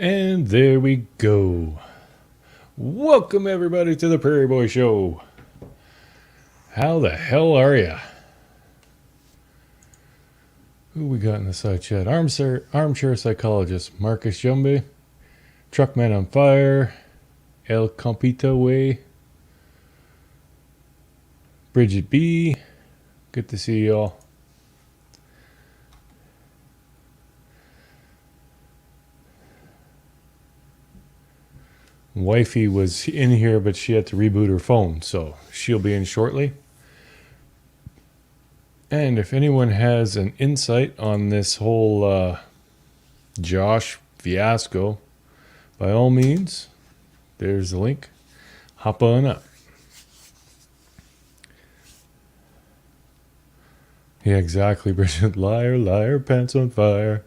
And there we go. Welcome everybody to the Prairie Boy Show. How the hell are ya? Who we got in the side chat? Armchair psychologist Marcus Jumbe, Truckman on Fire, El Compito Way, Bridget B. Good to see y'all. Wifey was in here, but she had to reboot her phone, so she'll be in shortly. And if anyone has an insight on this whole Josh fiasco, by all means, there's the link. Hop on up. Yeah, exactly, Bridget. Liar, liar, pants on fire.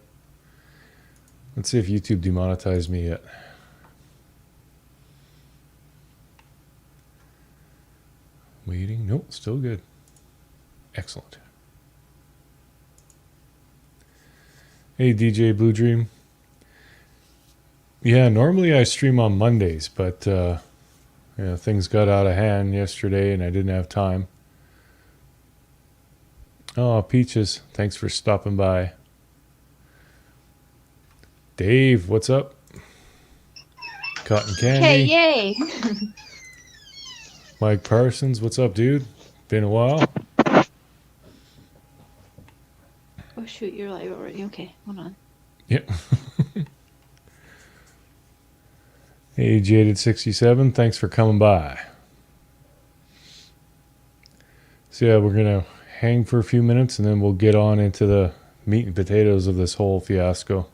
Let's see if YouTube demonetized me yet. Waiting. Nope, still good. Excellent. Hey, DJ Blue Dream. Yeah, normally I stream on Mondays, but things got out of hand yesterday and I didn't have time. Oh, Peaches, thanks for stopping by. Dave, what's up? Cotton Candy. Okay, yay. Mike Parsons, what's up, dude? Been a while. Oh, shoot, you're live already. Okay, hold on. Yep. Hey, Jaded67, thanks for coming by. So yeah, we're going to hang for a few minutes and then we'll get on into the meat and potatoes of this whole fiasco.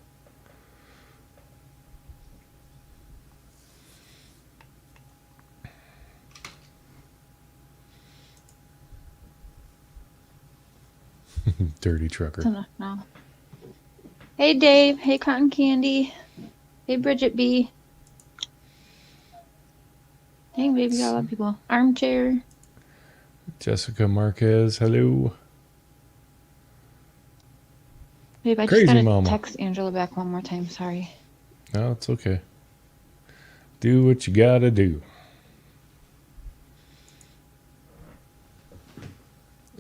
Dirty trucker. It's enough now. Hey, Dave. Hey, Cotton Candy. Hey, Bridget B. Dang, baby, got a lot of people. Armchair. Jessica Marquez, hello. Babe, I Crazy just gotta mama. text Angela back one more time. Sorry. No, it's okay. Do what you gotta do.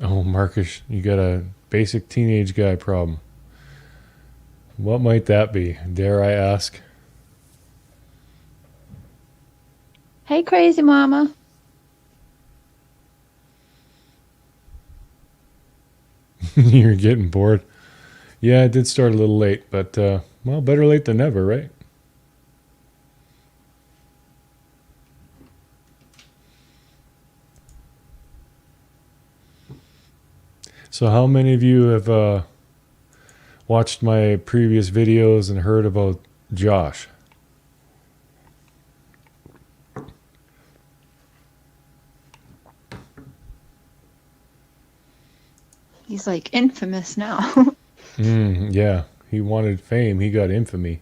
Oh, Marcus, you got a basic teenage guy problem. What might that be? Dare I ask? Hey, crazy mama. You're getting bored. Yeah, I did start a little late, but, well, better late than never, right? So how many of you have watched my previous videos and heard about Josh? He's like infamous now. Yeah, he wanted fame. He got infamy.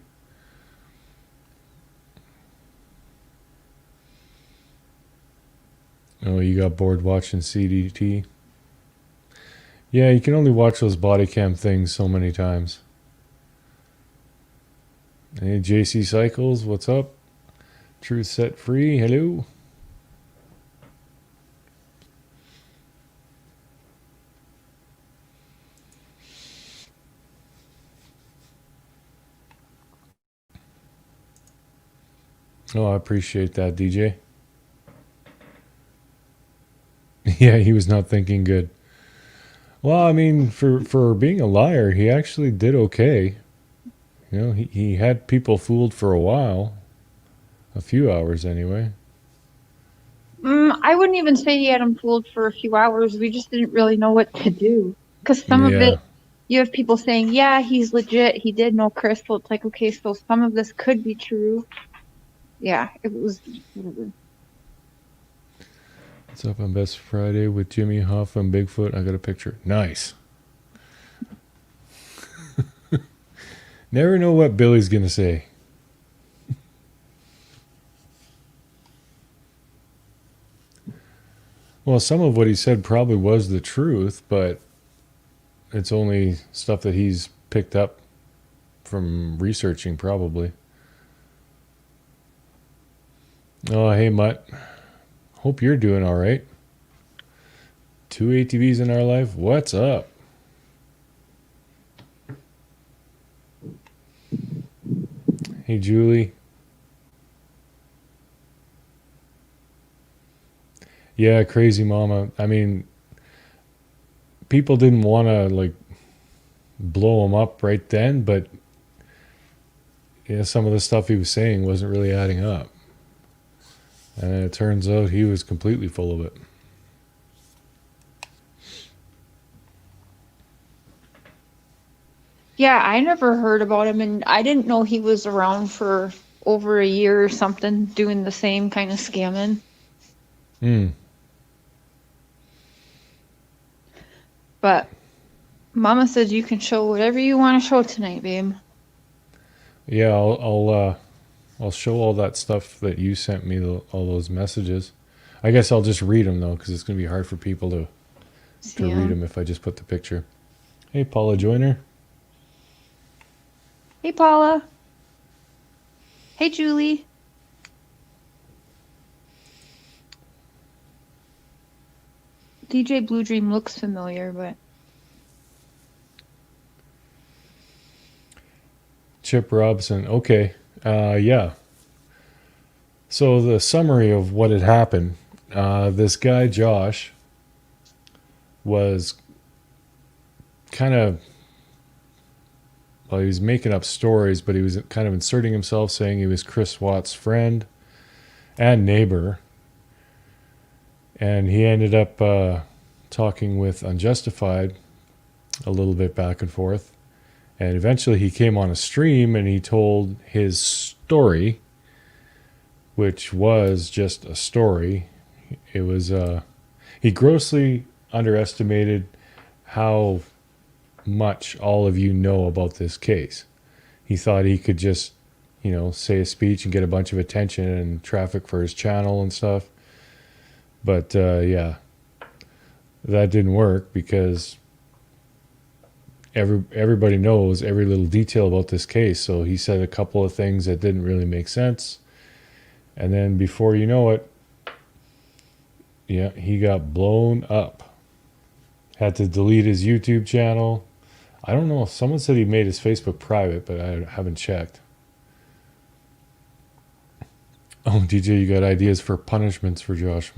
Oh, you got bored watching CDT? Yeah, you can only watch those body cam things so many times. Hey, JC Cycles, what's up? Truth Set Free, hello. Oh, I appreciate that, DJ. Yeah, he was not thinking good. Well, I mean, for being a liar, he actually did okay. You know, he had people fooled for a while. A few hours, anyway. I wouldn't even say he had him fooled for a few hours. We just didn't really know what to do. Because some of it, you have people saying, yeah, he's legit. He did know Crystal. It's like, okay, so some of this could be true. Yeah, it was whatever. What's up on Best Friday with Jimmy Hoff and Bigfoot? I got a picture. Nice. Never know what Billy's going to say. Well, some of what he said probably was the truth, but it's only stuff that he's picked up from researching, probably. Oh, hey, Mutt. Hope you're doing all right. Two ATVs in our life. What's up? Hey, Julie. Yeah, crazy mama. I mean, people didn't want to like blow him up right then, but yeah, some of the stuff he was saying wasn't really adding up. And it turns out he was completely full of it. Yeah, I never heard about him, and I didn't know he was around for over a year or something doing the same kind of scamming. Hmm. But Mama says you can show whatever you want to show tonight, babe. Yeah, I'll show all that stuff that you sent me, all those messages. I guess I'll just read them though, because it's gonna be hard for people to See read ya. them if I just put the picture. Hey, Paula Joyner. Hey, Paula. Hey, Julie. DJ Blue Dream looks familiar, but Chip Robson. Okay. Yeah. So the summary of what had happened. This guy Josh was kind of, well, he was making up stories, but he was kind of inserting himself, saying he was Chris Watts' friend and neighbor, and he ended up talking with Unjustified a little bit back and forth, and eventually he came on a stream and he told his story, which was just a story. It was he grossly underestimated how much all of you know about this case. He thought he could just, say a speech and get a bunch of attention and traffic for his channel and stuff. But yeah, that didn't work because everybody knows every little detail about this case. So he said a couple of things that didn't really make sense. And then before you know it, yeah, he got blown up. Had to delete his YouTube channel. I don't know. Someone said he made his Facebook private, but I haven't checked. Oh, DJ, you got ideas for punishments for Josh?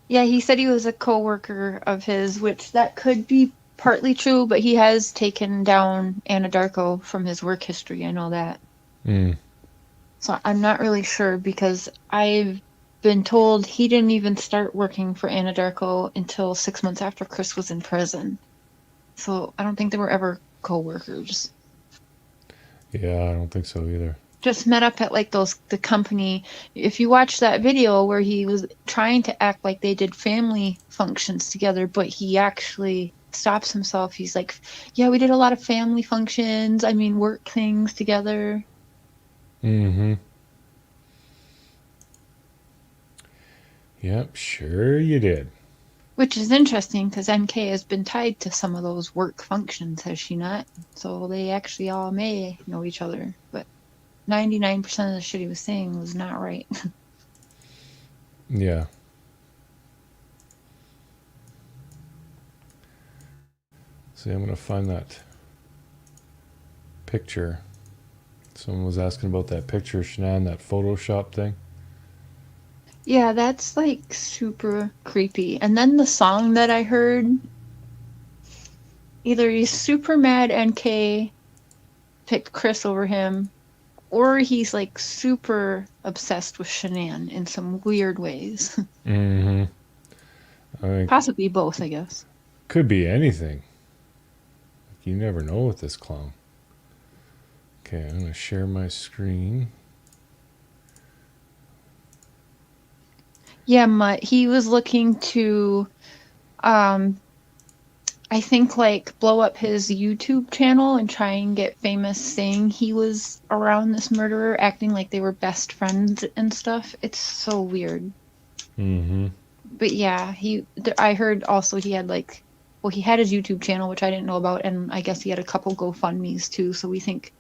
yeah, he said he was a coworker of his, which that could be partly true, but he has taken down Anadarko from his work history. I know that. Hmm. So I'm not really sure because I've been told he didn't even start working for Anadarko until 6 months after Chris was in prison. So I don't think they were ever co-workers. Yeah, I don't think so either. Just met up at like the company. If you watch that video where he was trying to act like they did family functions together, but he actually stops himself. He's like, "Yeah, we did a lot of family functions. I mean, work things together." Mm-hmm. Yep, sure you did. Which is interesting because MK has been tied to some of those work functions, has she not? So they actually all may know each other, but 99% of the shit he was saying was not right. Yeah. See, I'm gonna find that picture. Someone was asking about that picture, Shanann, that Photoshop thing. Yeah, that's like super creepy. And then the song that I heard, either he's super mad NK picked Chris over him, or he's like super obsessed with Shanann in some weird ways. Mm-hmm. I think Possibly both, I guess. could be anything. You never know with this clown. Okay, I'm gonna share my screen. Yeah, he was looking to, um, I think, like blow up his YouTube channel and try and get famous saying he was around this murderer, acting like they were best friends and stuff. It's so weird. Mm-hmm. But yeah, I heard also he had like well, he had his YouTube channel, which I didn't know about, and I guess he had a couple GoFundMe's too. So we think,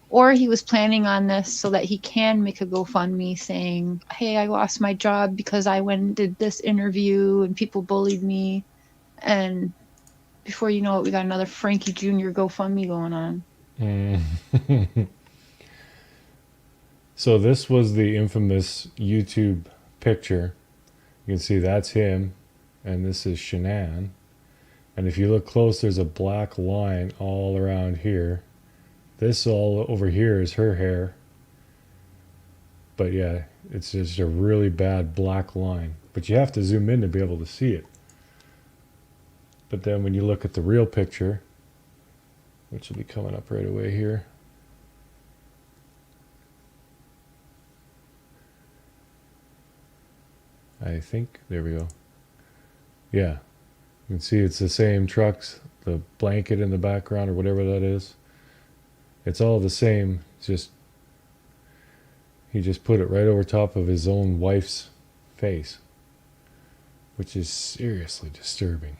or he was planning on this so that he can make a GoFundMe saying, "Hey, I lost my job because I went and did this interview and people bullied me." And before you know it, we got another Frankie Jr. GoFundMe going on. Mm. So this was the infamous YouTube picture. You can see that's him, and this is Shanann. And if you look close, there's a black line all around here. This all over here is her hair. But yeah, it's just a really bad black line. But you have to zoom in to be able to see it. But then when you look at the real picture, which will be coming up right away here. I think, there we go. Yeah, you can see it's the same trucks, the blanket in the background or whatever that is. It's all the same, it's just, he just put it right over top of his own wife's face, which is seriously disturbing.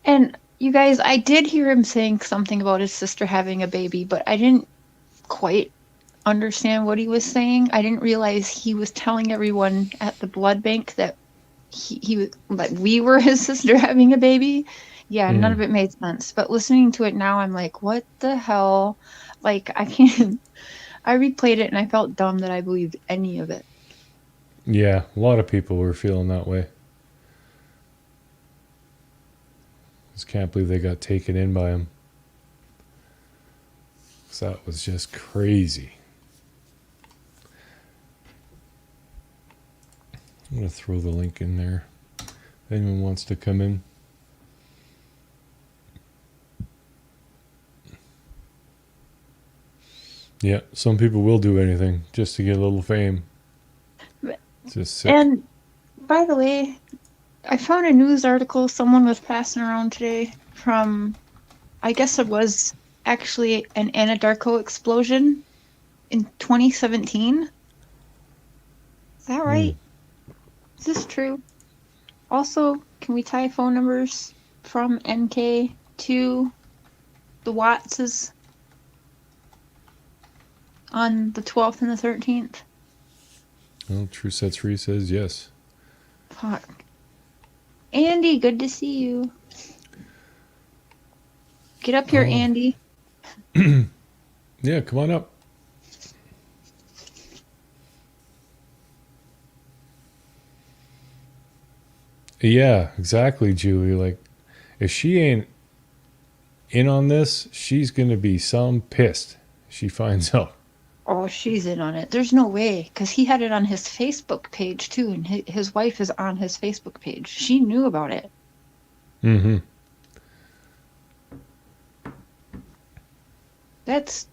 And you guys, I did hear him saying something about his sister having a baby, but I didn't quite understand what he was saying. I didn't realize he was telling everyone at the blood bank that that we were his sister having a baby. Yeah, none Mm. of it made sense. But listening to it now, I'm like, what the hell? Like, I can't. I replayed it and I felt dumb that I believed any of it. Yeah, a lot of people were feeling that way. Just can't believe they got taken in by him. So that was just crazy. I'm going to throw the link in there. If anyone wants to come in. Yeah, some people will do anything just to get a little fame. It's just sick. And by the way, I found a news article someone was passing around today from, I guess it was actually an Anadarko explosion in 2017. Is that Mm. right? Is this true? Also, can we tie phone numbers from NK to the Wattses on the 12th and the 13th? Well, True Sets Free says yes. Fuck. Andy, good to see you. Get up here, Oh, Andy. yeah, come on up. Yeah, exactly, Julie. Like, if she ain't in on this, she's going to be some pissed. She finds out. Oh, she's in on it. There's no way, because he had it on his Facebook page too, and his wife is on his Facebook page. She knew about it. Mm-hmm. That's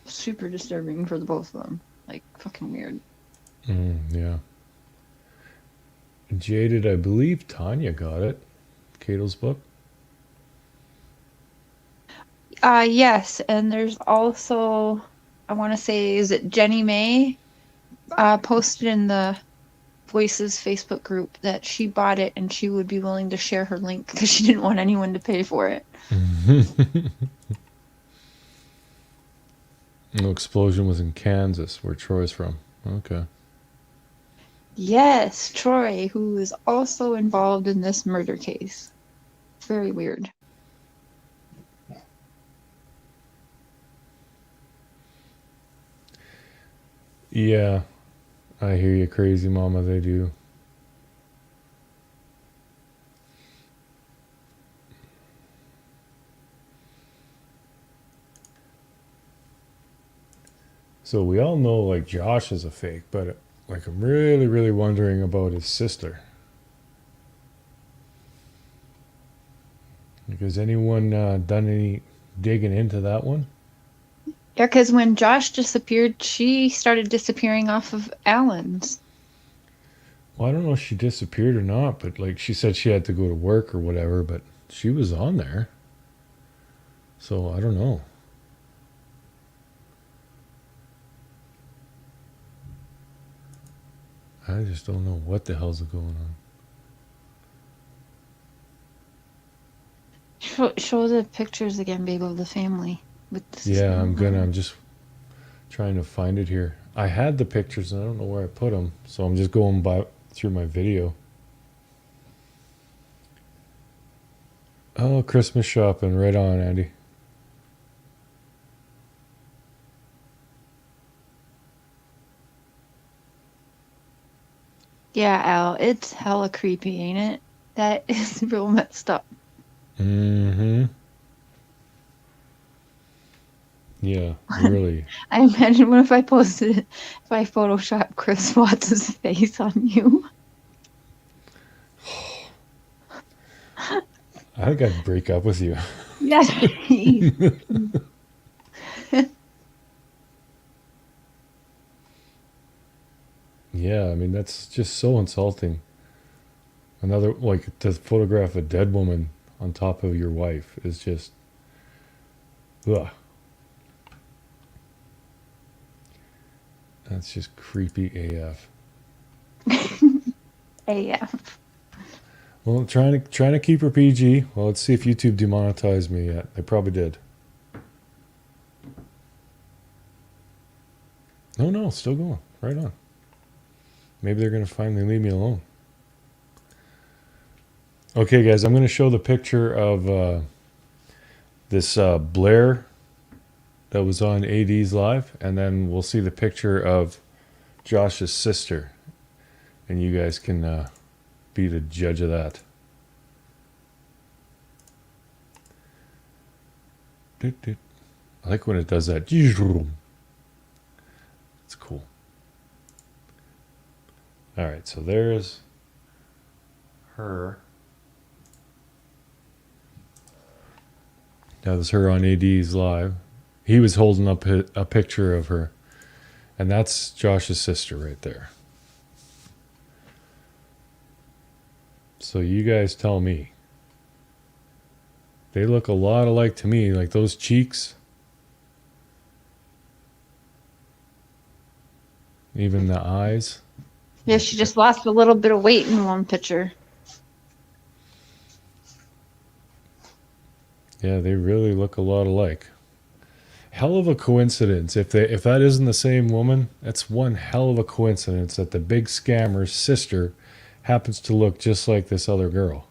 super disturbing for the both of them. Like, fucking weird. Yeah. Jaded, I believe Tanya got it. Cato's book. Yes, and there's also, I want to say, is it Jenny May posted in the Voices Facebook group that she bought it and she would be willing to share her link because she didn't want anyone to pay for it. No, explosion was in Kansas, where Troy's from. Okay. Yes, Troy, who is also involved in this murder case. Very weird. Yeah, I hear you, crazy mama. They do. So we all know like Josh is a fake, but like I'm really, really wondering about his sister. Like, has anyone done any digging into that one? Yeah, because when Josh disappeared, she started disappearing off of Alan's. Well, I don't know if she disappeared or not, but like she said she had to go to work or whatever, but she was on there. So I don't know. I just don't know what the hell's going on. Show the pictures again, babe, of the family with this. Yeah, I'm just trying to find it here. I had the pictures and I don't know where I put them, so I'm just going by through my video. Oh, Christmas shopping, right on, Andy. Yeah, Al, it's hella creepy, ain't it? That is real messed up. Mm-hmm. Yeah, really. I imagine what if I posted it, if I photoshopped Chris Watts' face on you. I think I'd break up with you. Yes, please. Yeah, I mean, that's just so insulting. Another, like, to photograph a dead woman on top of your wife is just, ugh. That's just creepy AF. AF. Well, trying to keep her PG. Well, let's see if YouTube demonetized me yet. They probably did. No, no, still going. Right on. Maybe they're gonna finally leave me alone. Okay, guys, I'm gonna show the picture of this Blair that was on AD's live, and then we'll see the picture of Josh's sister, and you guys can be the judge of that. I like when it does that. It's cool. All right, so there's her. That was her on AD's live. He was holding up a picture of her, and that's Josh's sister right there. So you guys tell me. They look a lot alike to me, like those cheeks. Even the eyes. Yeah, she just lost a little bit of weight in one picture. Yeah, they really look a lot alike. Hell of a coincidence. If that isn't the same woman, that's one hell of a coincidence that the big scammer's sister happens to look just like this other girl.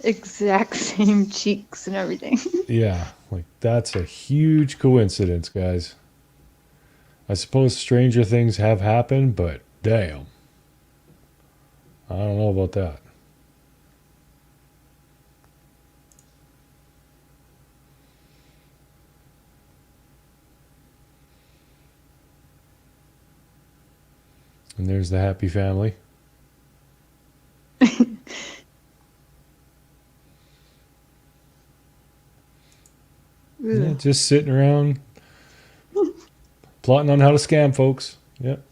Exact same cheeks and everything. Yeah, like that's a huge coincidence, guys. I suppose stranger things have happened, but damn. I don't know about that. And there's the happy family. Yeah, just sitting around plotting on how to scam folks. Yep.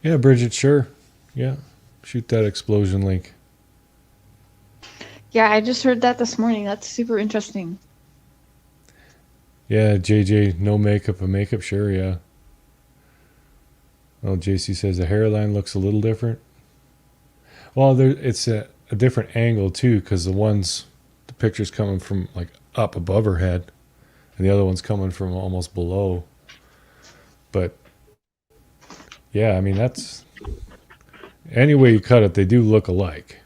Yeah, Bridget, sure. Yeah. Shoot that explosion link. Yeah, I just heard that this morning. That's super interesting. Yeah, JJ, no makeup, a makeup, sure, yeah. Well, JC says the hairline looks a little different. Well, it's a different angle too, because the picture's coming from like up above her head, and the other one's coming from almost below. But yeah, I mean that's any way you cut it, they do look alike.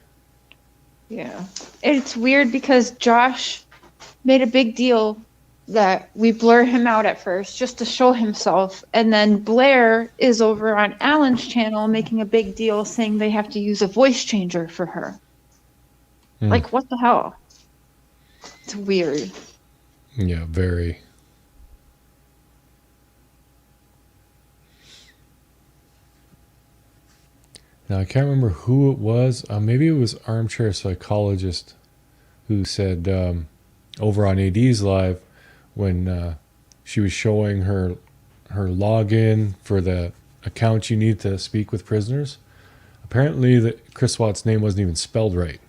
Yeah. It's weird because Josh made a big deal that we blur him out at first just to show himself. And then Blair is over on Alan's channel making a big deal saying they have to use a voice changer for her. Like, what the hell? It's weird. Yeah, very. Now, I can't remember who it was. Maybe it was Armchair Psychologist who said over on AD's live when she was showing her login for the account you need to speak with prisoners. Apparently, Chris Watt's name wasn't even spelled right.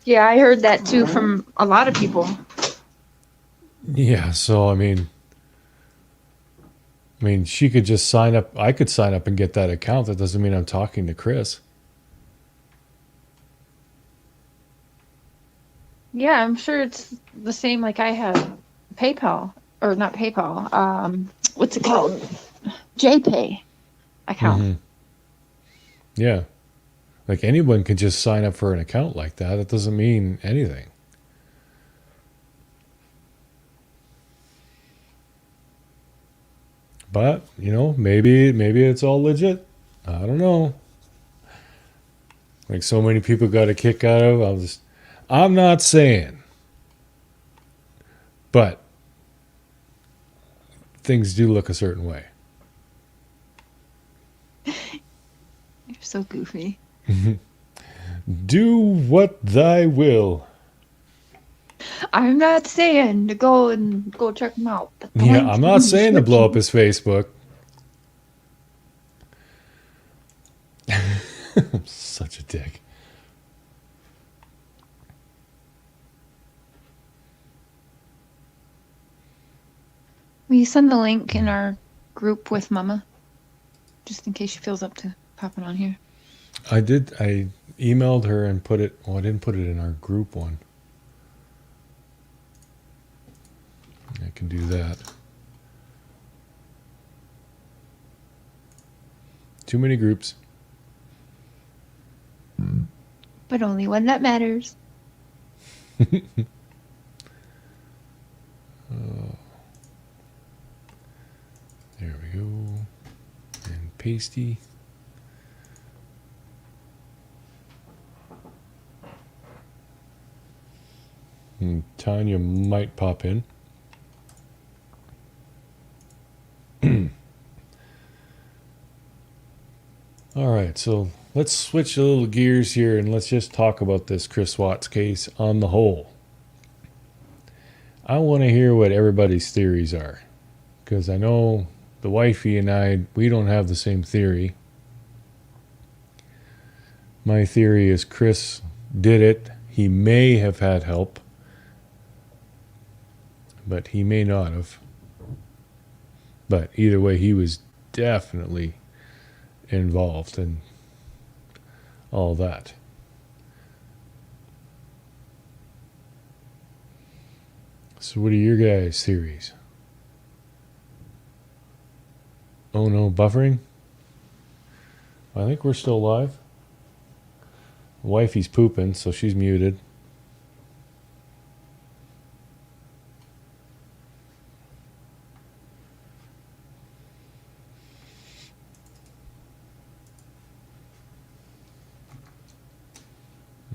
Yeah, I heard that too from a lot of people. Yeah, so I mean, I mean, she could just sign up. I could sign up and get that account. That doesn't mean I'm talking to Chris. Yeah, I'm sure it's the same like I have PayPal or not PayPal. What's it called? JPay account. Mm-hmm. Yeah. Like anyone can just sign up for an account like that. That doesn't mean anything. But, maybe it's all legit. I don't know. Like so many people got a kick out of. I'm not saying, but things do look a certain way. You're so goofy. Do what thy will. I'm not saying to go check them out, but the Yeah, link's I'm not in the saying to blow up description. his Facebook. Such a dick. Will you send the link in our group with Mama? Just in case she feels up to popping on here. I did. I emailed her and put it. Well, I didn't put it in our group one. I can do that. Too many groups. But only one that matters. There we go. And pasty. And Tanya might pop in. All right, so let's switch a little gears here and let's just talk about this Chris Watts case on the whole. I want to hear what everybody's theories are, because I know the wifey and I, we don't have the same theory. My theory is Chris did it. He may have had help, but he may not have. But either way, he was definitely involved in all that. So what are your guys' theories? Oh no, buffering? I think we're still live. Wifey's pooping, so she's muted.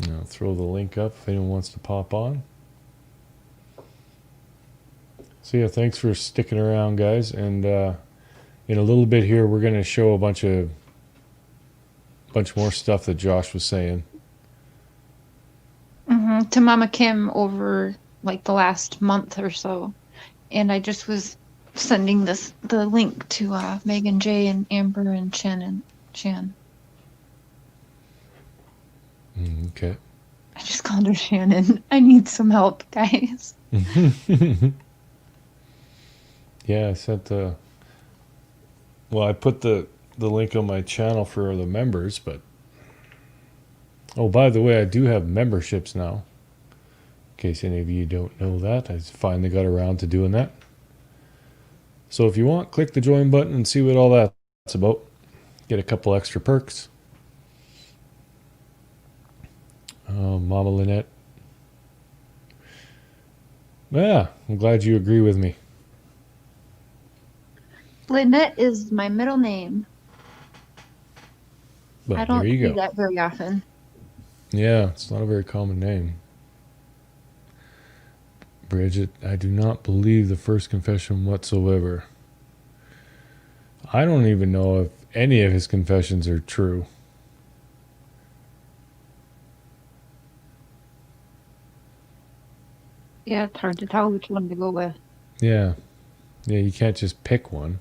I'll throw the link up if anyone wants to pop on. So yeah, thanks for sticking around, guys. And in a little bit here, we're going to show a bunch more stuff that Josh was saying. To Mama Kim over like the last month or so. And I just was sending the link to Megan J and Amber and Shan. Okay. I just called her Shannon. I need some help, guys. Yeah, I sent well, I put the link on my channel for the members, but oh, by the way, I do have memberships now. In case any of you don't know that, I finally got around to doing that. So if you want, click the join button and see what all that's about. Get a couple extra perks. Mama Lynette. Yeah, I'm glad you agree with me. Lynette is my middle name. But I don't there you see go. that very often. Yeah, it's not a very common name. Bridget, I do not believe the first confession whatsoever. I don't even know if any of his confessions are true. Yeah, it's hard to tell which one to go with. Yeah. Yeah, you can't just pick one.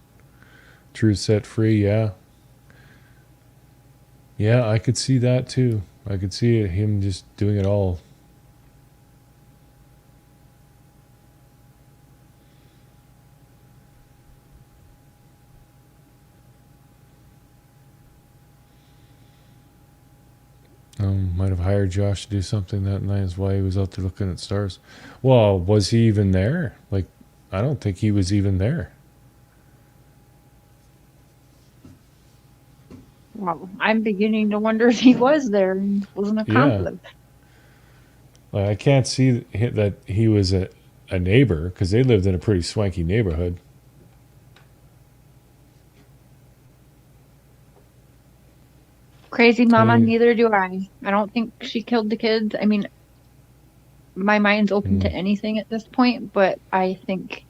Truth set free, yeah. Yeah, I could see that too. I could see him just doing it all. Might have hired Josh to do something that night. Is why he was out there looking at stars. Well, was he even there? Like, I don't think he was even there. Well, I'm beginning to wonder if he was there and was an Yeah, accomplice. like, I can't see that he was a neighbor because they lived in a pretty swanky neighborhood. Crazy mama, Hey, neither do I. I don't think she killed the kids. I mean, my mind's open to mm, anything at this point, but I think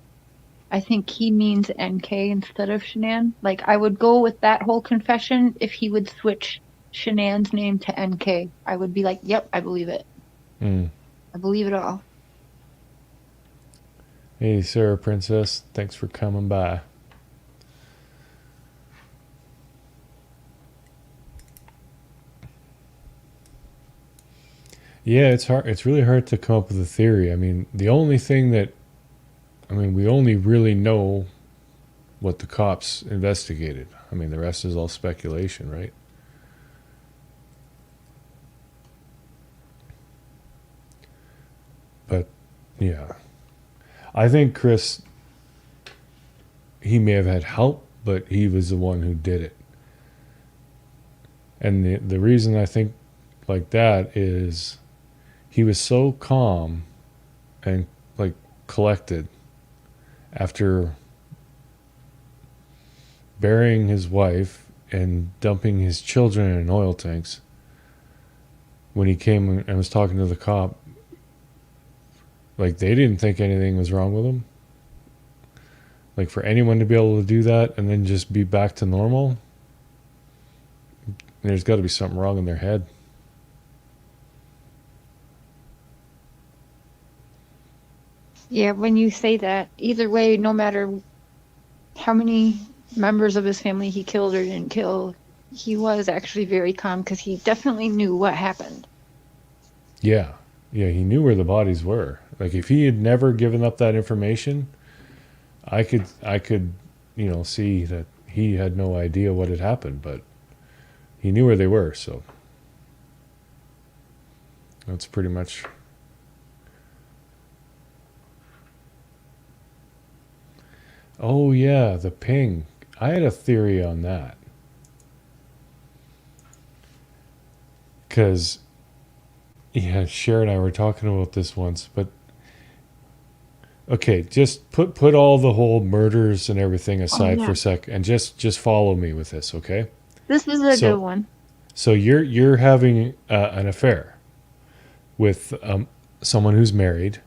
he means NK instead of Shanann. Like I would go with that whole confession if he would switch Shanann's name to NK. I would be like, "Yep, I believe it. mm. I believe it all." Hey, Sarah Princess, thanks for coming by. Yeah, it's hard. It's really hard to come up with a theory. I mean, the only thing that we only really know what the cops investigated. I mean, the rest is all speculation, right? But yeah, I think Chris, he may have had help, but he was the one who did it. And the reason I think like that is he was so calm and like collected after burying his wife and dumping his children in oil tanks. When he came and was talking to the cop, like they didn't think anything was wrong with him. Like for anyone to be able to do that and then just be back to normal, there's got to be something wrong in their head. Yeah, when you say that, either way, no matter how many members of his family he killed or didn't kill, he was actually very calm because he definitely knew what happened. Yeah. Yeah, he knew where the bodies were. Like if he had never given up that information, I could, see that he had no idea what had happened, but he knew where they were, so that's pretty much. Oh yeah, the ping. I had a theory on that. Cuz yeah, Cher and I were talking about this once, but okay, just put all the whole murders and everything Oh aside for yeah, a sec and just follow me with this, okay? this is a good So one. so you're having an affair with someone who's married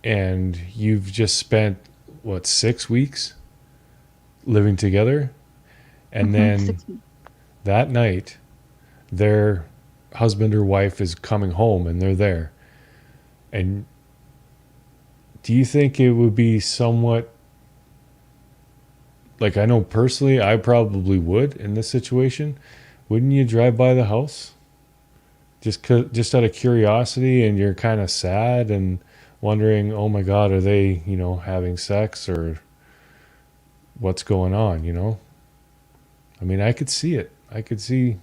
and you've just spent what 6 weeks living together, and then 6 weeks. that night their husband or wife is coming home and they're there. And do you think it would be somewhat like, I know personally I probably would in this situation. Wouldn't you drive by the house just out of curiosity, and you're kind of sad and wondering, oh my god, are they having sex or what's going on? I mean, I could see it. I could see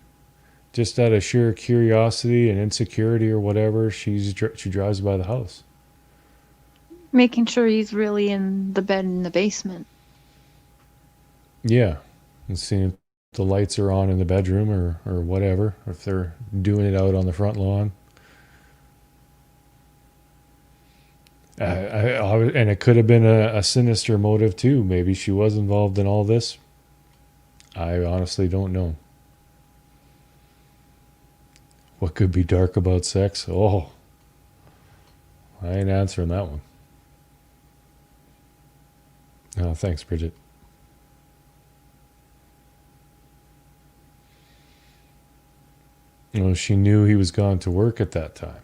just out of sheer curiosity and insecurity or whatever, she drives by the house. Making sure he's really in the bed in the basement. Yeah, and seeing if the lights are on in the bedroom or whatever, if they're doing it out on the front lawn. And it could have been a sinister motive too. Maybe she was involved in all this. I honestly don't know. What could be dark about sex? Oh, I ain't answering that one. Oh, thanks, Bridget. Well, she knew he was gone to work at that time.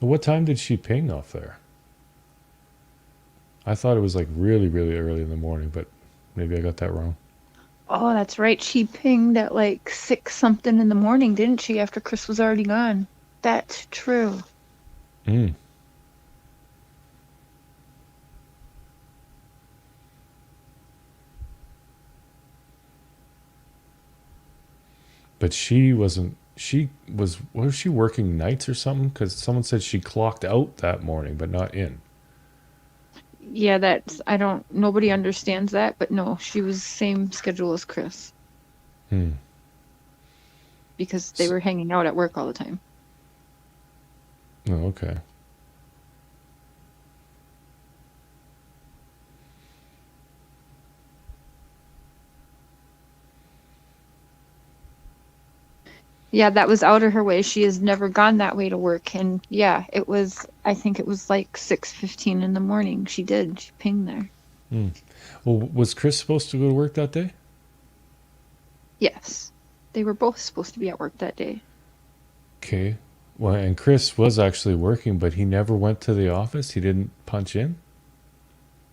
What time did she ping off there? I thought it was like really, really early in the morning, but maybe I got that wrong. Oh, that's right. She pinged at like 6 something in the morning, didn't she, after Chris was already gone? That's true. Mm. But she wasn't she was she working nights or something? Because someone said she clocked out that morning, but not in. Yeah, that's I don't nobody understands that, but no, she was same schedule as Chris Hmm. because they S- were hanging out at work all the time. Oh, okay. Yeah, that was out of her way. She has never gone that way to work. And yeah, it was, I think it was like 6:15 in the morning. She did. She pinged there. Hmm. Well, was Chris supposed to go to work that day? Yes. They were both supposed to be at work that day. Okay. Well, and Chris was actually working, but he never went to the office. He didn't punch in.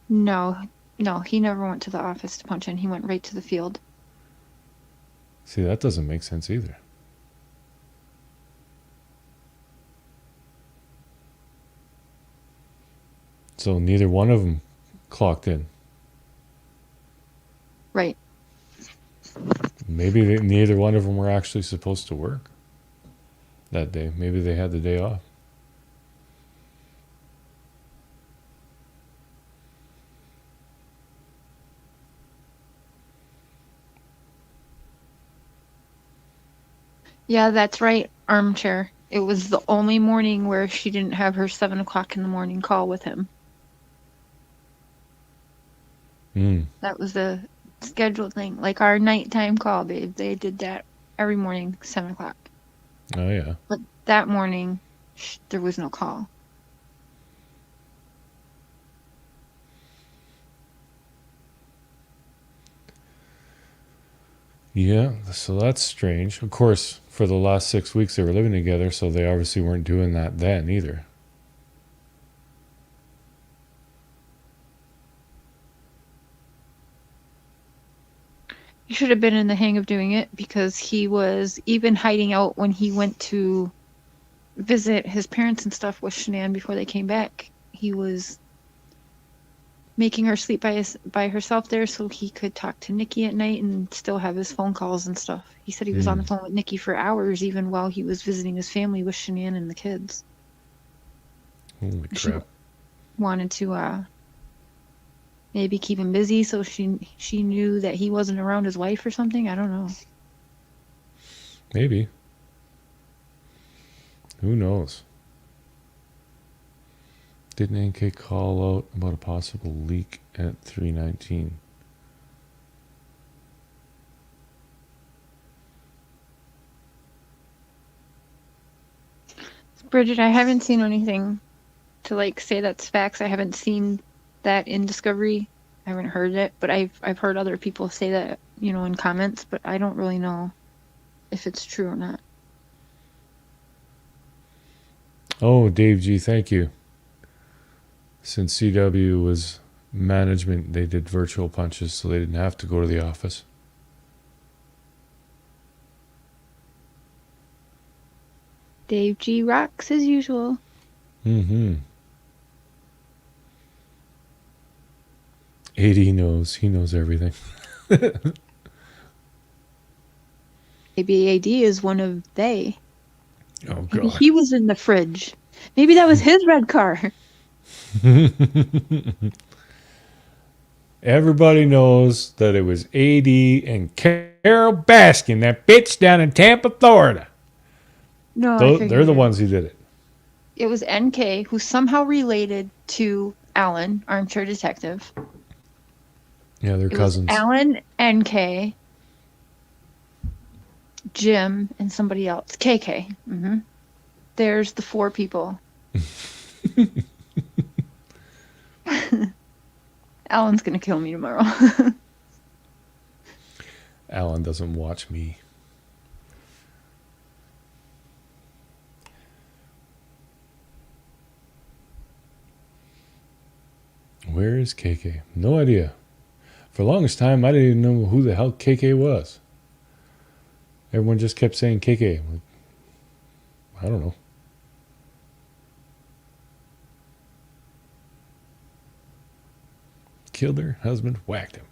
No, no, he never went to the office to punch in. He went right to the field. See, that doesn't make sense either. So neither one of them clocked in. Right. Maybe neither one of them were actually supposed to work that day. Maybe they had the day off. Yeah, that's right. Armchair. It was the only morning where she didn't have her 7 o'clock in the morning call with him. Hmm. That was a scheduled thing. Like our nighttime call, babe. They did that every morning, 7 o'clock. Oh yeah. But that morning, there was no call. Yeah. So that's strange. Of course, for the last 6 weeks they were living together, so they obviously weren't doing that then either. He should have been in the hang of doing it because he was even hiding out when he went to visit his parents and stuff with Shanann before they came back. He was making her sleep by herself there so he could talk to Nikki at night and still have his phone calls and stuff. He said he was on Hmm. the phone with Nikki for hours even while he was visiting his family with Shanann and the kids. Holy She crap. wanted to maybe keep him busy so she knew that he wasn't around his wife or something. I don't know. Maybe. Who knows? Didn't NK call out about a possible leak at 319? Bridget, I haven't seen anything to like say that's facts. I haven't seen that in Discovery. I haven't heard it, but I've heard other people say that, in comments, but I don't really know if it's true or not. Oh, Dave G, thank you. Since CW was management, they did virtual punches so they didn't have to go to the office. Dave G rocks as usual. Mm-hmm. 80 knows. He knows everything. Maybe AD is one of they. Oh, Maybe God. he was in the fridge. Maybe that was his red car. Everybody knows that it was AD and Carol Baskin, that bitch down in Tampa, Florida. No, I They're figured the it. ones who did it. It was NK, who's somehow related to Alan, armchair detective. Yeah, they're It was cousins. Alan, NK, Jim, and somebody else. KK. There's the four people. Alan's gonna kill me tomorrow. Alan doesn't watch me. Where is KK? No idea. For the longest time, I didn't even know who the hell KK was. Everyone just kept saying KK. Like, I don't know. Killed her husband, whacked him.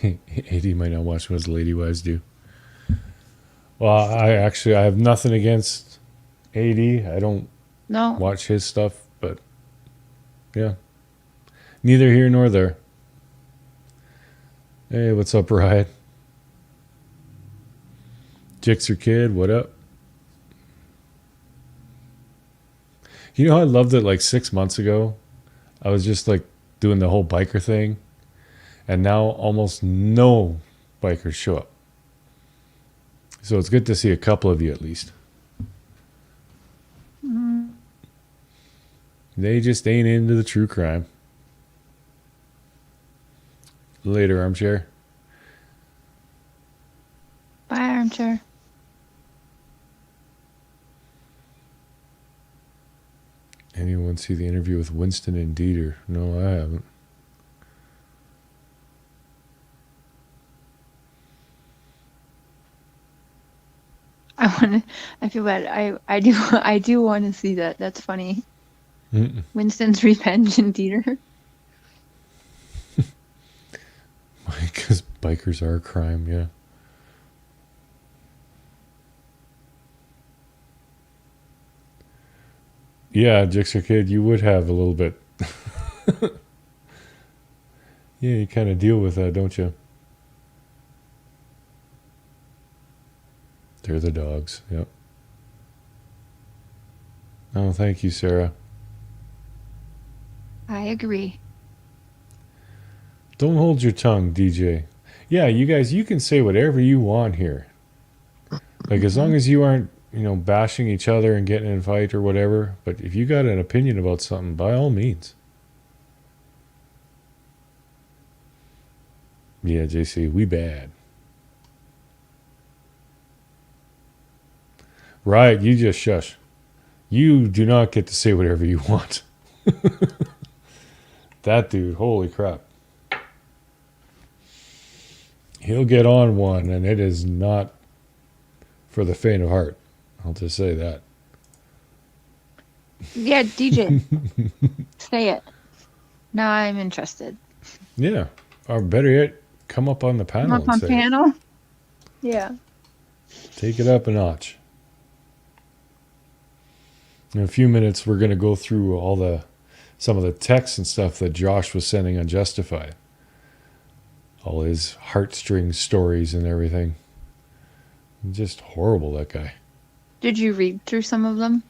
AD might not watch what his lady wives do. Well, I have nothing against AD. I don't No, watch his stuff, but yeah, neither here nor there. Hey, what's up, Riot? Jixer Kid, what up? You know, I loved it like 6 months ago. I was just like doing the whole biker thing, and now almost no bikers show up. So it's good to see a couple of you at least. They just ain't into the true crime. Later, armchair. bye, armchair. Anyone see the interview with Winston and Dieter? No, I haven't. I feel bad. I do want to see that. That's funny. Mm-mm. Winston's revenge and Dieter. Because bikers are a crime, yeah. Yeah, Jixer Kid, you would have a little bit. Yeah, you kind of deal with that, don't you? They're the dogs, yep. Oh, thank you, Sarah. I agree. Don't hold your tongue, DJ. Yeah, you guys, you can say whatever you want here. Like, as long as you aren't, bashing each other and getting in a fight or whatever. But if you got an opinion about something, by all means. Yeah, JC, we bad. Riot, you just shush. You do not get to say whatever you want. That dude, holy crap. He'll get on one, and it is not for the faint of heart. I'll just say that. Yeah, DJ, say it. Now I'm interested. Yeah. Or better yet, come up on the I'm panel up and on say it. panel. Yeah. Take it up a notch. In a few minutes, we're going to go through some of the texts and stuff that Josh was sending on Justified. All his heartstring stories and everything. Just horrible, that guy. Did you read through some of them?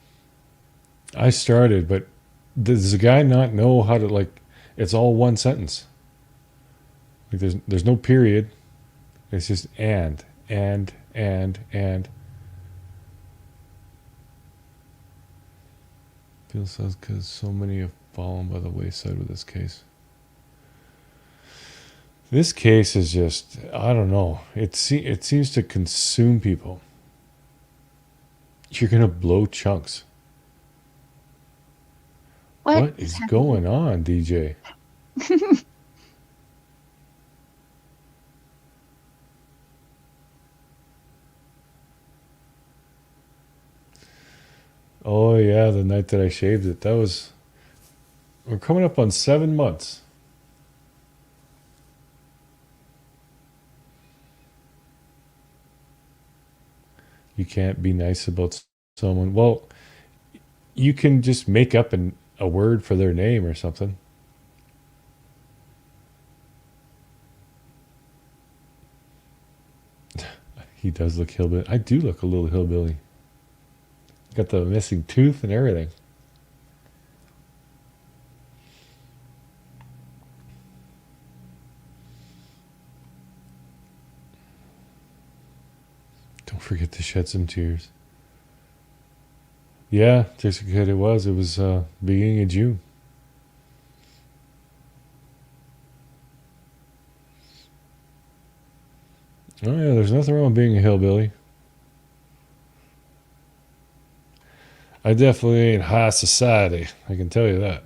I started, but does the guy not know how to, like, it's all one sentence. Like, there's no period. It's just and. Feels so because so many have fallen by the wayside with this case. This case is just, I don't know. It seems to consume people. You're gonna blow chunks. What is going on, DJ? Oh yeah, the night that I shaved it. We're coming up on 7 months. You can't be nice about someone. Well, you can just make up a word for their name or something. He does look hillbilly. I do look a little hillbilly. Got the missing tooth and everything. Don't forget to shed some tears. Yeah, Jessica, it was. It was beginning of June. Oh yeah, there's nothing wrong with being a hillbilly. I definitely ain't high society. I can tell you that.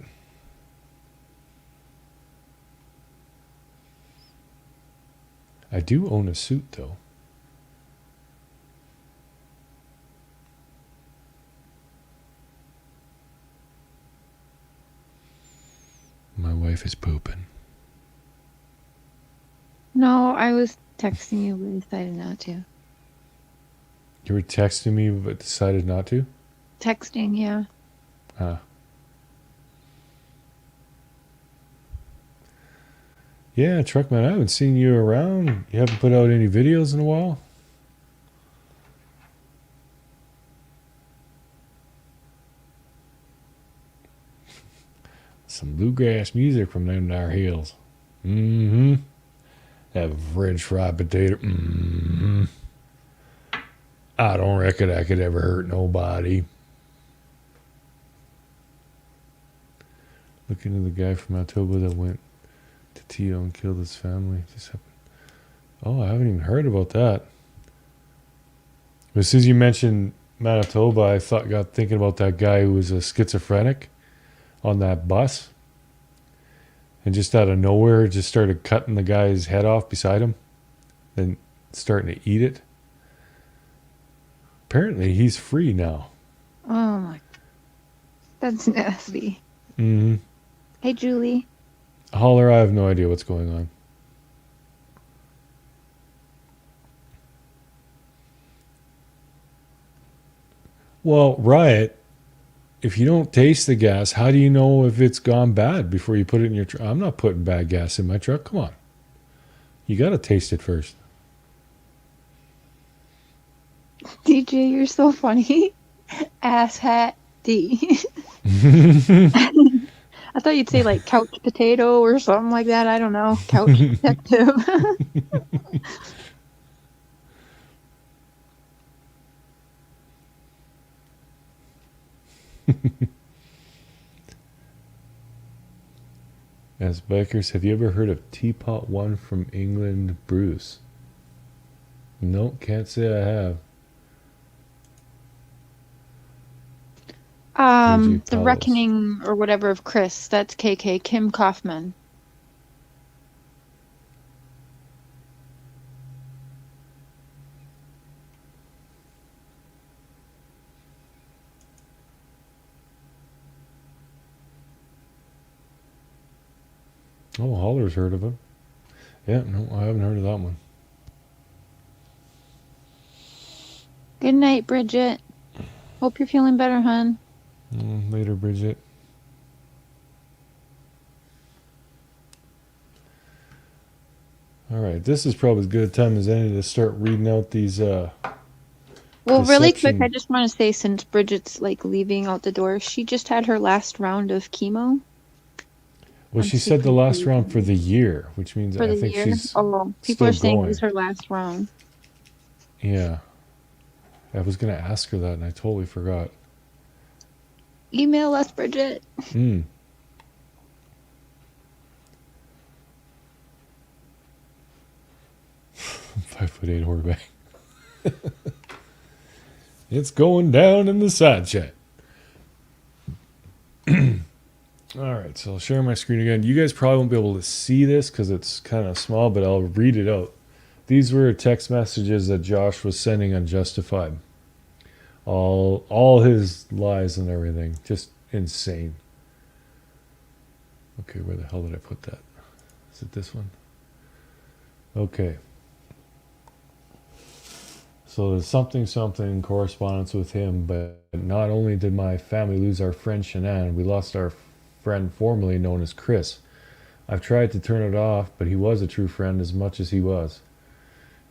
I do own a suit though. My wife is pooping. No, I was texting you, but I decided not to. You were texting me but decided not to? Texting, yeah. Ah. Yeah, Truckman, I haven't seen you around. You haven't put out any videos in a while? Some bluegrass music from them there hills. Mm-hmm. That French fried potato. Mm-hmm. I don't reckon I could ever hurt nobody. Look into the guy from Manitoba that went to Tito and killed his family. Just happened. Oh, I haven't even heard about that. But as soon as you mentioned Manitoba, got thinking about that guy who was a schizophrenic on that bus, and just out of nowhere, just started cutting the guy's head off beside him, then starting to eat it. Apparently, he's free now. Oh my, that's nasty. Mm-hmm. Hey, Julie. Holler, I have no idea what's going on. Well, Riot, if you don't taste the gas, how do you know if it's gone bad before you put it in your truck? I'm not putting bad gas in my truck. Come on. You got to taste it first. DJ, you're so funny. Ass hat D. I thought you'd say like couch potato or something like that. I don't know. Couch detective. As bikers, have you ever heard of Teapot One from England, Bruce? No, can't say I have. KJ The Palos. Reckoning or whatever of Chris. That's KK. Kim Kaufman. Oh, Holler's heard of him. Yeah, no, I haven't heard of that one. Good night, Bridget. Hope you're feeling better, hon. Later, Bridget. All right, this is probably as good a time as any to start reading out these Well, this really quick, I section. just want to say since Bridget's like leaving out the door, she just had her last round of chemo. Well, I'm she said super the last excited round for the year, which means for I the think year. she's Oh, people still are saying it was going. her last round. Yeah, I was gonna ask her that, and I totally forgot. Email us, Bridget. Mm. 5'8" quarterback. It's going down in the side chat. All right, so I'll share my screen again. You guys probably won't be able to see this because it's kind of small, but I'll read it out. These were text messages that Josh was sending unjustified. All his lies and everything, just insane. Okay, where the hell did I put that? Is it this one? Okay. So there's something correspondence with him, but not only did my family lose our friend Shanann, we lost our friend formerly known as Chris. I've tried to turn it off, but he was a true friend as much as he was.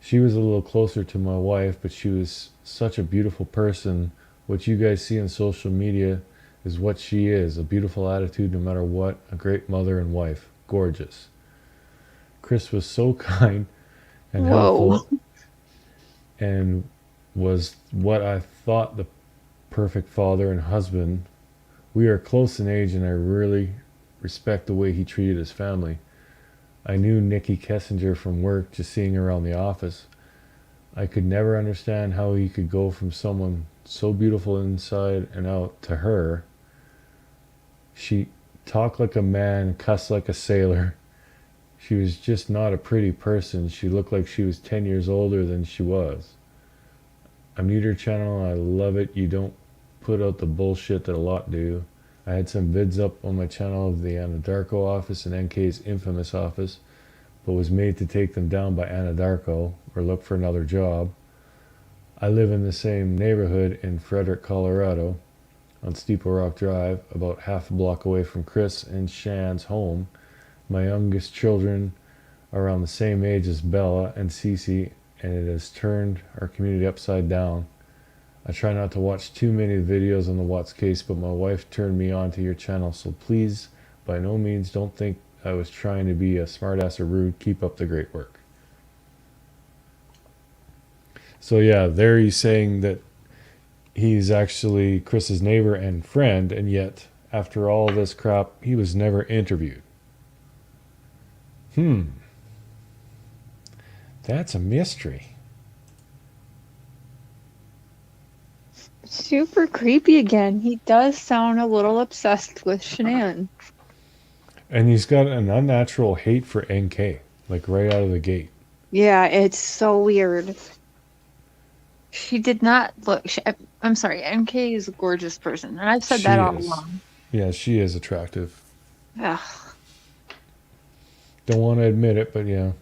She was a little closer to my wife, but she was such a beautiful person. What you guys see on social media is what she is, a beautiful attitude no matter what, a great mother and wife. Gorgeous. Chris was so kind and Whoa. helpful and was what I thought the perfect father and husband. We are close in age, and I really respect the way he treated his family. I knew Nikki Kessinger from work, just seeing her around the office. I could never understand how he could go from someone so beautiful inside and out to her. She talked like a man, cussed like a sailor. She was just not a pretty person. She looked like she was 10 years older than she was. I'm new to your channel. I love it. You don't put out the bullshit that a lot do. I had some vids up on my channel of the Anadarko office and NK's infamous office, but was made to take them down by Anadarko or look for another job. I live in the same neighborhood in Frederick, Colorado, on Steeple Rock Drive, about half a block away from Chris and Shan's home. My youngest children are around the same age as Bella and Cece, and it has turned our community upside down. I try not to watch too many videos on the Watts case, but my wife turned me on to your channel, so please, by no means, don't think I was trying to be a smartass or rude. Keep up the great work. So yeah, there he's saying that he's actually Chris's neighbor and friend, and yet after all this crap, he was never interviewed. That's a mystery. Super creepy again. He does sound a little obsessed with Shanann. And he's got an unnatural hate for NK, like right out of the gate. Yeah, it's so weird. She did not look. I'm sorry, MK is a gorgeous person, and I've said that She all is. along. Yeah, she is attractive. Ugh. Don't want to admit it, but yeah.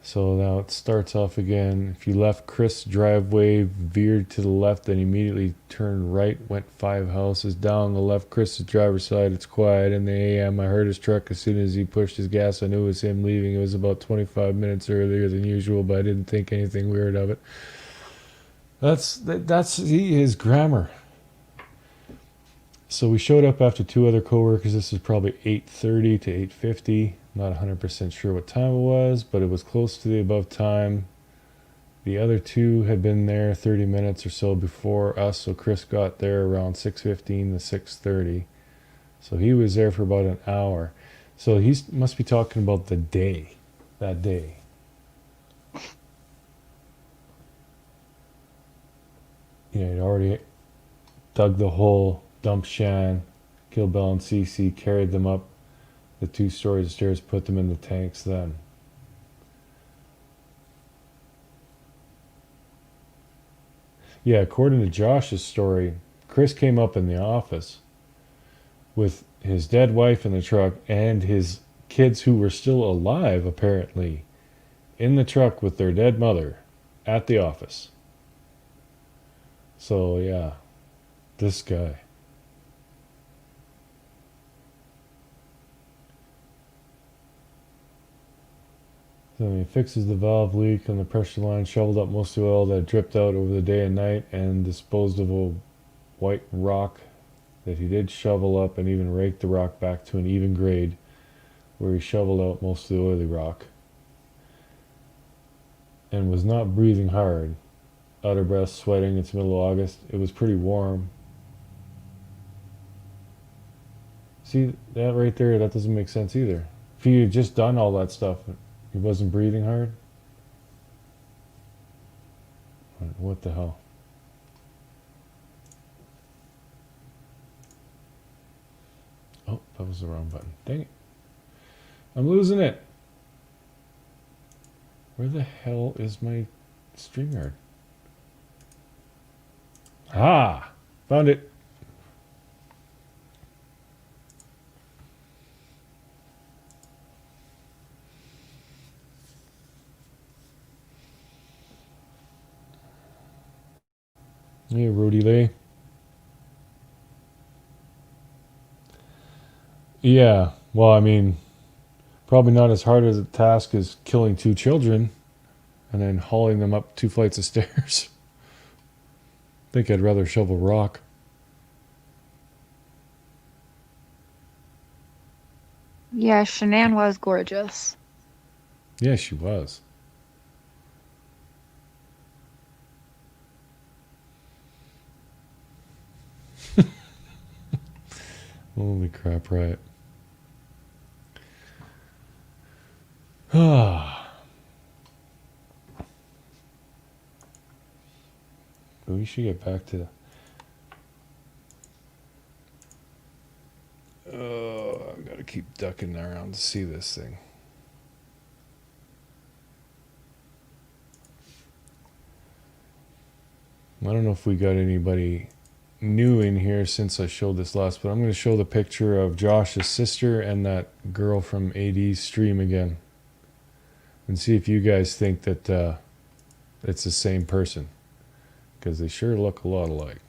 So now it starts off again. If you left Chris' driveway, veered to the left, then immediately turned right, went 5 houses down the left, Chris' driver's side. It's quiet in the AM. I heard his truck as soon as he pushed his gas. I knew it was him leaving. It was about 25 minutes earlier than usual, but I didn't think anything weird of it. That's his grammar. So we showed up after 2 other coworkers. This was probably 8:30 to 8:50. Not 100% sure what time it was, but it was close to the above time. The other 2 had been there 30 minutes or so before us, so Chris got there around 6:15 to 6:30. So he was there for about an hour. So he must be talking about the day, that day. Yeah, he'd already dug the hole, dumped Shan, killed Bell and Cece, carried them up the 2 stories of stairs, put them in the tanks then. Yeah, according to Josh's story, Chris came up in the office with his dead wife in the truck and his kids who were still alive, apparently, in the truck with their dead mother at the office. So, yeah, this guy. So he fixes the valve leak on the pressure line, shoveled up most of the oil that dripped out over the day and night, and disposed of a white rock that he did shovel up, and even raked the rock back to an even grade where he shoveled out most of the oily rock. And was not breathing hard. Out of breath, sweating. It's middle of August. It was pretty warm. See, that right there, that doesn't make sense either. If he had just done all that stuff, he wasn't breathing hard? What the hell? Oh, that was the wrong button. Dang it. I'm losing it. Where the hell is my StreamYard? Ah! Found it. Hey, Rudy Lee. Yeah, well, I mean, probably not as hard as a task as killing 2 children and then hauling them up 2 flights of stairs. I think I'd rather shovel rock. Yeah, Shanann was gorgeous. Yeah, she was. Holy crap, right. We should get back to. Oh, I've got to keep ducking around to see this thing. I don't know if we got anybody new in here since I showed this last, but I'm going to show the picture of Josh's sister and that girl from AD's stream again, and see if you guys think that it's the same person, because they sure look a lot alike.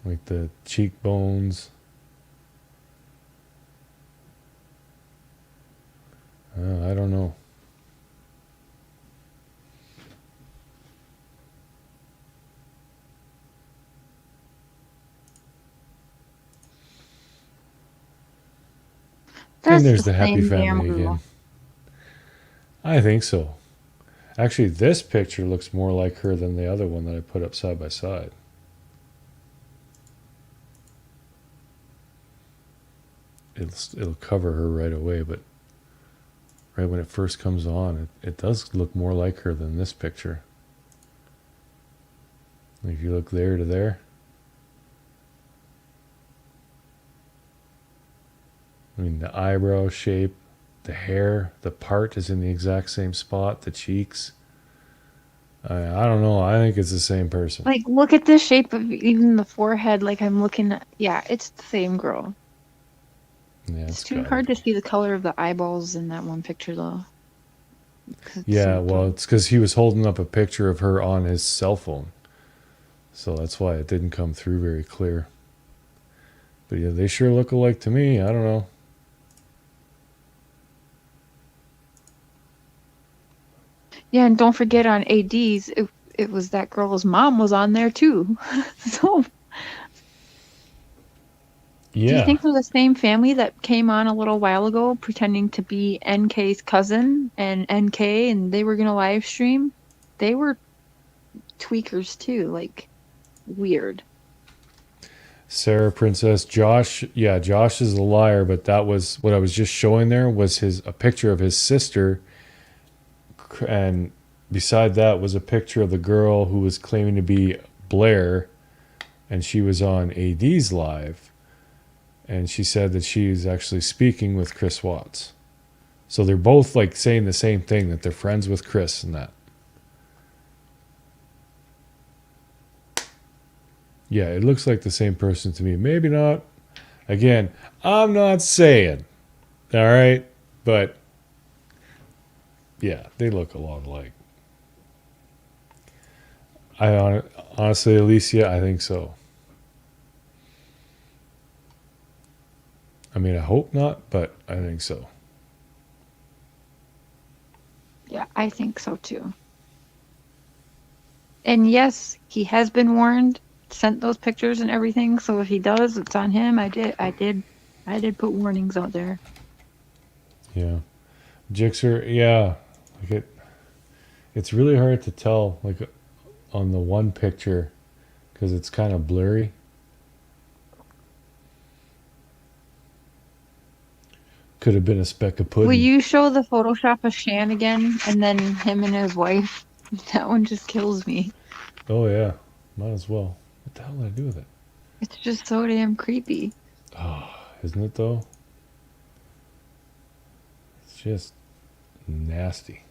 Like the cheekbones. I don't know. And That's the there's the happy same damn family again. girl. I think so. Actually, this picture looks more like her than the other one that I put up side by side. It'll cover her right away, but right when it first comes on, it does look more like her than this picture. If you look there to there, I mean, the eyebrow shape, the hair, the part is in the exact same spot, the cheeks. I don't know. I think it's the same person. Like, look at the shape of even the forehead. Like, I'm looking at, yeah, it's the same girl. Yeah, It's it's too gotta hard to be. see the color of the eyeballs in that one picture, though. 'Cause it's Yeah, so well, dark. it's because he was holding up a picture of her on his cell phone. So that's why it didn't come through very clear. But yeah, they sure look alike to me. I don't know. Yeah, and don't forget on AD's, it was that girl's mom was on there too. So, do you Yeah. think they're the same family that came on a little while ago pretending to be NK's cousin and NK and they were gonna live stream? They were tweakers too, like weird. Sarah Princess, Josh. Yeah, Josh is a liar, but that was what I was just showing there was a picture of his sister, and beside that was a picture of the girl who was claiming to be Blair, and she was on AD's live, and she said that she is actually speaking with Chris Watts. So they're both like saying the same thing, that they're friends with Chris and that. Yeah, it looks like the same person to me. Maybe not. Again, I'm not saying. All right, but yeah, they look a lot alike. Honestly, Alicia, I think so. I mean, I hope not, but I think so. Yeah, I think so too. And yes, he has been warned, sent those pictures and everything. So if he does, it's on him. I did put warnings out there. Yeah, Jixer. Yeah, like it's really hard to tell, like on the one picture, because it's kind of blurry. Could have been a speck of Will pudding. you show the Photoshop of Shan again, and then him and his wife? That one just kills me. Oh yeah, might as well. What the hell did I do with it? It's just so damn creepy. Oh, isn't it though? It's just nasty.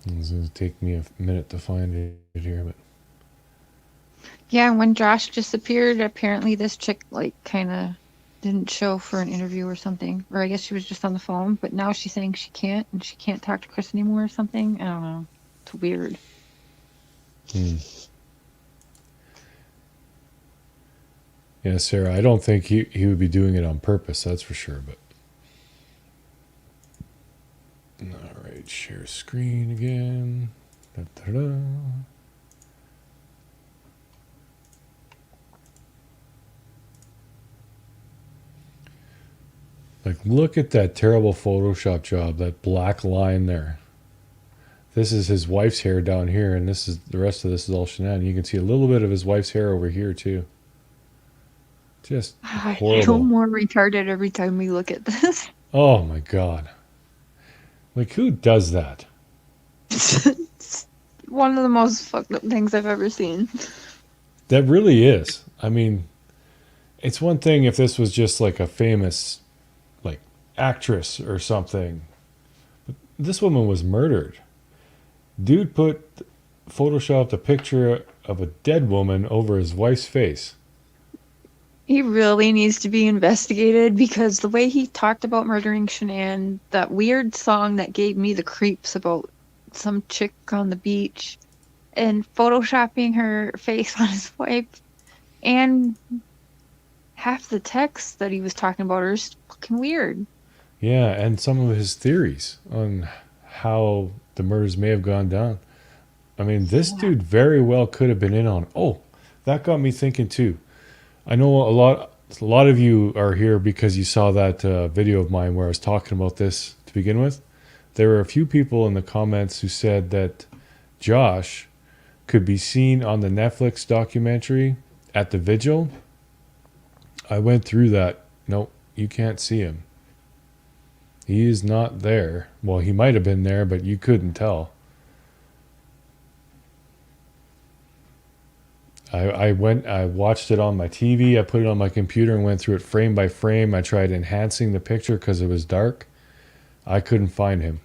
It's gonna take me a minute to find it here, but Yeah, when Josh disappeared, apparently this chick like kind of didn't show for an interview or something, or I guess she was just on the phone. But now she's saying she can't, and she can't talk to Chris anymore or something. I don't know. It's weird. yeah, Sarah, I don't think he would be doing it on purpose. That's for sure. But all right, share screen again. Da-da-da. Like, look at that terrible Photoshop job. That black line there. This is his wife's hair down here, and this is the rest of this is all Shanann. You can see a little bit of his wife's hair over here too. Just I feel horrible. more retarded every time we look at this. Oh my god. Like, who does that? It's one of the most fucked up things I've ever seen. That really is. I mean, it's one thing if this was just like a famous like actress or something. This woman was murdered. Dude photoshopped a picture of a dead woman over his wife's face. He really needs to be investigated because the way he talked about murdering Shanann, that weird song that gave me the creeps about some chick on the beach, and photoshopping her face on his wife, and half the texts that he was talking about are just fucking weird. Yeah, and some of his theories on how the murders may have gone down. I mean, this Yeah. dude very well could have been in on it. Oh, that got me thinking too. I know a lot of you are here because you saw that video of mine where I was talking about this to begin with. There were a few people in the comments who said that Josh could be seen on the Netflix documentary at the vigil. I went through that. Nope, you can't see him. He is not there. Well, he might have been there, but you couldn't tell. I watched it on my TV. I put it on my computer and went through it frame by frame. I tried enhancing the picture because it was dark. I couldn't find him.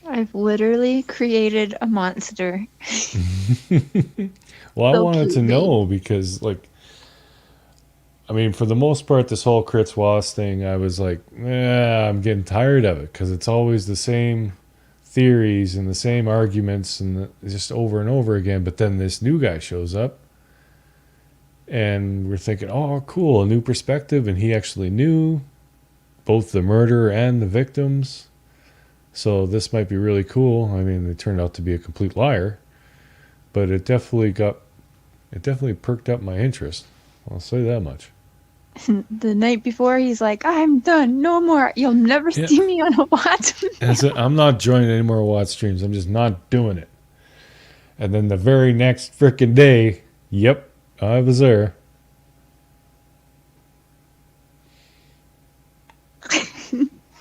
I've literally created a monster. Well, I So wanted to cute, babe. know because, like, I mean, for the most part, this whole Chris Wallace thing, I was like, I'm getting tired of it because it's always the same theories and the same arguments and just over and over again. But then this new guy shows up and we're thinking, oh, cool, a new perspective. And he actually knew both the murderer and the victims. So this might be really cool. I mean, it turned out to be a complete liar, but it definitely perked up my interest. I'll say that much. The night before, he's like, I'm done. No more. You'll never Yeah. see me on a watch. And so I'm not joining any more Watch streams. I'm just not doing it. And then the very next freaking day, yep, I was there.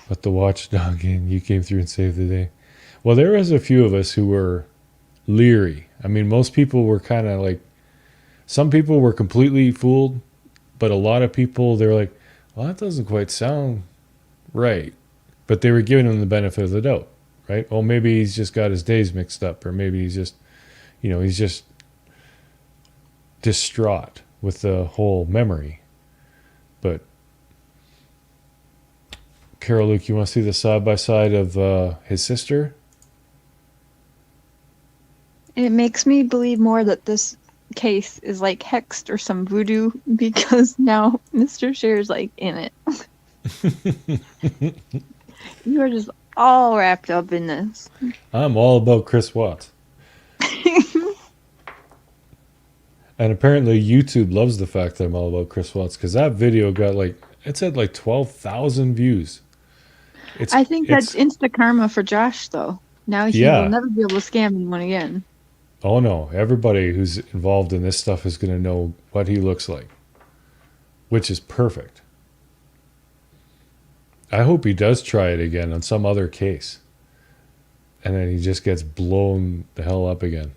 But the watchdog and you came through and saved the day. Well, there was a few of us who were leery. I mean, most people were kind of like, some people were completely fooled, but a lot of people, they're like, well, that doesn't quite sound right. But they were giving him the benefit of the doubt, right? Well, maybe he's just got his days mixed up, or maybe he's just, he's just distraught with the whole memory. But Carol Luke, you want to see the side by side of his sister? It makes me believe more that this case is like hexed or some voodoo because now Mr. Cher's like in it. You are just all wrapped up in this. I'm all about Chris Watts. And apparently YouTube loves the fact that I'm all about Chris Watts because that video got it said like 12,000 views. I think that's insta karma for Josh, though. Now he will Yeah. never be able to scam anyone again. Oh no, everybody who's involved in this stuff is going to know what he looks like, which is perfect. I hope he does try it again on some other case. And then he just gets blown the hell up again.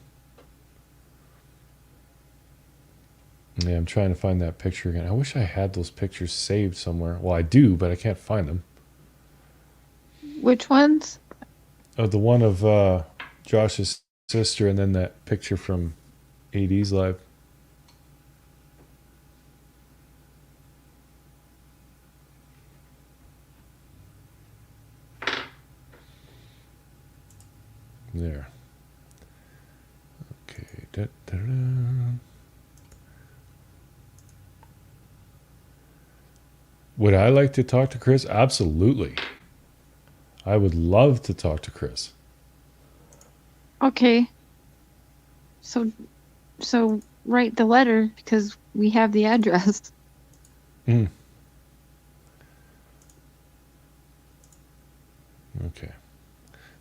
Yeah, I'm trying to find that picture again. I wish I had those pictures saved somewhere. Well, I do, but I can't find them. Which ones? Oh, the one of Josh's sister and then that picture from AD's Live. There. Okay. Da-da-da. Would I like to talk to Chris? Absolutely. I would love to talk to Chris. Okay. So write the letter because we have the address. Mm. Okay.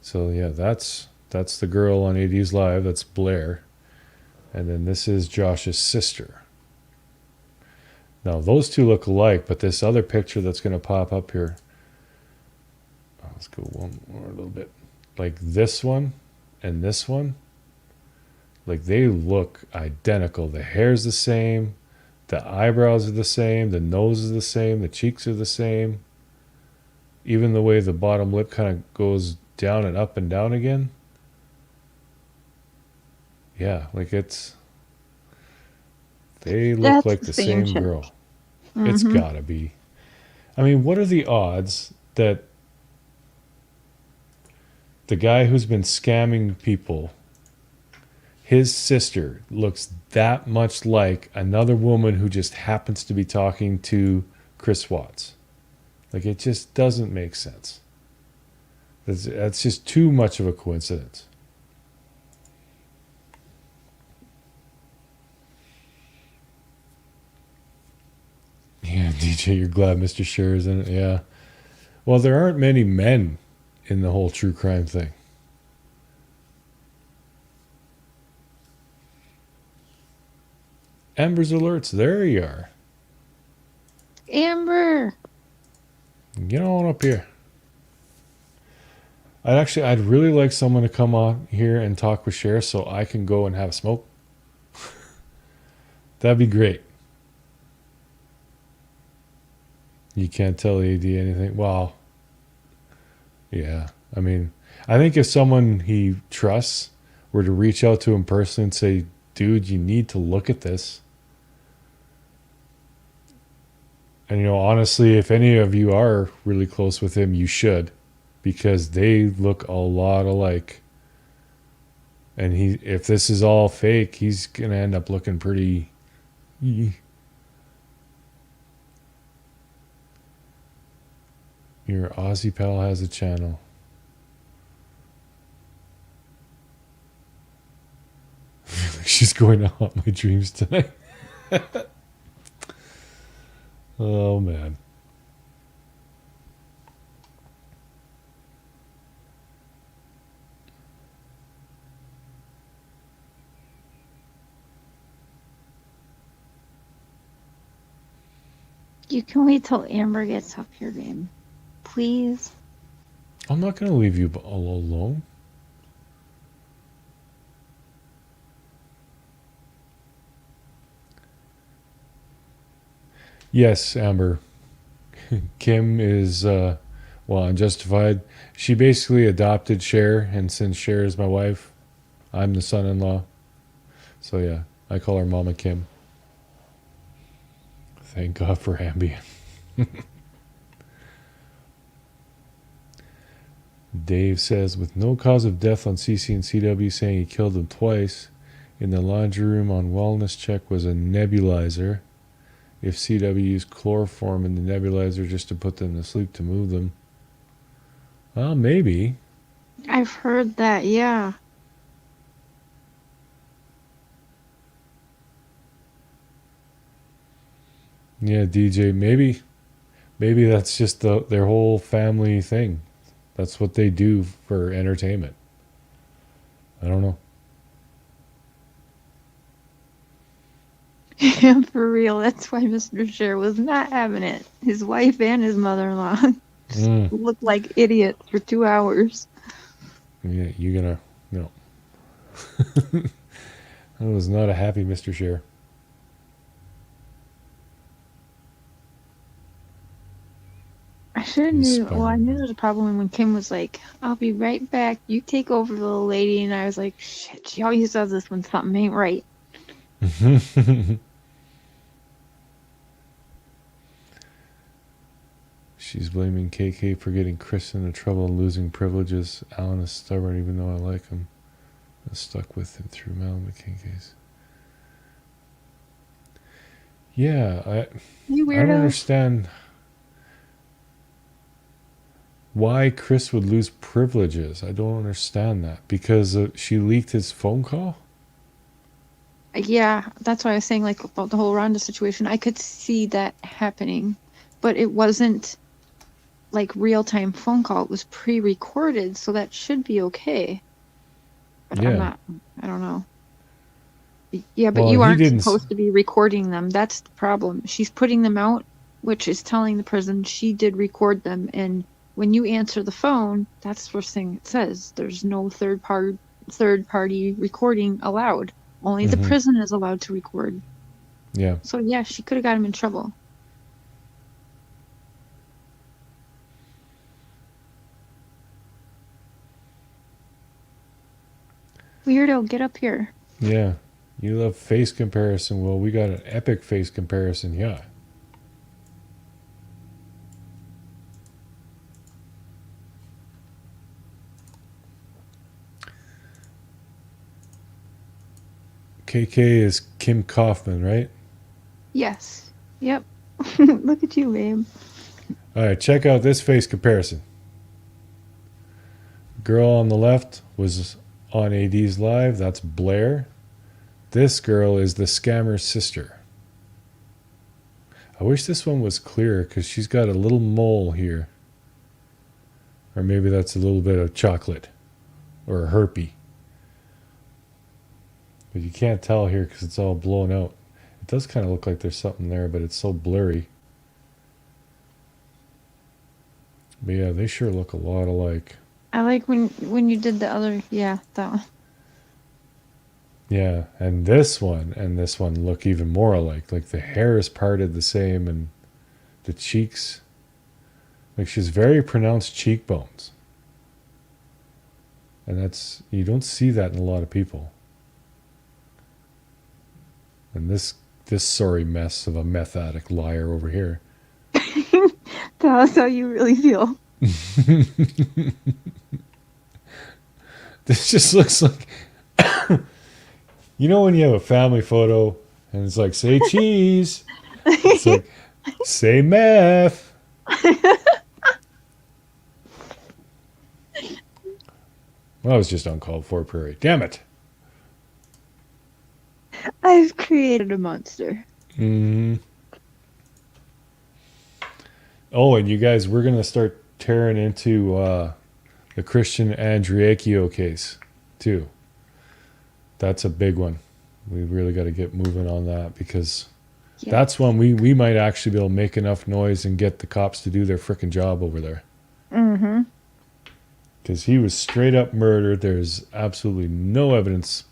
So yeah, that's the girl on AD's Live. That's Blair. And then this is Josh's sister. Now those two look alike, but this other picture that's going to pop up here. Let's go one more a little bit. Like this one and this one Like they look identical. The hair's the same, the eyebrows are the same, the nose is the same, the cheeks are the same. Even the way the bottom lip kind of goes down and down again. Yeah, like they look That's like the the same same chick. girl. It's Mm-hmm. gotta be. I mean, what are the odds that the guy who's been scamming people, his sister looks that much like another woman who just happens to be talking to Chris Watts? Like, it just doesn't make sense. That's just too much of a coincidence. Yeah, DJ, you're glad Mr. Scher is in it? Yeah. Well, there aren't many men in the whole true crime thing. Amber's Alerts, there you are. Amber. Get on up here. I'd really like someone to come on here and talk with Cher so I can go and have a smoke. That'd be great. You can't tell AD anything. Well, yeah. I mean, I think if someone he trusts were to reach out to him personally and say, dude, you need to look at this. And, honestly, if any of you are really close with him, you should. Because they look a lot alike. And if this is all fake, he's going to end up looking pretty... Your Aussie pal has a channel. She's going to haunt my dreams tonight. Oh, man. You can wait till Amber gets up here, babe. Please. I'm not going to leave you all alone. Yes, Amber. Kim is, unjustified. She basically adopted Cher, and since Cher is my wife, I'm the son-in-law. So yeah, I call her Mama Kim. Thank God for Ambien. Dave says, with no cause of death on CC and CW, saying he killed them twice. In the laundry room on wellness check was a nebulizer. If CW used chloroform in the nebulizer just to put them to sleep to move them. Well, maybe. I've heard that, yeah. Yeah, DJ, maybe that's just their whole family thing. That's what they do for entertainment. I don't know. Yeah, for real. That's why Mr. Cher was not having it. His wife and his mother-in-law looked like idiots for 2 hours. Yeah, you're gonna no. I was not a happy Mr. Cher. I should have knew. Well, I knew there was a problem when Kim was like, I'll be right back. You take over, little lady. And I was like, shit, she always does this when something ain't right. She's blaming KK for getting Chris into trouble and losing privileges. Alan is stubborn even though I like him. I stuck with him through Mal McCain case. Yeah, You I don't weirdo. understand why Chris would lose privileges. I don't understand that. Because she leaked his phone call? Yeah, that's why I was saying, like, about the whole Rhonda situation. I could see that happening, but it wasn't like real-time phone call. It was pre-recorded, so that should be okay. But Yeah. I don't know. Yeah, but Well, you he aren't didn't. supposed to be recording them. That's the problem. She's putting them out, which is telling the prison she did record them. And when you answer the phone, that's the first thing it says. There's no third third-party recording allowed. Only the prison is allowed to record. Yeah. So yeah, she could have got him in trouble. Weirdo, get up here. Yeah. You love face comparison. Well, we got an epic face comparison. Yeah. KK is Kim Kaufman, right? Yes. Yep. Look at you, babe. All right, check out this face comparison. Girl on the left was on AD's live. That's Blair. This girl is the scammer's sister. I wish this one was clearer because she's got a little mole here. Or maybe that's a little bit of chocolate or a herpy. But you can't tell here because it's all blown out. It does kind of look like there's something there, but it's so blurry. But yeah, they sure look a lot alike. I like when you did the other, yeah, that one. Yeah, and this one look even more alike. Like the hair is parted the same and the cheeks. Like she's very pronounced cheekbones. And you don't see that in a lot of people. And this sorry mess of a meth addict liar over here. Tell us how you really feel. This just looks like you know when you have a family photo and it's like say cheese. It's like say meth. Well, I was just uncalled for, Prairie. Damn it. I've created a monster. Mm-hmm. Oh, and you guys, we're going to start tearing into the Christian Andriacchio case, too. That's a big one. We really got to get moving on that because that's when we might actually be able to make enough noise and get the cops to do their frickin' job over there. Mm-hmm. Because he was straight up murdered. There's absolutely no evidence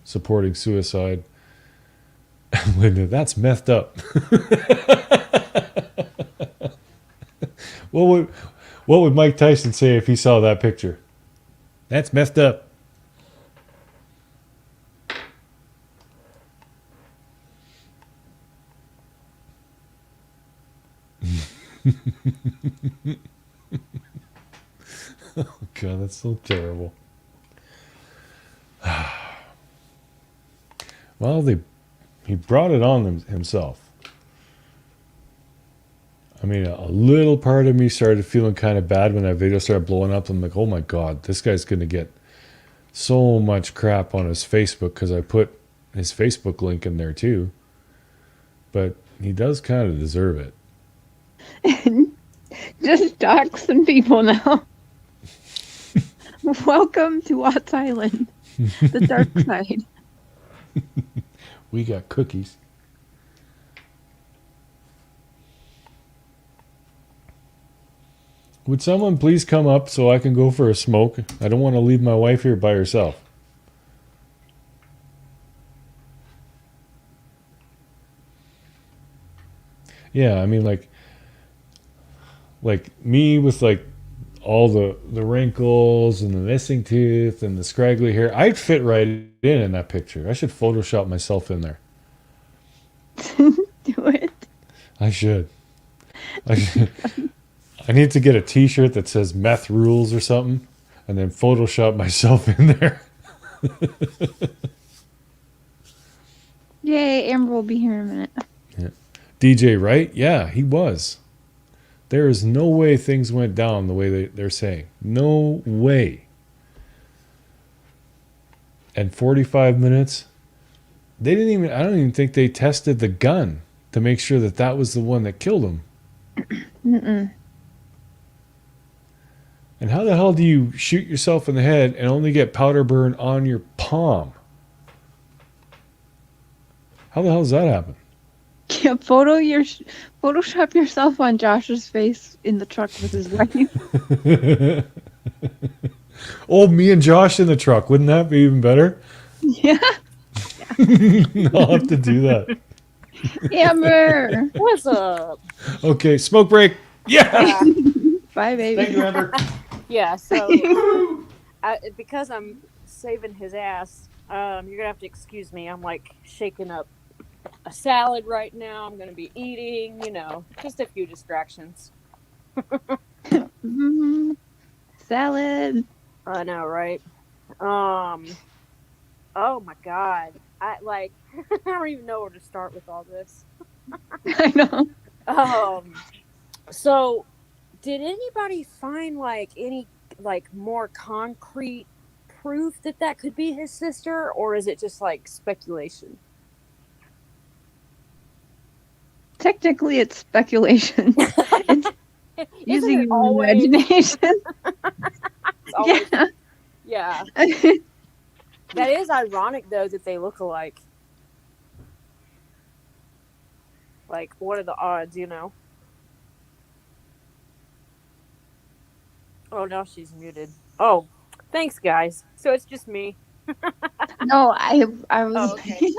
supporting suicide. Linda, that's messed up. What would Mike Tyson say if he saw that picture? That's messed up. Oh God, that's so terrible. Well, he brought it on himself. I mean, a little part of me started feeling kind of bad when that video started blowing up. I'm like, oh my God, this guy's going to get so much crap on his Facebook because I put his Facebook link in there too. But he does kind of deserve it. Just dox some people now. Welcome to Watts Island, the dark side. We got cookies. Would someone please come up so I can go for a smoke? I don't want to leave my wife here by herself. Yeah, I mean like me with like all the wrinkles and the missing tooth and the scraggly hair. I'd fit right in that picture. I should Photoshop myself in there. Do it. I should. I need to get a t-shirt that says meth rules or something and then Photoshop myself in there. Yay, Amber will be here in a minute. Yeah. DJ, right? Yeah, he was. There is no way things went down the way they're saying. No way. And 45 minutes, I don't even think they tested the gun to make sure that was the one that killed him. Mm-mm. And how the hell do you shoot yourself in the head and only get powder burn on your palm? How the hell does that happen? Yeah, Photoshop yourself on Josh's face in the truck with his wife. Oh, me and Josh in the truck. Wouldn't that be even better? Yeah. I'll have to do that. Amber. What's up? Okay, smoke break. Yeah. Yeah, Bye, Thank baby. you, Amber. yeah. So, because I'm saving his ass, you're gonna have to excuse me. I'm like shaking up a salad right now. I'm gonna be eating. Just a few distractions. Mhm. Salad. I know, right? Um. Oh my god. I like. I don't even know where to start with all this. I know. Um. So, did anybody find any more concrete proof that that could be his sister, or is it just like speculation? Technically, it's speculation. It's Isn't using it your always? imagination. It's always, Yeah. yeah. That is ironic though that they look alike. Like, what are the odds? Oh, now she's muted. Oh, thanks, guys. So it's just me. No, I was Oh, okay.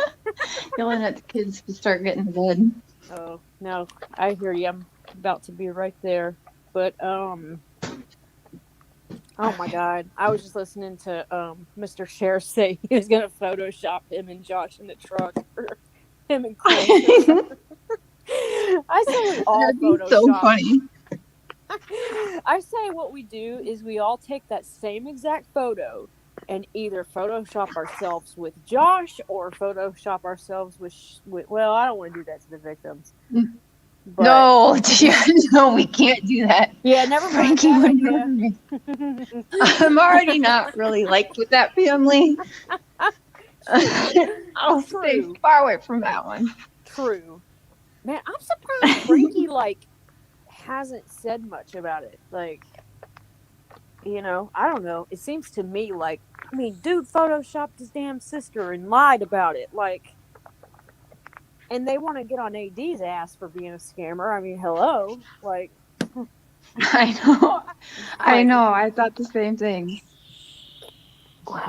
yelling at the kids to start getting to bed. Oh, no, I hear you. I'm about to be right there. But oh my God, I was just listening to Mr. Cher say he was gonna Photoshop him and Josh in the truck, or him and Chris. That'd I say we all be so Photoshop. funny. I say what we do is we all take that same exact photo and either Photoshop ourselves with Josh or Photoshop ourselves with well, I don't want to do that to the victims, but No, dear, no, we can't do that. yeah, never mind Frankie would that murder me. idea. I'm already not really liked with that family. True, I'll stay true, far away from that one. true. Man, I'm surprised Frankie hasn't said much about it. I don't know. It seems to me I mean, dude photoshopped his damn sister and lied about it. And they want to get on AD's ass for being a scammer. I mean, hello. I know. I Like, know. I thought the same thing.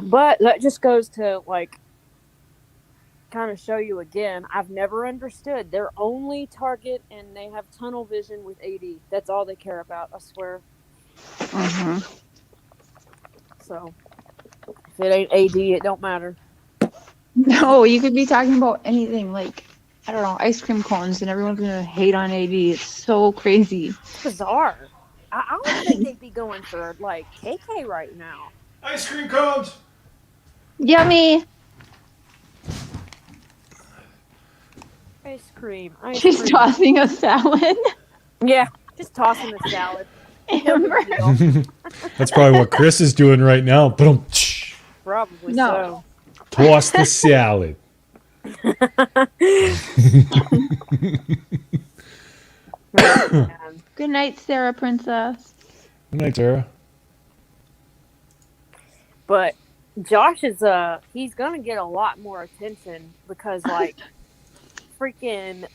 but that just goes to kind of show you again. I've never understood. Their only target, and they have tunnel vision with AD. That's all they care about. I swear. Hmm. So if it ain't AD, it don't matter. No, you could be talking about anything like, I don't know, ice cream cones, and everyone's gonna hate on AD. It's so crazy. It's bizarre. I would think they'd be going for KK right now. Ice cream cones. Yummy. Ice cream, ice She's cream. tossing a salad. Yeah, just tossing the salad. No Amber. big deal. That's probably what Chris is doing right now. Boom. Probably No. Toss the salad. Oh, man. Good night, Sarah Princess. Good night, Tara. But Josh is he's gonna get a lot more attention because freaking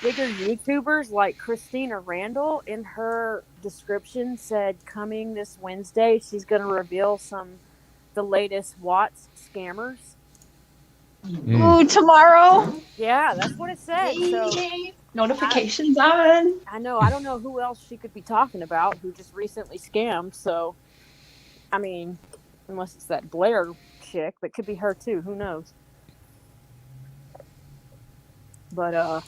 bigger YouTubers like Christina Randall in her description said coming this Wednesday she's gonna reveal the latest Watts scammers. Ooh, tomorrow. Yeah, that's what it said. So Yay. Notifications on. I know I don't know who else she could be talking about who just recently scammed. So I mean, unless it's that Blair chick, but it could be her too. Who knows? But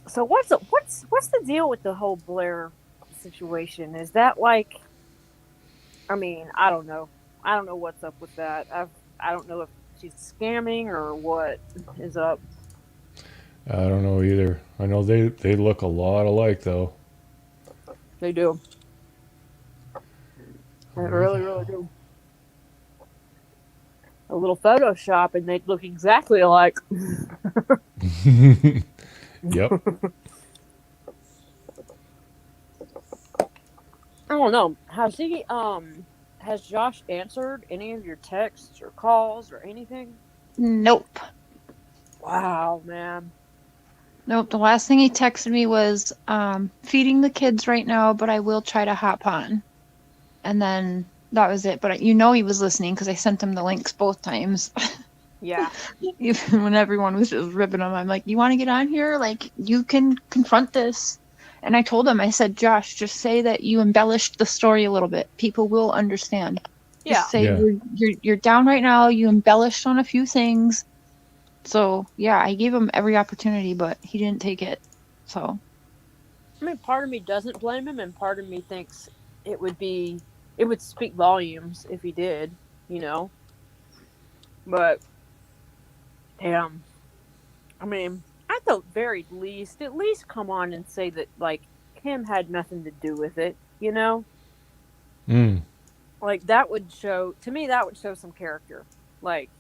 so what's the deal with the whole Blair situation? Is that I mean, I don't know. I don't know what's up with that. I don't know if she's scamming or what is up. I don't know either. I know they look a lot alike though. They do. They really, really do. A little Photoshop and they look exactly alike. Yep. I don't know. Has Josh answered any of your texts or calls or anything? Nope. Wow, man. Nope, the last thing he texted me was feeding the kids right now, but I will try to hop on. And then that was it. But he was listening because I sent him the links both times. Yeah. Even when everyone was just ripping him, I'm like, you want to get on here? Like, you can confront this. And I told him, I said, Josh, just say that you embellished the story a little bit. People will understand. Yeah. Just say Yeah. you're down right now. You embellished on a few things. So yeah, I gave him every opportunity, but he didn't take it. So I mean, part of me doesn't blame him, and part of me thinks it would speak volumes if he did, you know. But damn, I mean, at the very least, at least come on and say that like Kim had nothing to do with it, you know. Mm. Like that would show to me that would show some character. Like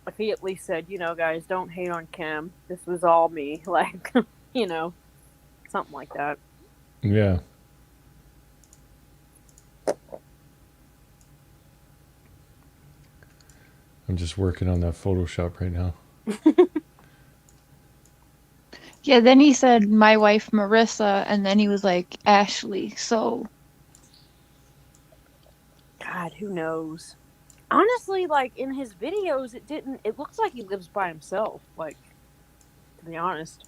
if he at least said, guys, don't hate on Kim. This was all me. Like, you know, something like that. Yeah. I'm just working on that Photoshop right now. yeah, then he said my wife Marissa, and then he was like Ashley. So God, who knows? Honestly, like in his videos, it looks like he lives by himself. Like, to be honest.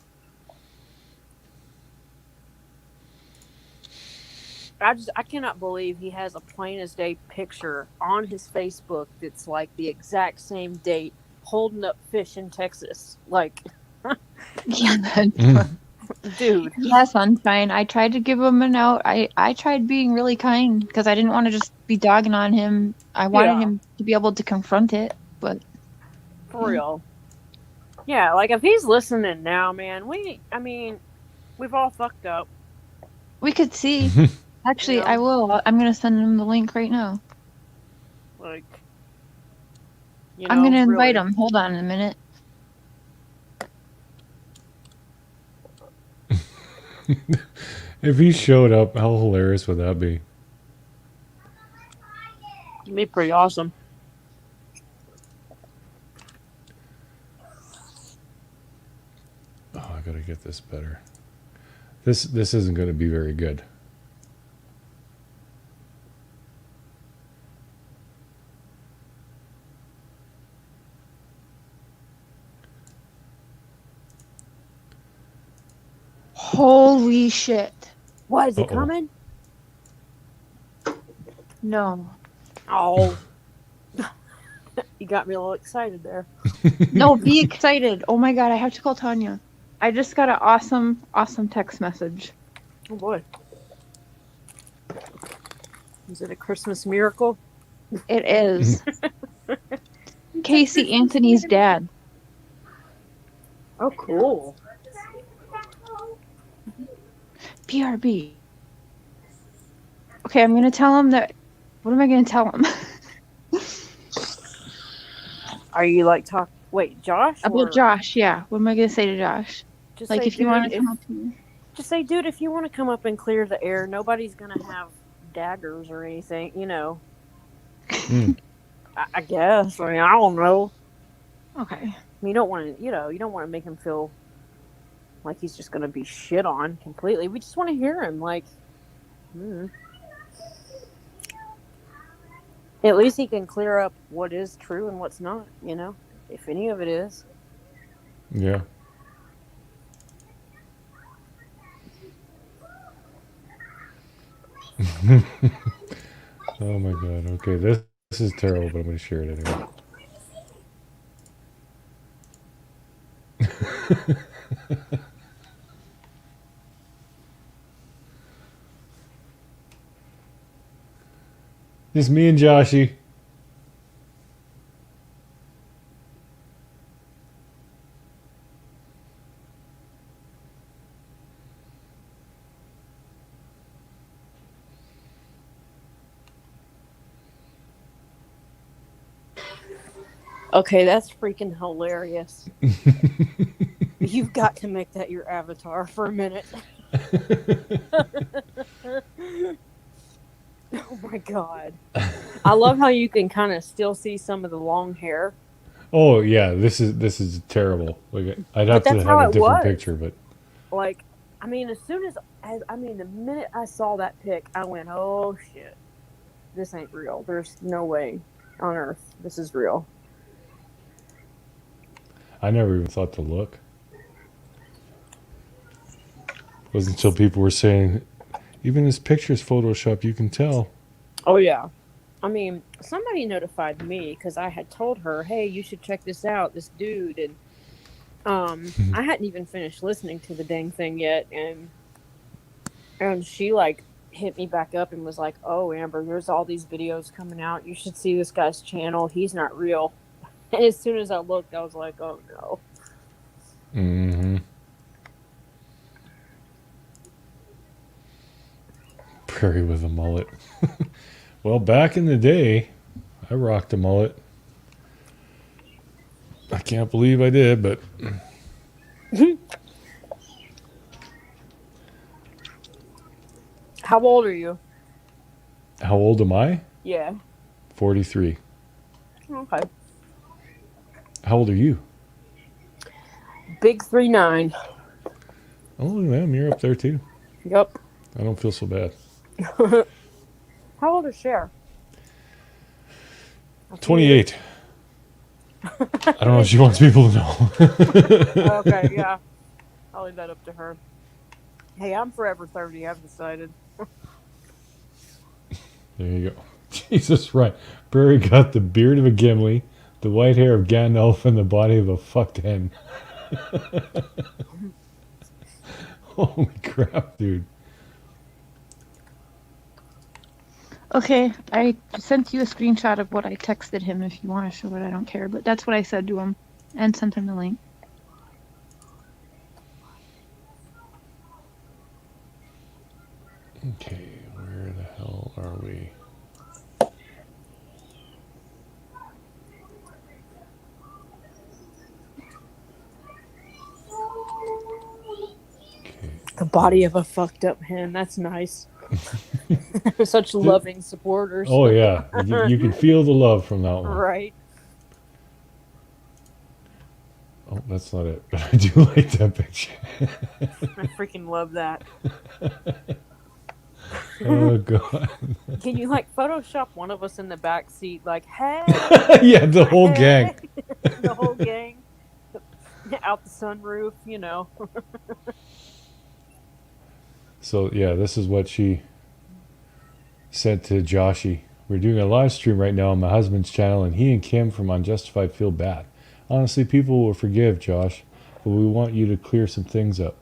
I cannot believe he has a plain as day picture on his Facebook that's like the exact same date holding up fish in Texas. Like, yeah, that's Mm. dude. yeah, sunshine. I tried to give him an out. I tried being really kind because I didn't want to just be dogging on him. I wanted Yeah, him to be able to confront it, but for yeah. real. Yeah, like if he's listening now, man, I mean, we've all fucked up, We could see. you Actually, I know? will. I'm gonna send him the link right now. Like, I'm gonna invite really. him. Hold on a minute. If he showed up, how hilarious would that be? It'd be pretty awesome. Oh, I gotta get this better. This isn't gonna be very good. Holy shit! What, is it Uh-oh. coming? No, Oh. You got me a little excited there. no, be excited. Oh my god, I have to call Tanya. I just got an awesome text message. Oh boy. Is it a Christmas miracle? It is Casey Anthony's dad. Oh, cool. BRB. Okay, I'm gonna tell him that. What am I gonna tell him? Are you like Wait, Josh? About Or Josh, yeah. What am I gonna say to Josh? just Like, say, if you dude, want to come up to me. just say, dude, if you want to come up and clear the air, nobody's gonna have daggers or anything, you know. Mm. I guess. I mean, I don't know. Okay. I mean, you don't want to, you don't want to make him feel like he's just gonna be shit on completely. We just want to hear him, like. At least he can clear up what is true and what's not, you know, if any of it is. Yeah. Oh my god. Okay, this is terrible, but I'm gonna share it anyway. Just me and Joshy. Okay, that's freaking hilarious. You've got to make that your avatar for a minute. Oh my god. I love how you can kind of still see some of the long hair. Oh yeah, this is terrible. Like I'd But have to that's have how a it different was. picture, but Like, I mean, the minute I saw that pic, I went, oh shit, this ain't real. There's no way on earth this is real. I never even thought to look. It wasn't until people were saying, even this picture's Photoshop, you can tell. Oh yeah. I mean, somebody notified me because I had told her, "Hey, you should check this out, this dude." And I hadn't even finished listening to the dang thing yet, and she like hit me back up and was like, "Oh, Amber, there's all these videos coming out. You should see this guy's channel. He's not real." And as soon as I looked, I was like, "Oh no." Mm-hmm. Prairie with a mullet. Well, back in the day, I rocked a mullet. I can't believe I did, but How old are you? how old am I? Yeah. 43. Okay. How old are you? Big 3'9". Oh, damn, you're up there too. Yep. I don't feel so bad. How old is Cher? A few years. 28. I don't know if she wants people to know. Okay, yeah. I'll leave that up to her. Hey, I'm forever 30. I've decided. There you go. Jesus, right. Prairie got the beard of a Gimli, the white hair of Gandalf, and the body of a fucked hen. Holy crap, dude. Okay, I sent you a screenshot of what I texted him if you want to show it. I don't care, but that's what I said to him and sent him the link. Okay, where the hell are we? Okay. The body of a fucked up hen. That's nice. Such loving supporters. Oh, yeah. You can feel the love from that one. Right. Oh, that's not it. But I do like that picture. I freaking love that. Oh, God. Can you like Photoshop one of us in the back seat, like, hey, Yeah, the whole gang. the whole gang, out the sunroof, you know? So, yeah, this is what she said to Joshy. We're doing a live stream right now on my husband's channel, and he and Kim from Unjustified feel bad. Honestly, people will forgive Josh, but we want you to clear some things up.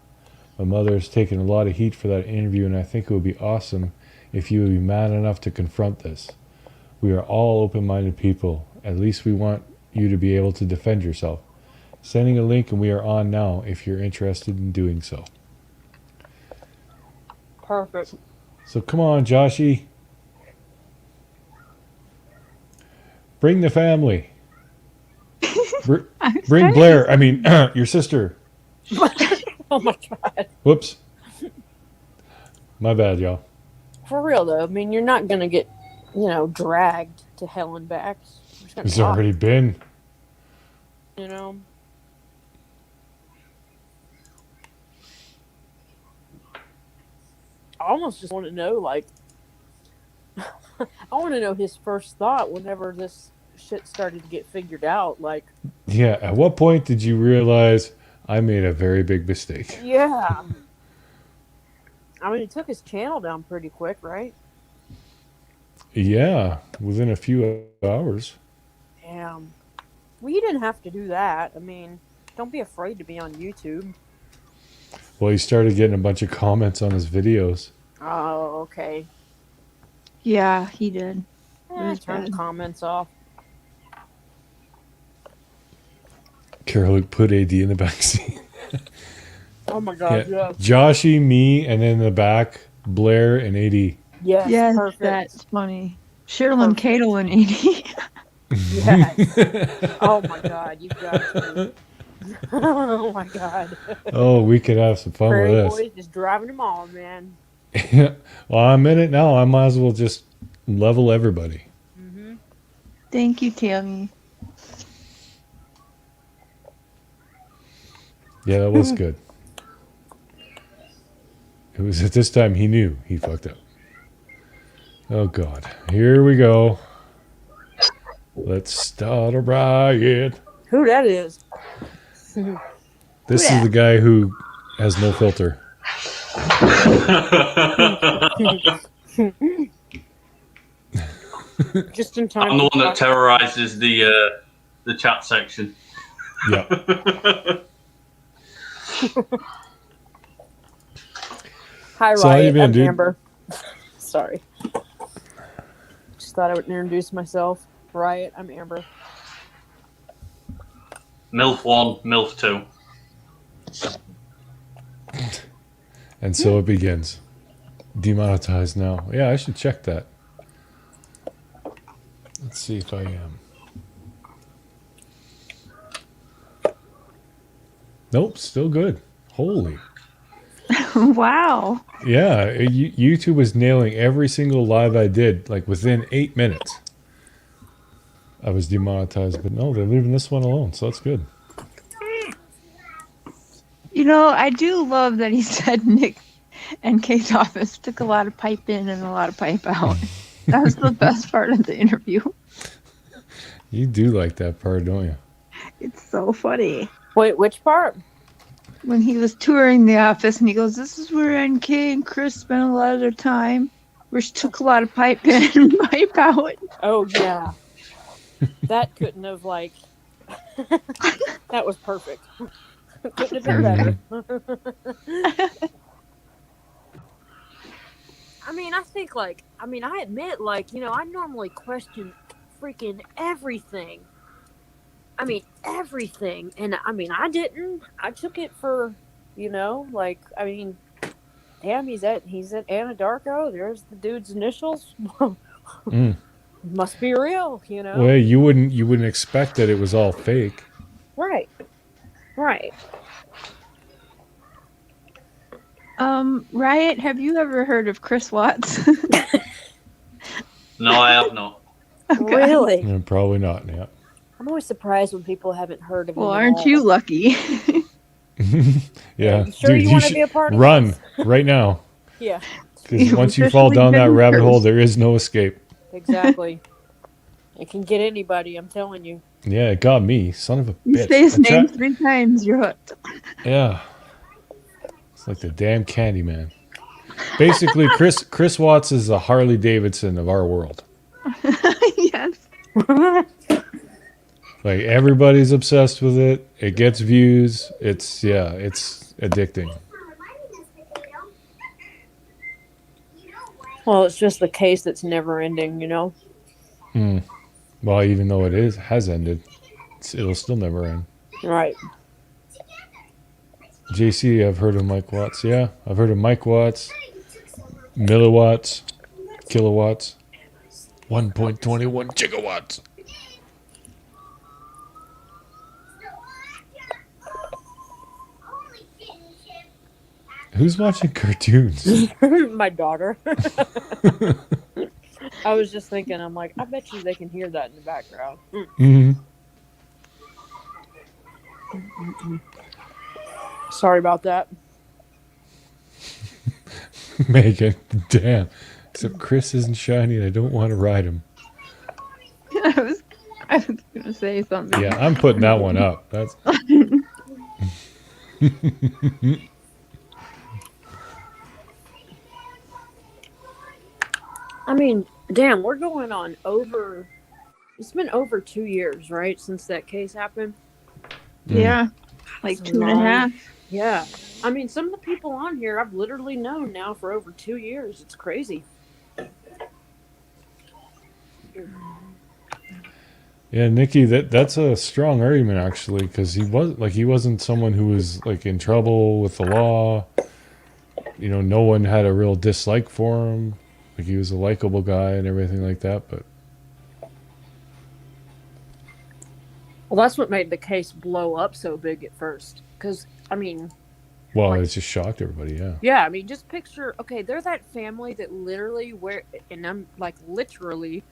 My mother has taken a lot of heat for that interview, and I think it would be awesome if you would be man enough to confront this. We are all open-minded people. At least we want you to be able to defend yourself. Sending a link, and we are on now if you're interested in doing so. Perfect. So come on, Joshy. Bring the family. Bring Blair. I mean, your sister. Oh my God. Whoops. My bad, y'all. For real though, I mean, you're not gonna get, dragged to hell and back. You're just gonna It's talk, already been. you know. I almost just want to know, like, I want to know his first thought whenever this shit started to get figured out. Like, Yeah, at what point did you realize I made a very big mistake? yeah. I mean, he took his channel down pretty quick, right? Yeah, within a few hours. Damn. Well, you didn't have to do that. I mean, don't be afraid to be on YouTube. Well, he started getting a bunch of comments on his videos. Oh, okay. Yeah, he did. Turn the comments off. Carol put AD in the backseat. Oh my God, yeah. Joshy, me, and then in the back, Blair and AD. Yes, perfect. That's funny. Sherilyn, Cato, and Edie. Yes. Oh my God, you've got to. Oh my God. Oh, we could have some fun Prairie with Boys just driving them on, man. this. Well, I'm in it now. I might as well just level everybody. Mm-hmm. Thank you, Tammy. Yeah, that was good. It was at this time he knew he fucked up. Oh God, here we go. Let's start a riot. Who that is? This is that? the guy who has no filter. Just in time. I'm the one that terrorizes the chat section. Yeah. Hi, So how you Riot. been, I'm dude? Amber. Sorry. Just thought I would introduce myself. Riot. I'm Amber. MILF 1, MILF 2. And so it begins. Demonetized now. Yeah, I should check that. Let's see if I am. Nope, still good. Holy. Wow. Yeah, YouTube was nailing every single live I did, like within 8 minutes. I was demonetized, but no, they're leaving this one alone, so that's good. You know, I do love that he said Nick and Kate's office took a lot of pipe in and a lot of pipe out. That was the best part of the interview. You do like that part, don't you? It's so funny. Wait, which part? When he was touring the office and he goes, "This is where NK and Chris spent a lot of their time. Which took a lot of pipe in and pipe out." Oh, yeah. That couldn't have, like... that was perfect. Couldn't have been better. I mean, I think, like... I mean, I admit, like, you know, I normally question freaking everything. I mean, everything. And, I mean, I didn't. I took it for, you know, like, I mean... Damn, he's at Anadarko. There's the dude's initials. Must be real, you know. Well, you wouldn't expect that it was all fake. Right. Riot, have you ever heard of Chris Watts? No, I have not. Okay. Really? Yeah, probably not. Yeah. I'm always surprised when people haven't heard of him. Well, at aren't all. you lucky? Yeah. You sure you want to should be a part of run this? right now. Yeah, Because You've once you fall officially down that been rabbit hole, cursed. there is no escape. exactly. It can get anybody, I'm telling you. Yeah, it got me. Son of a You bitch. say his I name tried- 3 times, you're hooked. Yeah. It's like the damn Candyman. Basically, Chris Watts is the Harley Davidson of our world. Yes. Like, everybody's obsessed with it. It gets views. It's addicting. Well, it's just the case that's never ending, you know? Well, even though it has ended, it'll still never end. Right. JC, I've heard of Mike Watts. Yeah, I've heard of Mike Watts, milliwatts, kilowatts, 1.21 gigawatts. Who's watching cartoons? My daughter. I was just thinking, I'm like, I bet you they can hear that in the background. Mm-hmm. Sorry about that. Megan, damn. Except Chris isn't shiny and I don't want to ride him. I was going to say something. Yeah, I'm putting that one up. That's I mean, damn, we're going on over... It's been over 2 years, right, since that case happened? Yeah. Like That's 2.5. Yeah. I mean, some of the people on here I've literally known now for over 2 years. It's crazy. Yeah, Nikki, that's a strong argument actually, because he wasn't someone who was like in trouble with the law. You know, no one had a real dislike for him. Like, he was a likable guy and everything like that. But Well, that's what made the case blow up so big at first. Because, I mean, well, it just shocked everybody. Yeah. yeah, I mean, just picture, okay, they're that family that literally and I'm like literally,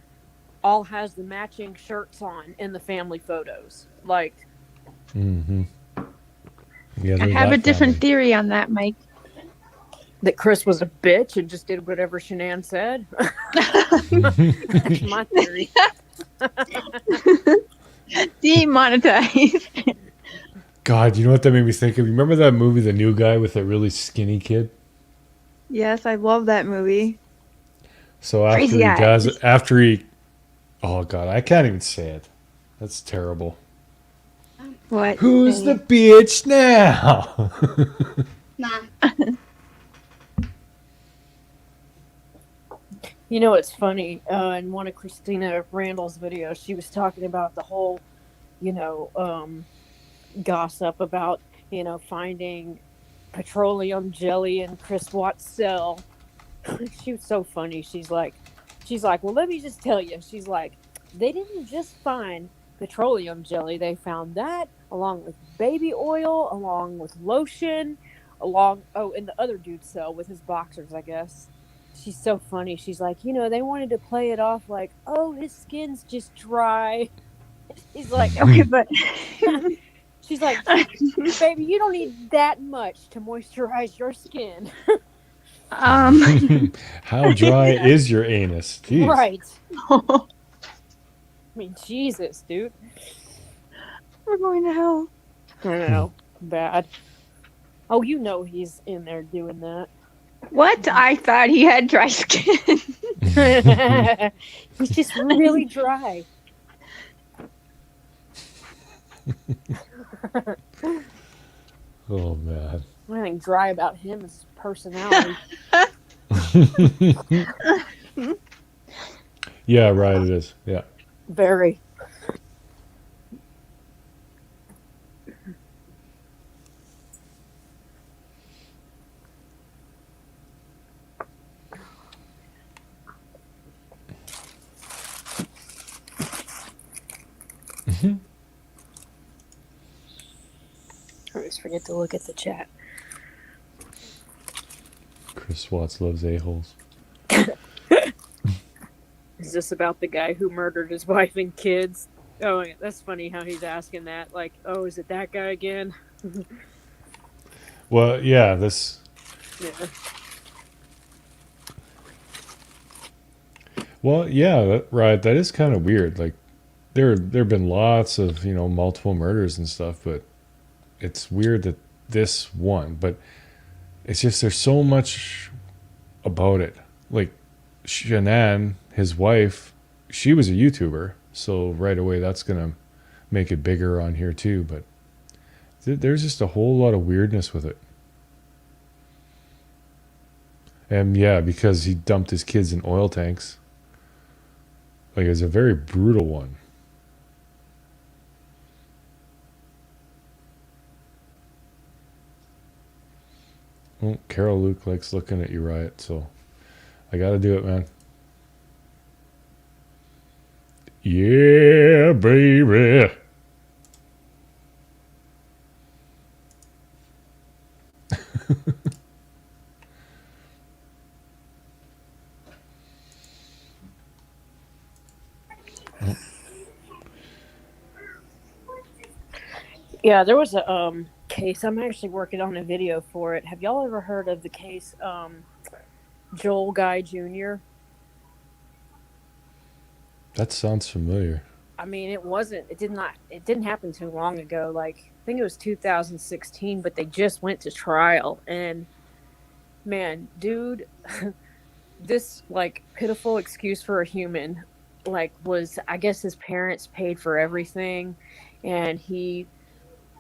all has the matching shirts on in the family photos. Like, Mm-hmm. Yeah, I they're have a that different family. theory on that, Mike. That Chris was a bitch and just did whatever Shanann said. That's my theory. Demonetized. God, you know what that made me think of? You remember that movie, The New Guy, with that really skinny kid? Yes, I love that movie. So Crazy eyes. oh God, I can't even say it. That's terrible. What? Who's the bitch now? You know, it's funny. In one of Christina Randall's videos, she was talking about the whole, you know, gossip about, finding petroleum jelly in Chris Watts' cell. She was so funny. She's like, well, let me just tell you. She's like, they didn't just find petroleum jelly. They found that along with baby oil, along with lotion, in the other dude's cell with his boxers, I guess. She's so funny. She's like, they wanted to play it off like, oh, his skin's just dry. He's like, Okay, but she's like, baby, you don't need that much to moisturize your skin. um, How dry is your anus? Jeez. Right. I mean, Jesus, dude. we're going to hell. I know. Bad. Oh, he's in there doing that. What? I thought he had dry skin. He's just really dry. Oh man. The only thing dry about him is his personality. Yeah, right. It is. Yeah. Very. I always forget to look at the chat. Chris Watts loves a-holes. Is this about the guy who murdered his wife and kids? Oh, that's funny how he's asking that. Like, oh, is it that guy again? Well, yeah. This. Yeah. Well, yeah. Right. That is kind of weird. Like, there've been lots of multiple murders and stuff, but it's weird that this one. But it's just there's so much about it. Like Shanann, his wife, she was a YouTuber, so right away that's gonna make it bigger on here too. But there's just a whole lot of weirdness with it. And yeah, because he dumped his kids in oil tanks. Like, it's a very brutal one. Well, Carol Luke likes looking at you, Riot, so I gotta do it, man. Yeah, baby. Yeah, there was a case. I'm actually working on a video for it. Have y'all ever heard of the case Joel Guy Jr.? That sounds familiar. I mean, it didn't happen too long ago. Like, I think it was 2016, but they just went to trial. And man, dude, this like pitiful excuse for a human, like, was, I guess his parents paid for everything, and he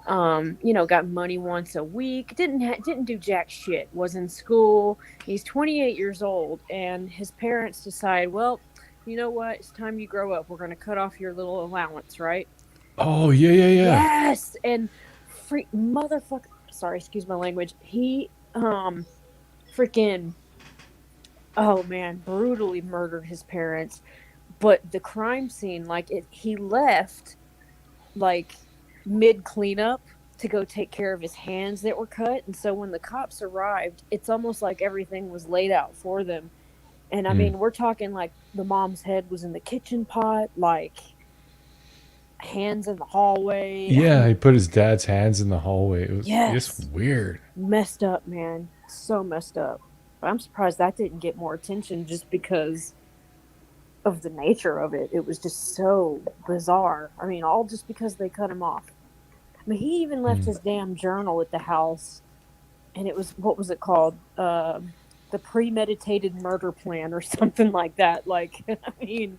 got money once a week. Didn't do jack shit. Was in school. He's 28 years old, and his parents decide, well, you know what? It's time you grow up. We're going to cut off your little allowance, right? Oh, yeah. Yes, and freak motherfucker. Sorry, excuse my language. He freaking, oh man, brutally murdered his parents. But the crime scene, like, he left like mid cleanup to go take care of his hands that were cut, and so when the cops arrived, it's almost like everything was laid out for them. And I mean, we're talking like the mom's head was in the kitchen pot, like hands in the hallway. Yeah, he put his dad's hands in the hallway. It was Yes. just weird. Messed up, man. So messed up. But I'm surprised that didn't get more attention just because of the nature of it. It was just so bizarre. I mean, all just because they cut him off. I mean, he even left his damn journal at the house, and it was, what was it called? The premeditated murder plan or something like that. Like, I mean,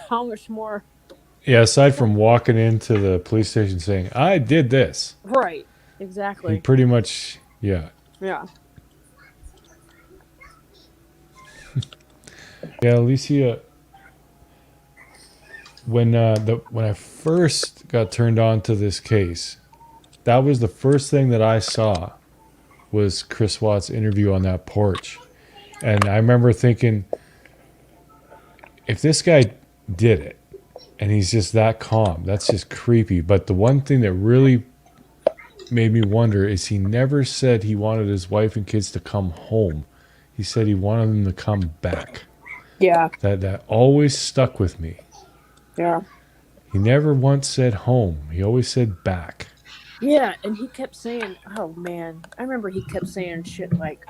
how much more? Yeah, aside from walking into the police station saying, I did this. Right, He exactly. pretty much, yeah. Yeah. Yeah, Alicia, when I first got turned on to this case, that was the first thing that I saw was Chris Watts' interview on that porch. And I remember thinking, if this guy did it, and he's just that calm, that's just creepy. But the one thing that really made me wonder is he never said he wanted his wife and kids to come home. He said he wanted them to come back. Yeah. That always stuck with me. Yeah. He never once said home. He always said back. Yeah, and he kept saying, oh man, I remember he kept saying shit like,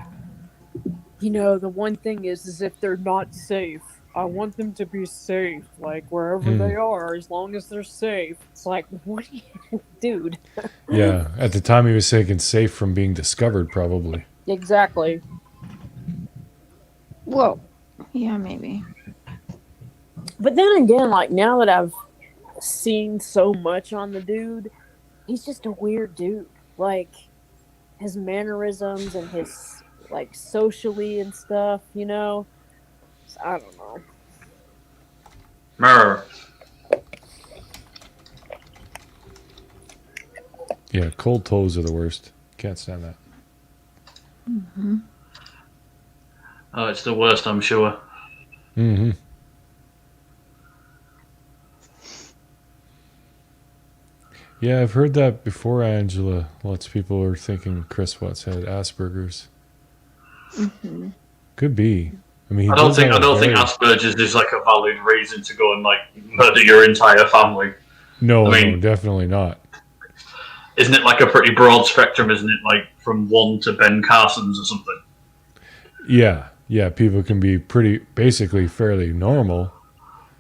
you know, the one thing is if they're not safe, I want them to be safe, like wherever they are, as long as they're safe. It's like, what are you, dude? Yeah, at the time he was saying safe from being discovered, probably. Exactly. Whoa. Yeah, maybe. But then again, like now that I've seen so much on the dude, he's just a weird dude. Like his mannerisms and his like socially and stuff, you know. So, I don't know. Mirror. Yeah, cold toes are the worst. Can't stand that. Mm-hmm. Oh, it's the worst, I'm sure. Mm-hmm. Yeah, I've heard that before, Angela. Lots of people are thinking Chris Watts had Asperger's. Mm-hmm. Could be. I mean, I don't think Asperger's is like a valid reason to go and like murder your entire family. No, I mean, no, definitely not. Isn't it like a pretty broad spectrum? Isn't it like from one to Ben Carson's or something? Yeah, people can be basically fairly normal,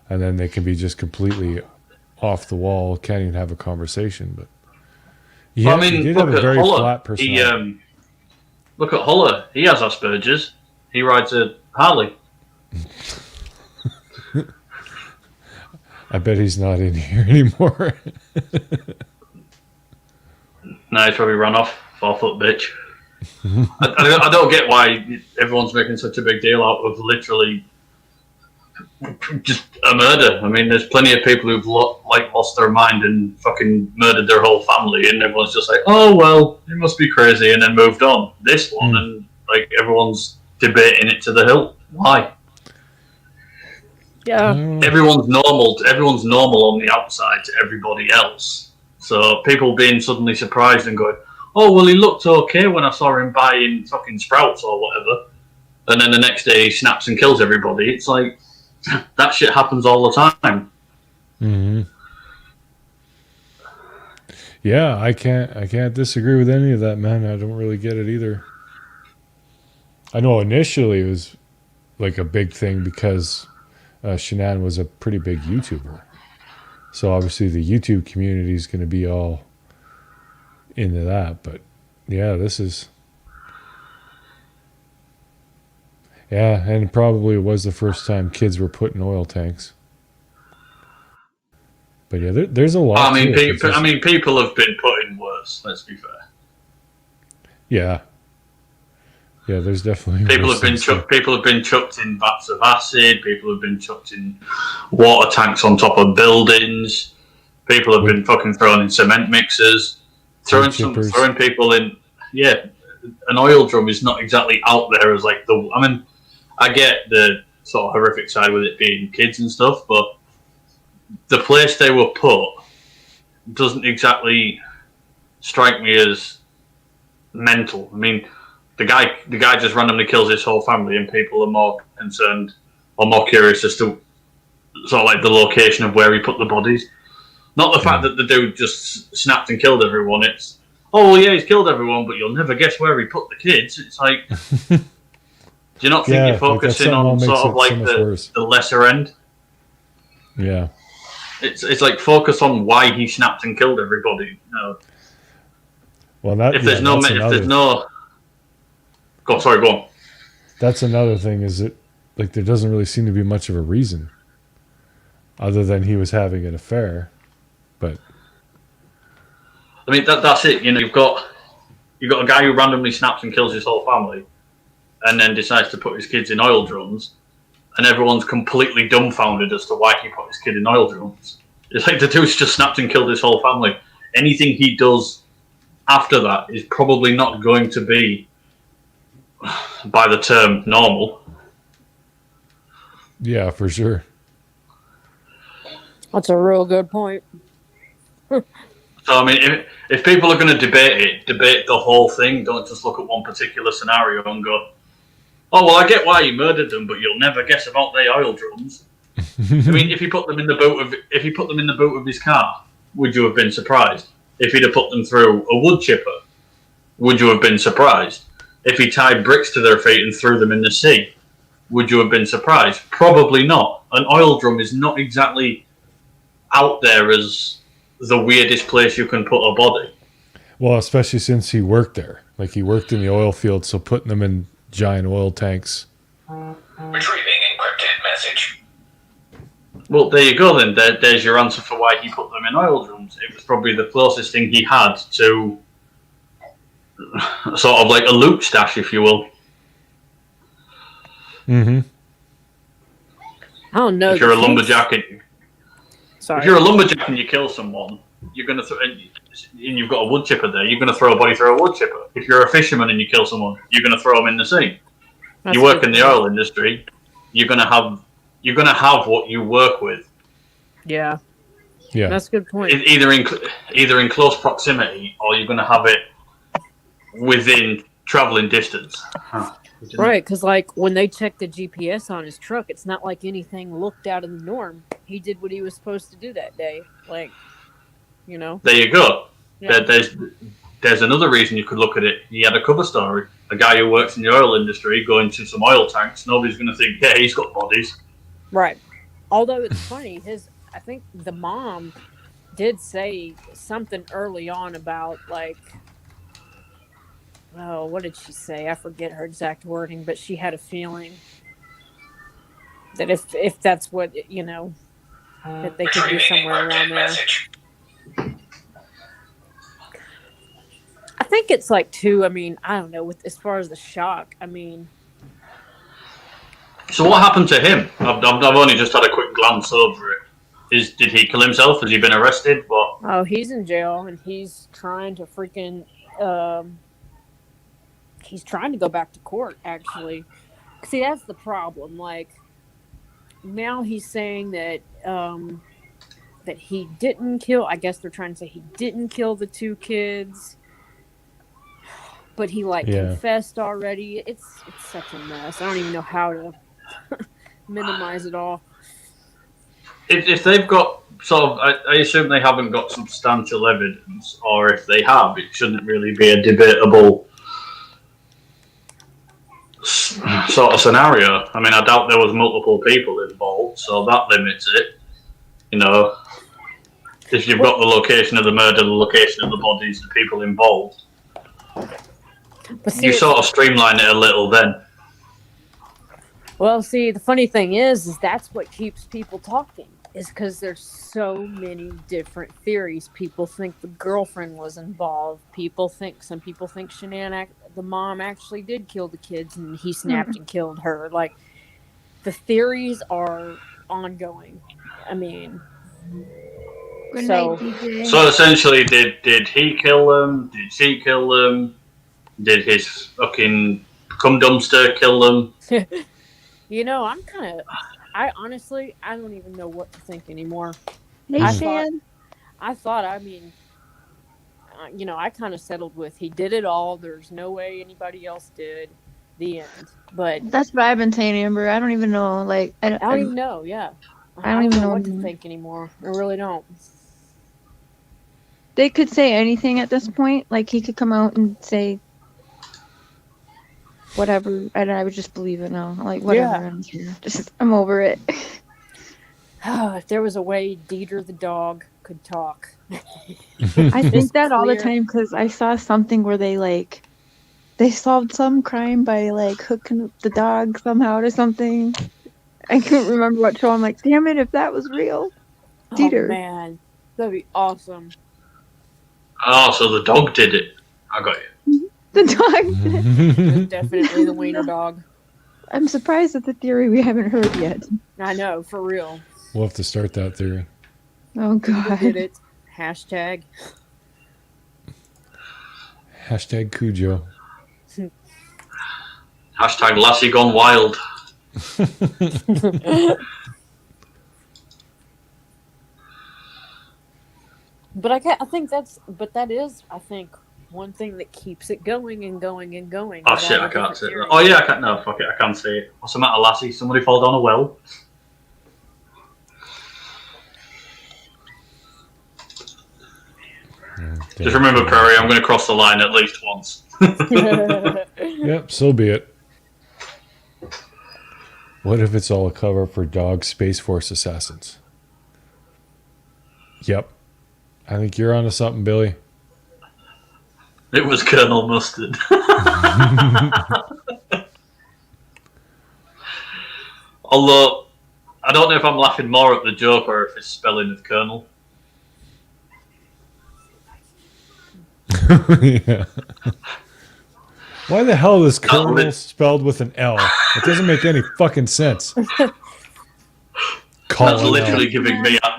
and then they can be just completely off the wall, can't even have a conversation. But yeah, well, I mean, he did have a very Huller. flat personality. Look at Huller. He has Asperger's. He rides a Harley. I bet he's not in here anymore. No, he's probably run off. 4-foot bitch. I don't get why everyone's making such a big deal out of literally just a murder. I mean, there's plenty of people who've lost their mind and fucking murdered their whole family, and everyone's just like, oh well, it must be crazy, and then moved on. This one, and like everyone's debating it to the hilt. Why? Yeah. Everyone's normal. Everyone's normal on the outside to everybody else. So people being suddenly surprised and going, oh, well, he looked okay when I saw him buying fucking Sprouts or whatever. And then the next day he snaps and kills everybody. It's like, that shit happens all the time. Mm-hmm. Yeah, I can't disagree with any of that, man. I don't really get it either. I know initially it was like a big thing because Shanann was a pretty big YouTuber. So obviously the YouTube community is going to be all into that. But yeah, this is... Yeah, and probably it was the first time kids were put in oil tanks. But yeah, there's a lot. I mean, people have been put in worse. Let's be fair. Yeah, there's definitely people have been chucked in vats of acid. People have been chucked in water tanks on top of buildings. People have been fucking thrown in cement mixers. Throwing people in. Yeah, an oil drum is not exactly out there as like the. I mean, I get the sort of horrific side with it being kids and stuff, but the place they were put doesn't exactly strike me as mental. I mean, the guy just randomly kills his whole family, and people are more concerned or more curious as to sort of like the location of where he put the bodies. Not the fact that the dude just snapped and killed everyone. It's, oh, well, yeah, he's killed everyone, but you'll never guess where he put the kids. It's like, do you not think Yeah, you're like, focusing that somehow on makes sort of it so like much worse. the lesser end? Yeah. It's like focus on why he snapped and killed everybody. No. Well, that If yeah, there's no, that's if there's another. no, go on, sorry, go on. That's another thing. Is it like there doesn't really seem to be much of a reason, other than he was having an affair. But I mean, that's it. You know, you've got a guy who randomly snaps and kills his whole family, and then decides to put his kids in oil drums, and everyone's completely dumbfounded as to why he put his kid in oil drums. It's like the dude's just snapped and killed his whole family. Anything he does after that is probably not going to be, by the term, normal. yeah, for sure. That's a real good point. So, I mean, if people are going to debate it, debate the whole thing. Don't just look at one particular scenario and go, oh, well, I get why you murdered them, but you'll never guess about the oil drums. I mean, if he put them in the boot of his car, would you have been surprised? If he'd have put them through a wood chipper, would you have been surprised? If he tied bricks to their feet and threw them in the sea, would you have been surprised? Probably not. An oil drum is not exactly out there as the weirdest place you can put a body. Well, especially since he worked there. Like he worked in the oil field, so putting them in giant oil tanks. Retrieving encrypted message. Well, there you go then. There's your answer for why he put them in oil drums. It was probably the closest thing he had to sort of like a loot stash, if you will. Mm-hmm. I don't know. If you're a lumberjack and you kill someone, you're going to and you've got a wood chipper there, you're going to throw a body through a wood chipper. If you're a fisherman and you kill someone, you're going to throw them in the sea. That's You work in the oil industry, you're going to have what you work with. Yeah. Yeah. That's a good point. Either in close proximity, or you're going to have it within traveling distance. Right, because like when they checked the GPS on his truck, it's not like anything looked out of the norm. He did what he was supposed to do that day. Like, you know. There you go. Yeah. There's another reason you could look at it. He had a cover story. A guy who works in the oil industry going to some oil tanks. Nobody's going to think, yeah, he's got bodies. Right. Although it's funny, I think the mom did say something early on about like, oh, what did she say? I forget her exact wording, but she had a feeling that if that's what, you know, that they could be somewhere around there. Message. I think it's like too, I mean, I don't know, with as far as the shock, I mean. So what happened to him? I've only just had a quick glance over it. Did he kill himself? Has he been arrested? What? Oh, he's in jail and he's trying to freaking, he's trying to go back to court, actually. See, that's the problem. Like, now he's saying that that he didn't kill. I guess they're trying to say he didn't kill the two kids, but he confessed already. It's such a mess. I don't even know how to minimize it all. If they've got sort of, I assume they haven't got substantial evidence, or if they have, it shouldn't really be a debatable sort of scenario. I mean, I doubt there was multiple people involved, so that limits it. You know, if you've got the location of the murder, the location of the bodies, the people involved, But see, you sort of streamline it a little then. well, see, the funny thing is that's what keeps people talking. Is because there's so many different theories. People think the girlfriend was involved. Some people think the mom actually did kill the kids and he snapped and killed her. Like, the theories are ongoing. I mean, Good so night, DJ. So essentially, did he kill them? Did she kill them? Did his fucking cum dumpster kill them? you know, I honestly, I don't even know what to think anymore. Hey, I Shan. I mean, you know, I kind of settled with he did it all. There's no way anybody else did. The end. But That's what I've been saying, Amber. I don't even know. Like, I don't even know. Yeah, I don't even know what to think anymore. I really don't. They could say anything at this point. Like, he could come out and say whatever, and I would just believe it now. Like, whatever, Yeah. I don't care. I'm over it. If there was a way Dieter the dog could talk. I think It's that all the clear. time because I saw something where they solved some crime by like hooking up the dog somehow to something. I couldn't remember what show. I'm like, damn it, if that was real. Oh Dieter. man, that'd be awesome. Oh, so the dog did it. I got you. The dog. It's definitely the wiener dog. I'm surprised at the theory we haven't heard yet. I know, for real. We'll have to start that theory. Oh Dieter god. did it. Hashtag. Hashtag Cujo. Hashtag Lassie gone wild. But that is one thing that keeps it going and going and going. Oh with shit, all I the can't different say that. theories. Oh yeah, I can't. No, fuck it, I can't say it. What's the matter, Lassie? Somebody fall down a well? Just remember, Perry, I'm going to cross the line at least once. Yep, so be it. What if it's all a cover for Dog Space Force Assassins? Yep. I think you're onto something, Billy. It was Colonel Mustard. Although, I don't know if I'm laughing more at the joke or if it's spelling of Colonel. Yeah. Why the hell is Colonel lit- spelled with an L? It doesn't make any fucking sense. That's Colin literally L. giving me. Hope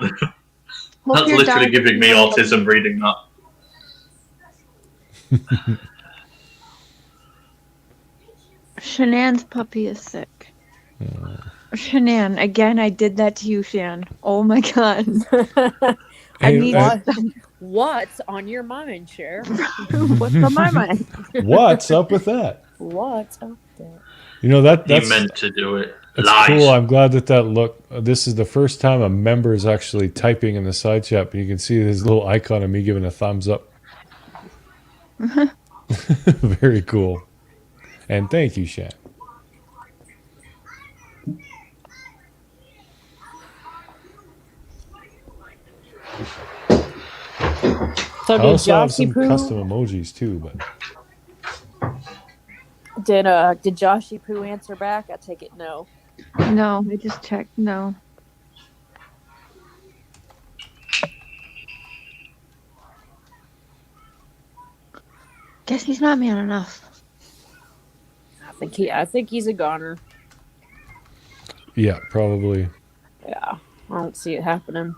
That's your literally dog giving me isn't autism reading that. Shanann's puppy is sick. Shanann, again, I did that to you, Shan. Oh my god. I Hey, need What's on your mind, Cher? What's on my mind? What's up with that? What's up there? You know He that's meant to do it. It's Lies. cool. I'm glad that look. This is the first time a member is actually typing in the side chat, but you can see his little icon of me giving a thumbs up. Very cool. And thank you, Shan. So I did also have Joshy some Poo? custom emojis too, but Did Joshy Poo answer back? I take it no. No, I just checked. No. Guess he's not man enough. I think he's a goner. yeah, probably. Yeah, I don't see it happening.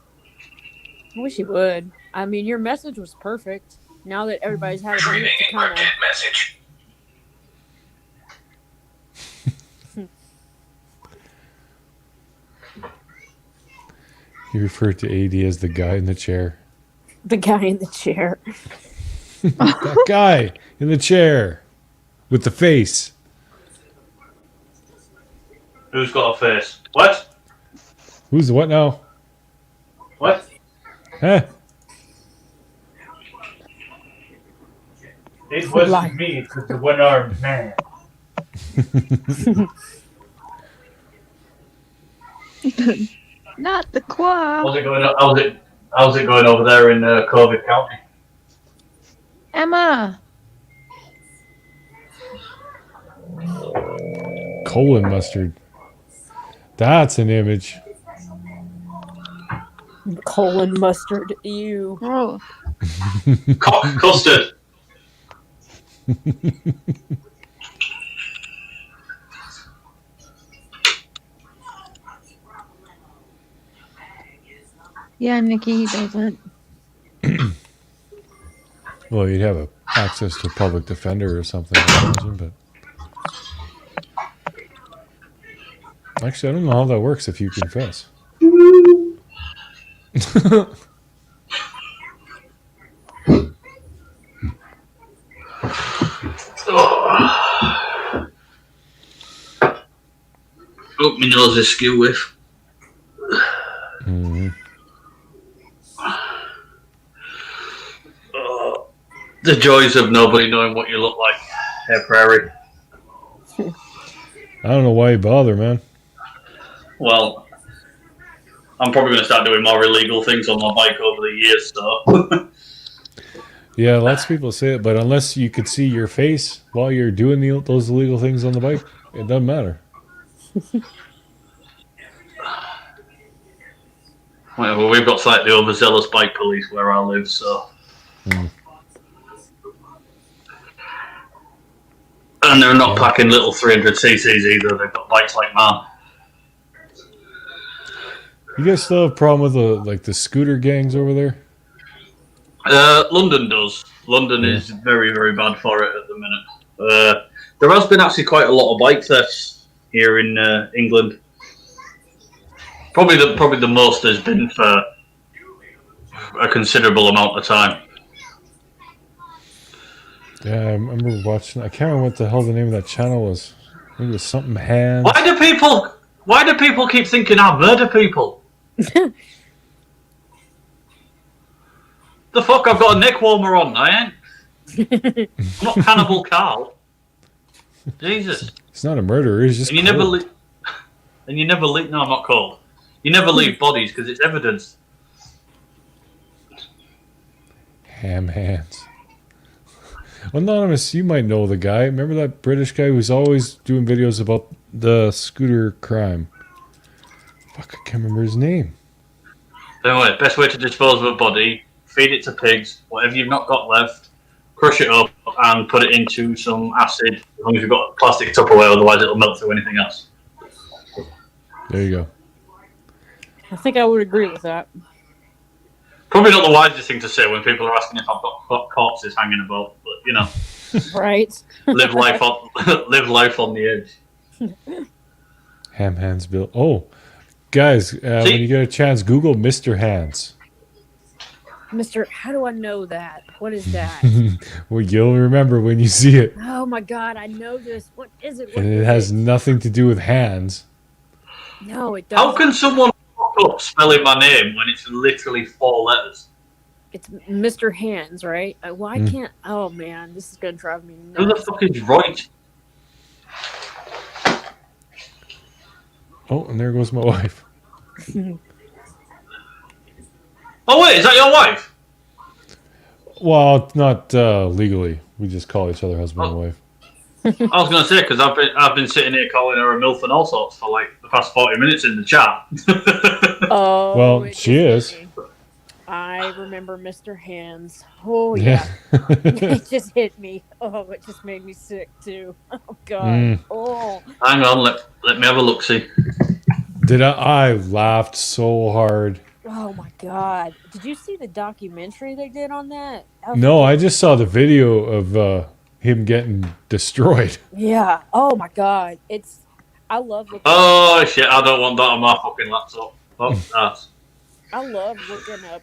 I wish he would. I mean, your message was perfect. Now that everybody's had a minute Retrieving to kind of. encrypted message. He referred to AD as the guy in the chair. The guy in the chair. That guy in the chair with the face. Who's got a face? What? Who's the what now? What? Huh? It wasn't me, it was the one-armed man. Not the claw. How's it going over there in COVID County? Emma. Colon mustard. That's an image. Colon mustard. Ew. Oh. Custard. Yeah, Nikki, he doesn't. Well, you'd have access to a public defender or something, I imagine, but actually, I don't know how that works if you confess. Oh, my nose is skew with. Mhm. The joys of nobody knowing what you look like. Hey, Prairie. I don't know why you bother, man. Well, I'm probably going to start doing more illegal things on my bike over the years, so. Yeah, lots of people say it, but unless you could see your face while you're doing those illegal things on the bike, it doesn't matter. Well, we've got slightly overzealous bike police where I live, so. And they're not packing little 300cc's either. They've got bikes like mine. You guys still have a problem with the scooter gangs over there? London does. London Yeah. is very, very bad for it at the minute. There has been actually quite a lot of bike thefts here in England. Probably the most there's been for a considerable amount of time. Yeah, I remember watching. I can't remember what the hell the name of that channel was. I think it was something hands. Why do people keep thinking I murder people? The fuck! I've got a neck warmer on. I ain't. I'm not Cannibal Carl. Jesus. It's not a murder. It's just. And you never leave. And you never leave. No, I'm not cold. You never leave bodies because it's evidence. Ham hands. Anonymous, you might know the guy. Remember that British guy who's always doing videos about the scooter crime? Fuck, I can't remember his name. Anyway, best way to dispose of a body: feed it to pigs. Whatever you've not got left, crush it up and put it into some acid. As long as you've got a plastic Tupperware, otherwise it'll melt through anything else. There you go. I think I would agree with that. Probably not the wisest thing to say when people are asking if I've got corpses hanging about, but you know, Right? live life on the edge. Ham hands Bill. Oh, guys, when you get a chance, Google Mr. Hands. Mr. How do I know that? What is that? Well, you'll remember when you see it. Oh my god, I know this. What is it? What And it is has it? nothing to do with hands. No, it How doesn't. can someone fuck up spelling my name when it's literally 4 letters? It's Mr. Hands, right? Why can't? Oh man, this is gonna drive me Who the nuts. fuck is right? Oh, and there goes my wife. Oh wait, is that your wife? Well, not legally. We just call each other husband and wife. I was gonna say because I've been sitting here calling her a milf and all sorts for like the past 40 minutes in the chat. Oh, Well, it she just is. hit me. I remember Mr. Hands. Oh yeah, it just hit me. Oh, it just made me sick too. Oh god. Oh. Hang on, let me have a look. See. Did I laughed so hard. Oh my god. Did you see the documentary they did on that? No, I just saw the video of him getting destroyed. Yeah. Oh my god. I love looking. Oh shit! I don't want that on my fucking laptop. Fuck that. I love looking up,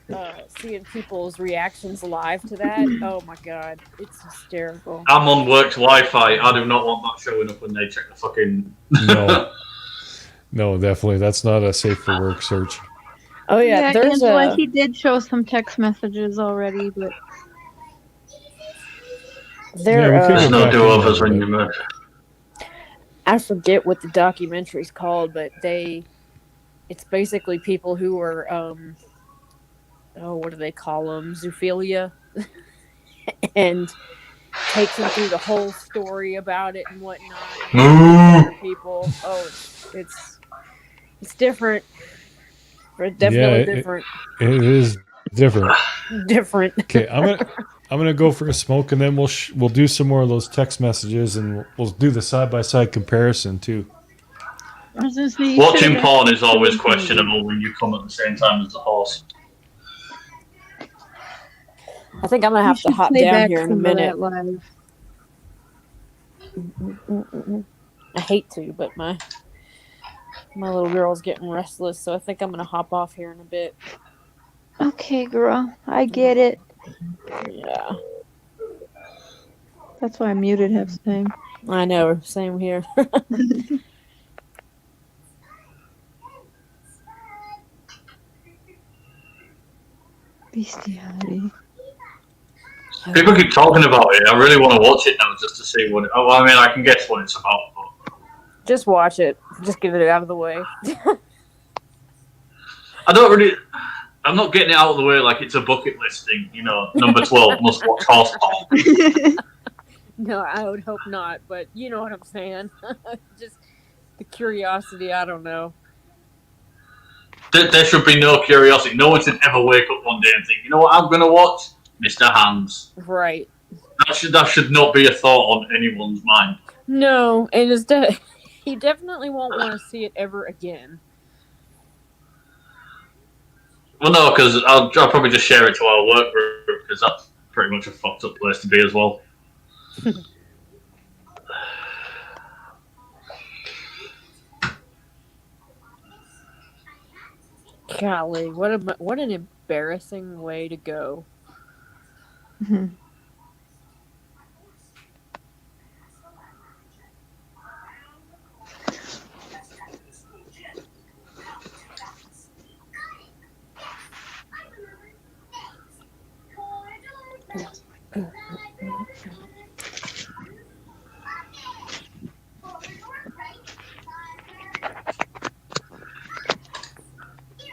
seeing people's reactions live to that. Oh my god, it's hysterical. I'm on work's Wi-Fi. I do not want that showing up when they check the fucking. No, definitely. That's not a safe for work search. Oh yeah, there's Angela, a. he did show some text messages already, but There, Yeah, we could There's go no back do-overs in when there, you murder. I forget what the documentary's called, but it's basically people who are, what do they call them? Zoophilia, and takes them through the whole story about it and whatnot. And other people, it's different. Definitely different. It is different. Different. Okay, I'm gonna go for a smoke, and then we'll do some more of those text messages, and we'll do the side by side comparison too. I was gonna say, you Watching should've porn asked is always me. questionable when you come at the same time as the horse. I think I'm gonna You have to should hop play down back here in a some of minute. that live. I hate to, but my little girl's getting restless, so I think I'm gonna hop off here in a bit. Okay, girl, I get it. Yeah, That's why I muted half the time. I know. Same here. Bestiality. People keep talking about it. I really want to watch it now just to see what. Oh, I mean, I can guess what it's about. But Just watch it. Just get it out of the way. I don't really. I'm not getting it out of the way like it's a bucket list thing. You know, number 12 must watch Horseball. No, I would hope not, but you know what I'm saying. Just the curiosity, I don't know. There should be no curiosity. No one should ever wake up one day and think, you know what, I'm going to watch Mr. Hands. Right. That should not be a thought on anyone's mind. No, and you definitely won't want to see it ever again. Well, no, because I'll probably just share it to our work group because that's pretty much a fucked up place to be as well. Golly, what an embarrassing way to go.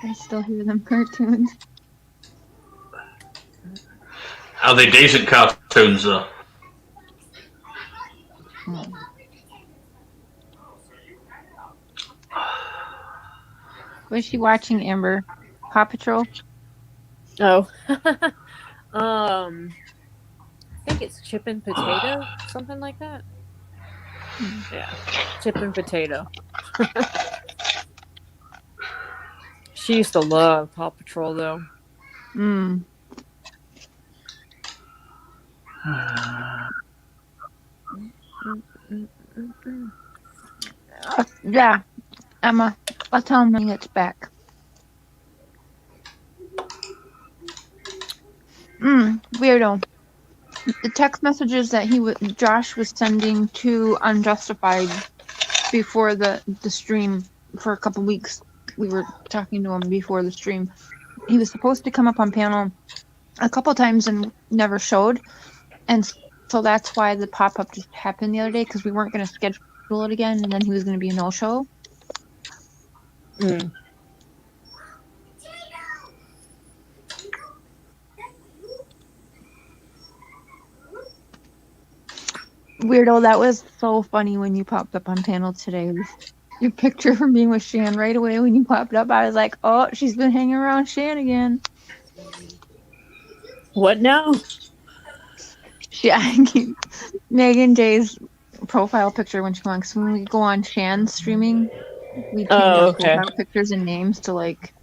I still hear them cartoons. Are they decent cartoons, though? Was she watching, Amber? Paw Patrol? Oh. I think it's Chip and Potato, something like that. Yeah, Chip and Potato. She used to love Paw Patrol, though. Yeah, Emma. I'll tell him when he gets back. Weirdo. The text messages that Josh was sending to Unjustified before the stream for a couple weeks. We were talking to him before the stream. He was supposed to come up on panel a couple times and never showed, and so that's why the pop-up just happened the other day, because we weren't going to schedule it again, and then he was going to be a no-show. Weirdo, that was so funny when you popped up on panel today. Your picture from being with Shan right away when you popped up, I was like, oh, she's been hanging around Shan again. What now? Megan J's profile picture when she wants, when we go on Shan's streaming, we change our profile pictures and names to like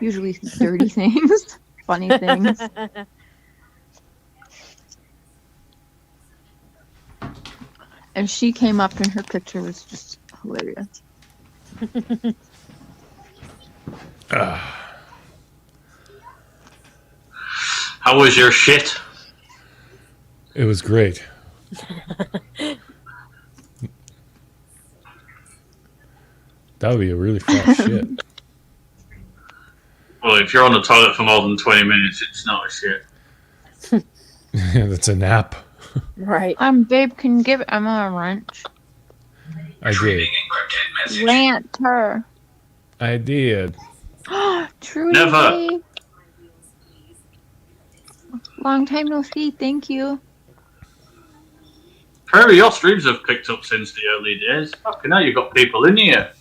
usually dirty things, funny things. And she came up and her picture was just hilarious. How was your shit? It was great. That would be a really fast shit. Well, if you're on the toilet for more than 20 minutes, it's not a shit. That's a nap. Right. Babe, can you give Emma a wrench? I did. Rant her. I did. Trudy. Never. Long time no see. Thank you. Prairie, your streams have picked up since the early days. Fucking hell, you've got people in here.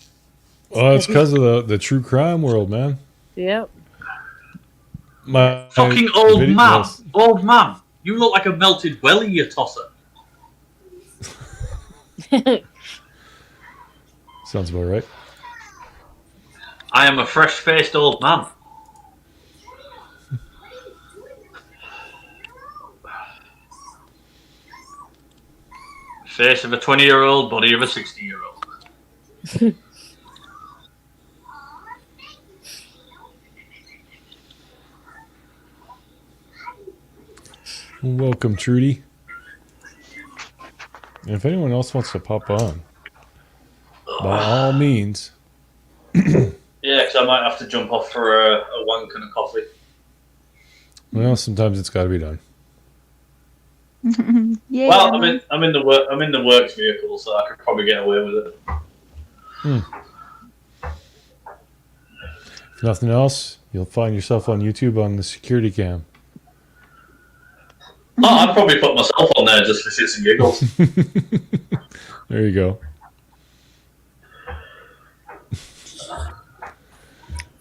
Oh, it's because of the true crime world, man. Yep. My Fucking old video- man. yes. Old man. You look like a melted welly, you tosser. Sounds about right. I am a fresh-faced old man. Face of a 20-year-old, body of a 60-year-old. Welcome, Trudy. And if anyone else wants to pop on, by all means. Yeah, because I might have to jump off for a, wank and a coffee. Well, sometimes it's got to be done. Yay, Well, Emma. I'm in the works vehicle, so I could probably get away with it. If nothing else, you'll find yourself on YouTube on the security cam. Oh, I'd probably put myself on there just for shits and giggles. There you go.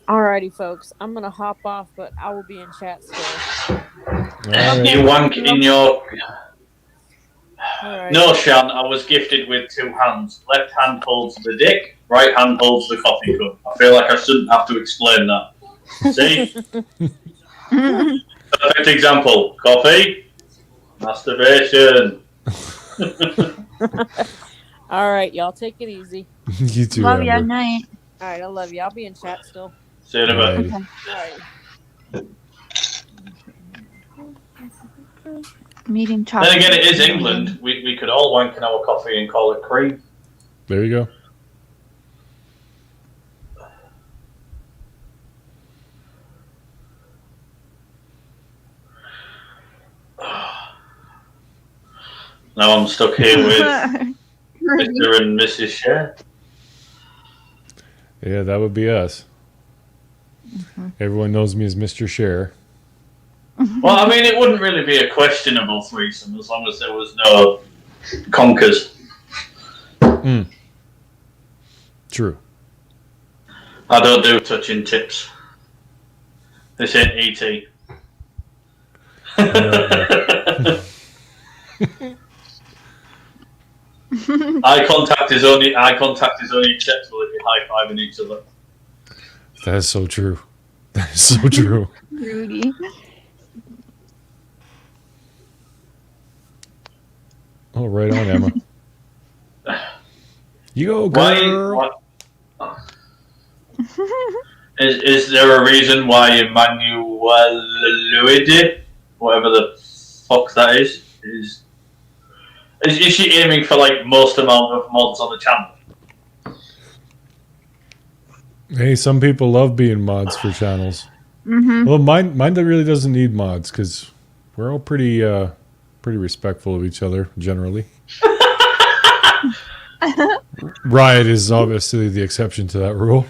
Alrighty, folks. I'm gonna hop off, but I will be in chat still. All right. You wank in your... Alright. No, Shan, I was gifted with two hands. Left hand holds the dick, right hand holds the coffee cup. I feel like I shouldn't have to explain that. See? Perfect example. Coffee, masturbation. Alright, y'all take it easy. You too, Love ya. Amber. Night. Alright, I love you. I'll be in chat still. See you in a bit. Alrighty. Alright. Meeting chocolate. Then again, it is England. We could all wank in our coffee and call it cream. There you go. Now I'm stuck here with Mr. and Mrs. Cher. Yeah, that would be us. Everyone knows me as Mr. Share. Well, I mean, it wouldn't really be a questionable threesome as long as there was no conkers. True. I don't do touching tips. This ain't E.T. Eye contact is only acceptable if you're high-fiving each other. That is so true. That is so true. Rudy. Oh, right on, Emma. You go, girl. Why is there a reason why Emmanuel, whatever the fuck that is she aiming for like most amount of mods on the channel? Hey, some people love being mods for channels. Well, mine really doesn't need mods because we're all pretty respectful of each other generally. Riot is obviously the exception to that rule.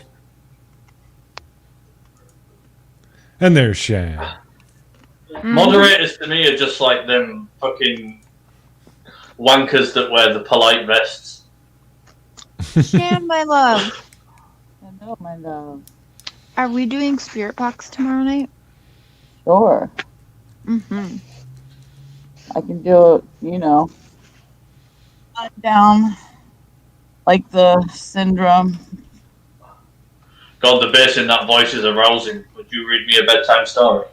And there's Shan. Moderators to me are just like them fucking wankers that wear the polite vests. Shan, my love. Hello, my love. Are we doing Spirit Box tomorrow night? Sure. Mm-hmm. I can do it, you know. Not down like the syndrome. God, the bass in that voice is arousing. Would you read me a bedtime story?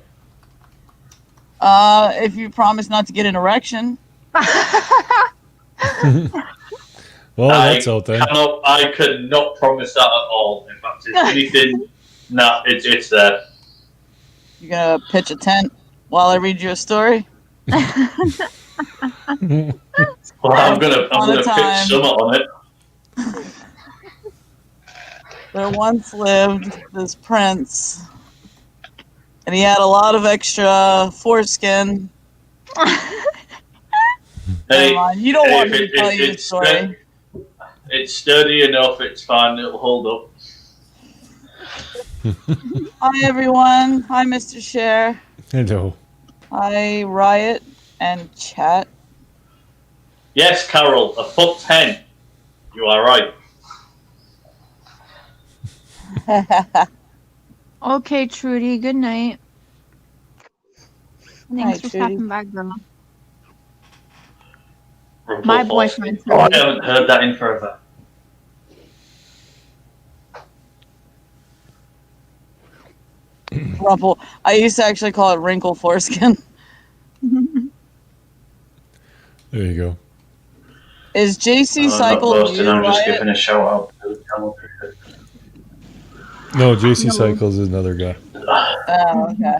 If you promise not to get an erection. Well, that's out there. I could not promise that at all. In fact, if anything, nah, it's there. You're gonna pitch a tent while I read you a story? Well, I'm gonna pitch summer on it. There once lived this prince, and he had a lot of extra foreskin. Hey, you don't want me to tell you the story. It's sturdy enough, it's fine, it'll hold up. Hi, everyone. Hi, Mr. Cher. Hello. Hi, Riot and chat. Yes, Carol, a fucked hen. You are right. Okay, Trudy. Good night. Thanks Hi, for Trudy. stopping by, girl. Rumple My Force. boyfriend, Oh, I Trudy. haven't heard that in forever. Rumple. I used to actually call it wrinkle foreskin. There you go. Is JC I'm not Cycle boasting, you, I'm just Riot? giving a shout out to the channel. No, JC Cycles is another guy. Oh, okay.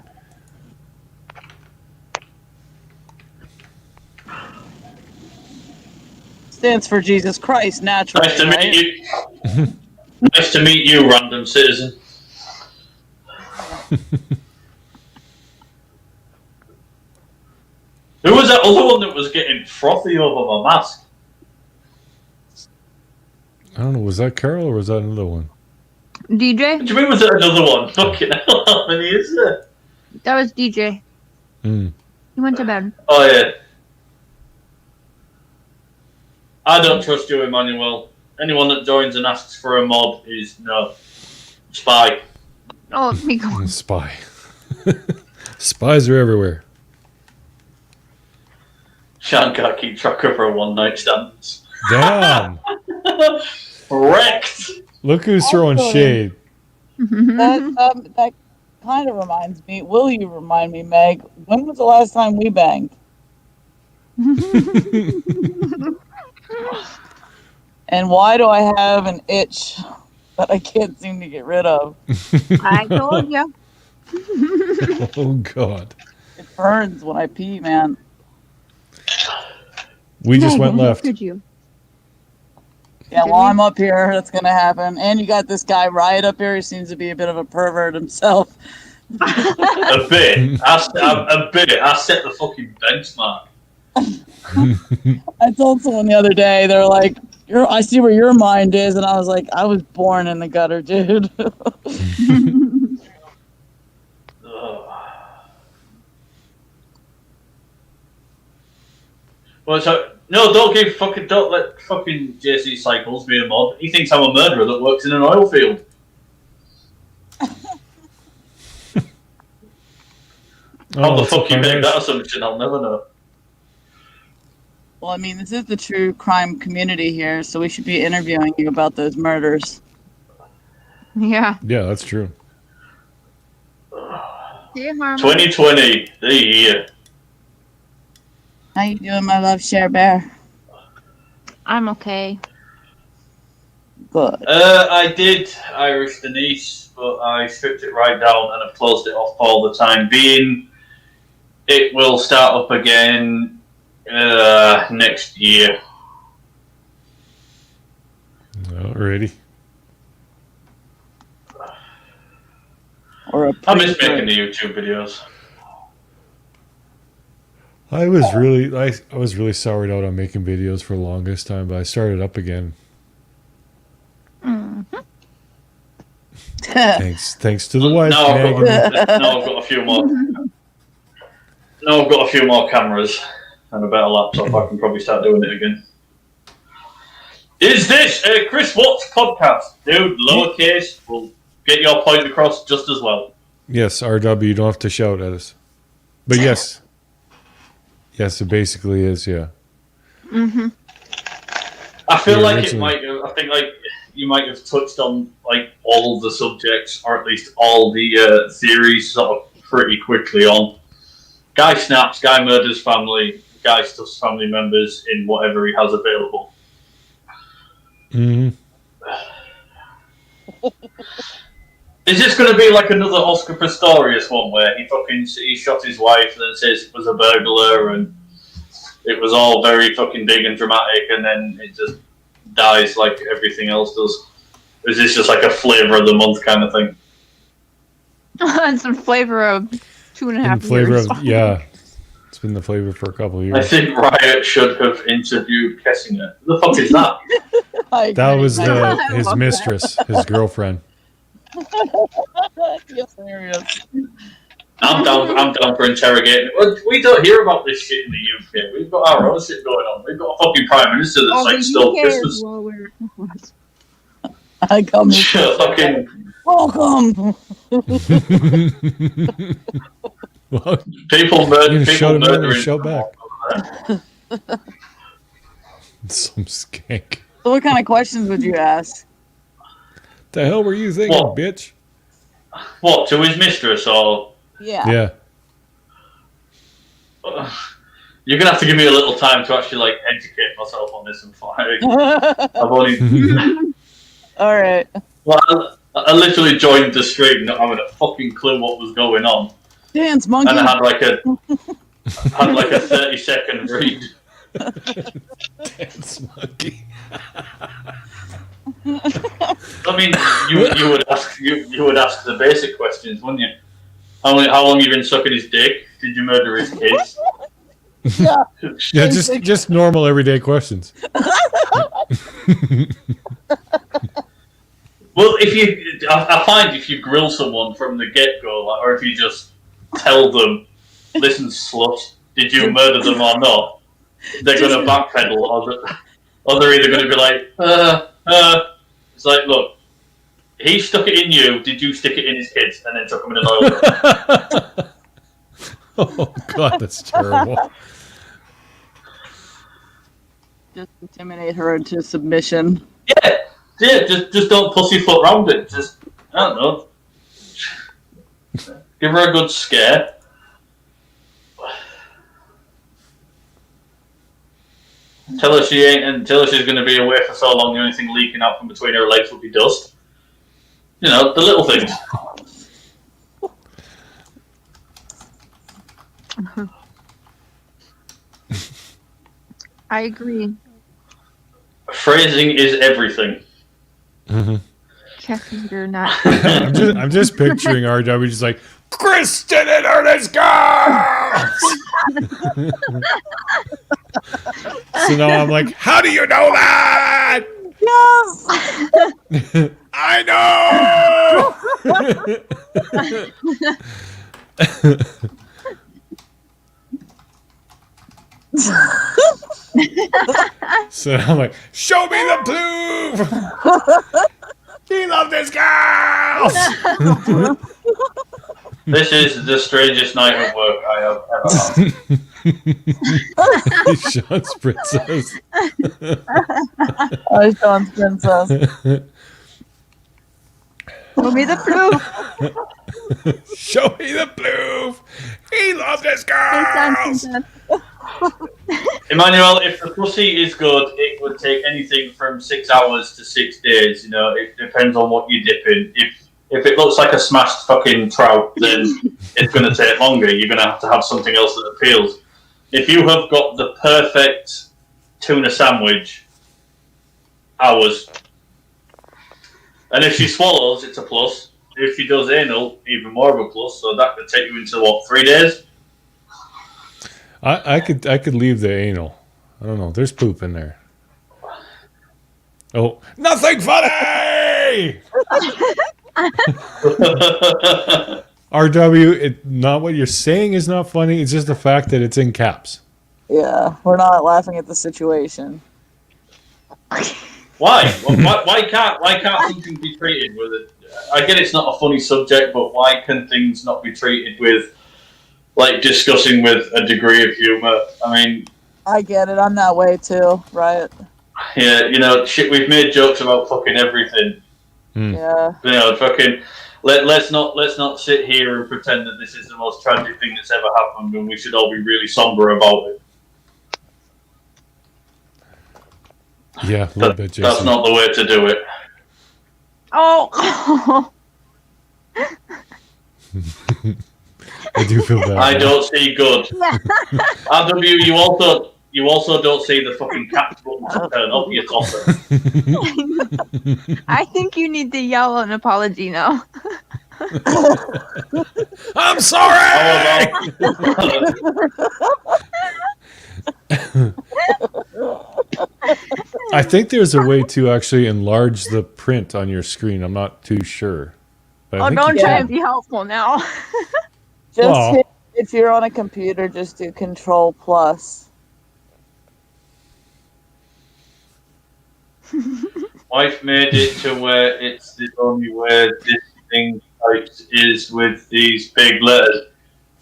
Stands for Jesus Christ, naturally. Nice to right? meet you. Nice to meet you, random citizen. Who was that other one that was getting frothy over my mask? I don't know. Was that Carol or was that another one? DJ? What do you mean was there another one? Fucking hell, how many is there? That was DJ. Mm. He went to bed. Oh, yeah. I don't trust you, Emmanuel. Anyone that joins and asks for a mod is no spy. Oh, Miko. Spy. Spies are everywhere. Sean can't keep track of her one night stands. Damn. Wrecked. Look who's throwing shade. That kind of reminds me. Will you remind me, Meg? When was the last time we banged? And why do I have an itch that I can't seem to get rid of? I told you. Oh God. It burns when I pee, man. We just went left. Could you? Yeah, Did while we? I'm up here, that's gonna happen. And you got this guy Riot up here. He seems to be a bit of a pervert himself. A bit. I set the fucking benchmark. I told someone the other day, they're like, I see where your mind is, and I was like, I was born in the gutter, dude. Well, so no, don't let fucking JC Cycles be a mod. He thinks I'm a murderer that works in an oil field. How the fuck you make that assumption? I'll never know. Well, I mean, this is the true crime community here, so we should be interviewing you about those murders. Yeah. Yeah, that's true. Yeah, Harmon. 2020, the year. How you doing, my love, Share Bear? I'm okay. Good. I did Irish Denise, but I stripped it right down and I've closed it off all the time being. It will start up again next year. Alrighty. Or a I miss making the YouTube videos. I was really soured out on making videos for the longest time, but I started up again. Mm-hmm. Thanks to the wife. Now I've got a few more. Now I've got a few more cameras and a better laptop. I can probably start doing it again. Is this a Chris Watts podcast? Dude, lowercase will get your point across just as well. Yes, RW, you don't have to shout at us. But yes. Yes, it basically is, yeah. Mm-hmm. I feel Yeah, like originally. it might. I think like you might have touched on like all of the subjects, or at least all the theories, sort of pretty quickly on. Guy snaps, guy murders family, guy stuffs family members in whatever he has available. Mm-hmm. Is this going to be like another Oscar Pistorius one where he shot his wife and then says it was a burglar and it was all very fucking big and dramatic and then it just dies like everything else does? Or is this just like a flavor of the month kind of thing? It's the flavor of 2.5 Flavor years. of yeah. It's been the flavor for a couple of I years. think Riot should have interviewed Kessinger. Who the fuck is that? That was I his love mistress, his girlfriend. Yes, hilarious. I'm down for interrogating. We don't hear about this shit in the UK. We've got our own shit going on. We've got a fucking prime minister that's like still Christmas. I come here. Fucking Welcome. Well, people you shut him out and murdering. shout back. Some skank. So what kind of questions would you ask? The hell were you thinking, What? bitch? What, to his mistress or? Yeah. Yeah. You're gonna have to give me a little time to actually like educate myself on this and find. I've only. All right. Well, I literally joined the stream not having a fucking clue what was going on, Dance monkey. and I had like a 30-second read. Dance monkey. I mean, you would ask the basic questions, wouldn't you? How long you been sucking his dick? Did you murder his kids? Yeah. Yeah, just normal everyday questions. Well, I find if you grill someone from the get-go, like, or if you just tell them, listen, slut, did you murder them or not? They're going to backpedal, or they're either going to be like, It's like, look, he stuck it in you, did you stick it in his kids, and then took them in an oil drum? Oh God, that's terrible. Just intimidate her into submission. Yeah, just don't pussyfoot round it. Just, I don't know. Give her a good scare. Tell her she ain't, and tell her she's going to be away for so long. The only thing leaking out from between her legs will be dust. You know, the little things. I agree. Phrasing is everything. Mm-hmm. Kathy, you're not. I'm just picturing RW just like, Kristen and Ernest girls. So now I'm like, how do you know that? Yes. I know. So I'm like, show me the proof. He loved his girls. This is the strangest night of work I have ever had. Sean's princess. Oh, Sean's princess. Show me the proof. Show me the proof. He loved his girls. Emmanuel, if the pussy is good, it would take anything from 6 hours to 6 days. You know, it depends on what you dip in. If it looks like a smashed fucking trout, then it's going to take longer. You're going to have something else that appeals. If you have got the perfect tuna sandwich, hours. And if she swallows, it's a plus. If she does anal, even more of a plus. So that could take you into, what, 3 days? I could leave the anal. I don't know. There's poop in there. Oh, nothing funny. RW, not what you're saying is not funny. It's just the fact that it's in caps. Yeah, we're not laughing at the situation. Why? Why can't something be treated with it? I get it's not a funny subject, but why can things not be treated with, like, discussing with a degree of humor? I mean, I get it. I'm that way too, right? yeah, you know, shit. We've made jokes about fucking everything. Yeah. You know, fucking. Let's not sit here and pretend that this is the most tragic thing that's ever happened, and we should all be really somber about it. Yeah, a little bit, Jason. That's not the way to do it. Oh. I do feel bad. I don't see good. RW, you also don't see the fucking cap button to turn off your tosser. I think you need to yell an apology now. I'm sorry. I think there's a way to actually enlarge the print on your screen. I'm not too sure. But I think Don't you try can. to be helpful now. Just Well- hit, if you're on a computer, just do Control Plus. Wife made it to where it's the only way this thing types is with these big letters.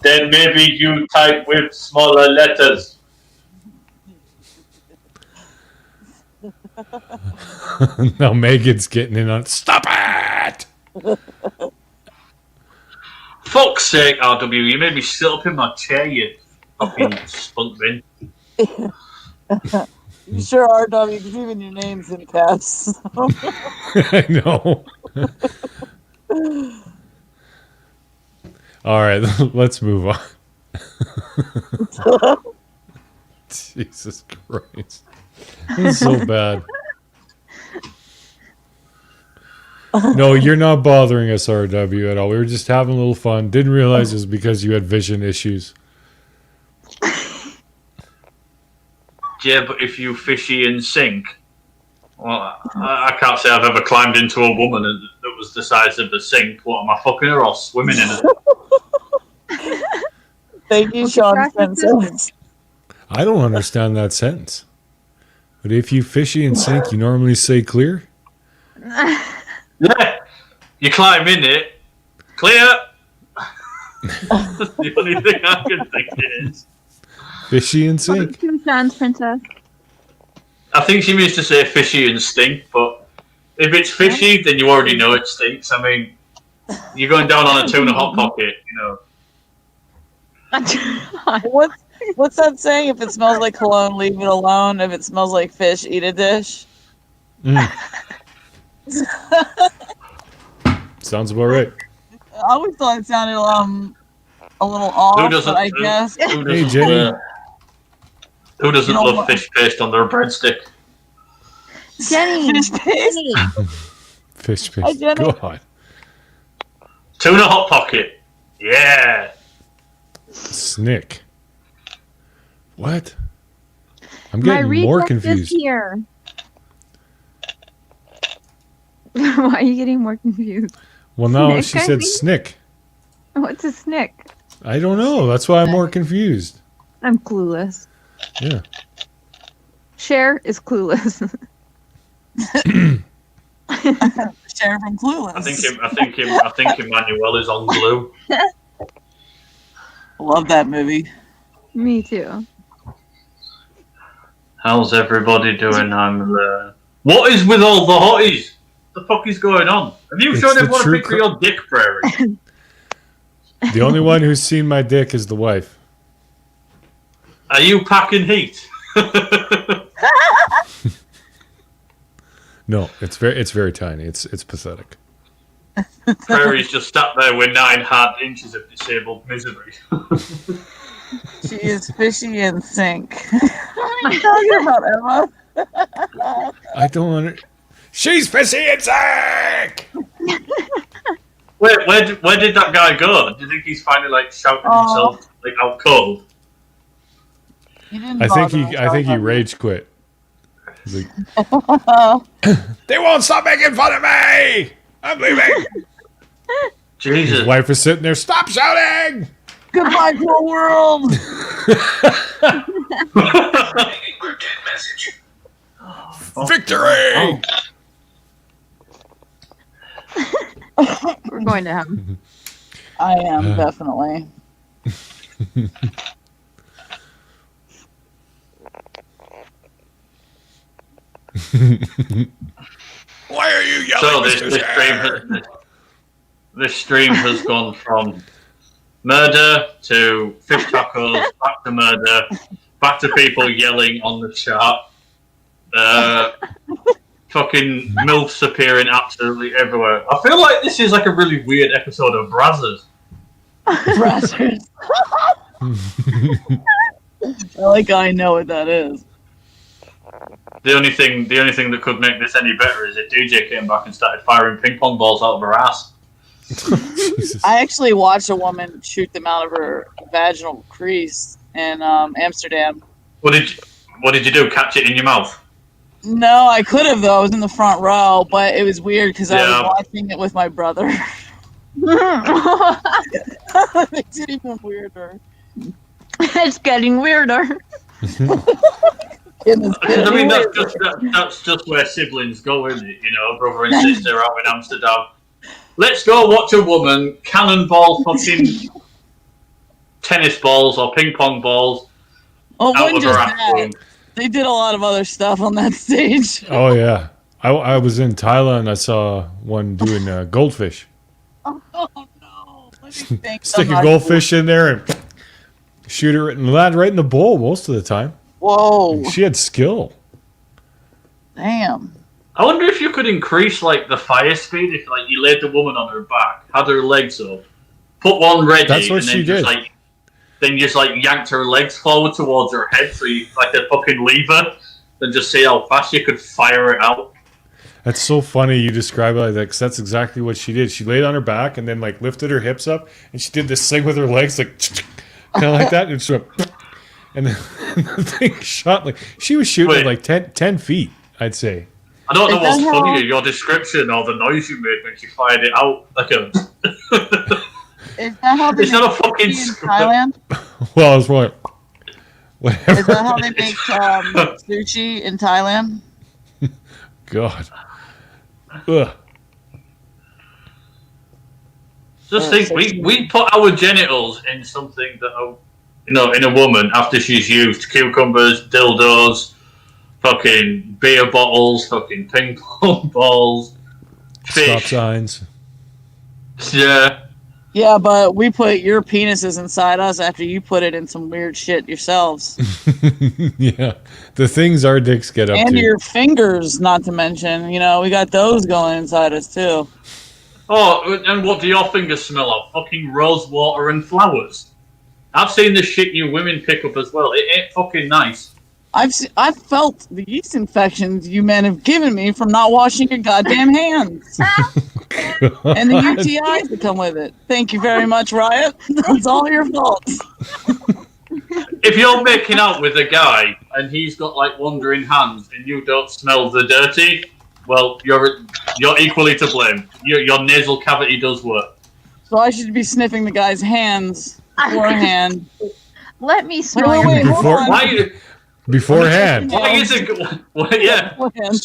Then maybe you type with smaller letters. Now Megan's getting in on. Stop it! Fuck's sake, RW, you made me sit up in my chair, you fucking spunk bin. You sure are, W, because even your name's in caps. I know. All right, let's move on. Jesus Christ. This is so bad. No, you're not bothering us, RW, at all. We were just having a little fun. Didn't realize it was because you had vision issues. Yeah, but if you fishy and sink, well, I can't say I've ever climbed into a woman that was the size of the sink. What am I fucking her or swimming in it? Thank you, What's Sean the Spencer. I don't understand that sentence. But if you fishy and sink, you normally say clear? Yeah, you climb in it, clear. That's the only thing I can think it is. Fishy and sink. Two sounds, princess. I think she means to say fishy and stink, but if it's fishy, then you already know it stinks. I mean, you're going down on a tuna hot pocket, you know. What's that saying? If it smells like cologne, leave it alone. If it smells like fish, eat a dish. Sounds about right. I always thought it sounded a little off, but I guess. Hey, Jenny. Who doesn't love fish paste on their breadstick? Jenny. Fish paste. Fish Hi, paste. Jenny. God. Tuna hot pocket. Yeah. Snick. What? I'm My getting more reject is confused. here. Why are you getting more confused? Well, now Snick, she I said think? snick. What's a snick? I don't know. That's why I'm more confused. I'm clueless. Yeah. Cher is clueless. Share from Clueless. I think Emmanuel is on glue. Love that movie. Me too. How's everybody doing? I'm there. What is with all the hotties? What the fuck is going on? Have you It's shown the everyone a true picture of your dick, Prairie? The only one who's seen my dick is the wife. Are you packing heat? No, it's very tiny. It's pathetic. Prairie's just sat there with 9 hard inches of disabled misery. She is fishy and sink. What are you talking about, Emma? I don't want to. She's fishy and sick. Wait, where did that guy go? Do you think he's finally like shouting himself like out cold? I think he rage quit. He's like, they won't stop making fun of me. I'm leaving. Jesus. His wife is sitting there. Stop shouting. Goodbye, cruel world. Encrypted message. Victory. We're going to have. I am definitely. Why are you yelling? So Mr. this stream has gone from murder to fish tacos, back to murder, back to people yelling on the chat. Fucking MILFs appearing absolutely everywhere. I feel like this is like a really weird episode of Brazzers. Brazzers. I know what that is. The only thing that could make this any better is if DJ came back and started firing ping pong balls out of her ass. Jesus. I actually watched a woman shoot them out of her vaginal crease in Amsterdam. What did you do? Catch it in your mouth? No, I could have though. I was in the front row, but it was weird because I Yeah. was watching it with my brother. Makes it even weirder. It's getting weirder. I mean, that's just where siblings go, isn't it? You know, brother and sister out in Amsterdam. Let's go watch a woman cannonball fucking tennis balls or ping pong balls Oh, out wasn't of her just ass. that. They did a lot of other stuff on that stage. Oh yeah, I was in Thailand. I saw one doing goldfish. Oh no! Let me think. Stick a goldfish in there and shoot it and land right in the bowl most of the time. Whoa! She had skill. Damn. I wonder if you could increase like the fire speed if like you laid the woman on her back, had her legs up, put one ready, That's what and then she just did. just yanked her legs forward towards her head, so you like a fucking lever, then just see how fast you could fire it out. That's so funny you describe it like that, 'cause that's exactly what she did. She laid on her back and then like lifted her hips up and she did this thing with her legs like kind of like that and she went, and then The thing shot like she was shooting Wait. like 10 feet, I'd say. I don't know Is that what's how- funnier, your description or the noise you made when she fired it out. Like a. Is that how they It's not a make fucking sushi in script. Thailand? Well, I was like, whatever. Is that how they make sushi in Thailand? God. Ugh. Just think, we put our genitals in something that, in a woman after she's used cucumbers, dildos, fucking beer bottles, fucking ping pong balls, Stop fish. signs. Yeah. Yeah, but we put your penises inside us after you put it in some weird shit yourselves. Yeah. The things our dicks get up And to. your fingers, not to mention. You know, we got those going inside us too. Oh, and what do your fingers smell of? Fucking rose water and flowers. I've seen the shit you women pick up as well. It ain't fucking nice. I've felt the yeast infections you men have given me from not washing your goddamn hands. And the UTIs that come with it. Thank you very much, Riot. That's all your fault. If you're making out with a guy and he's got like wandering hands and you don't smell the dirty, well, you're equally to blame. Your nasal cavity does work. So I should be sniffing the guy's hands beforehand. Let me smell Wait, your wait, hold Before- on. Why? Beforehand. Why is it? Yeah. Beforehand.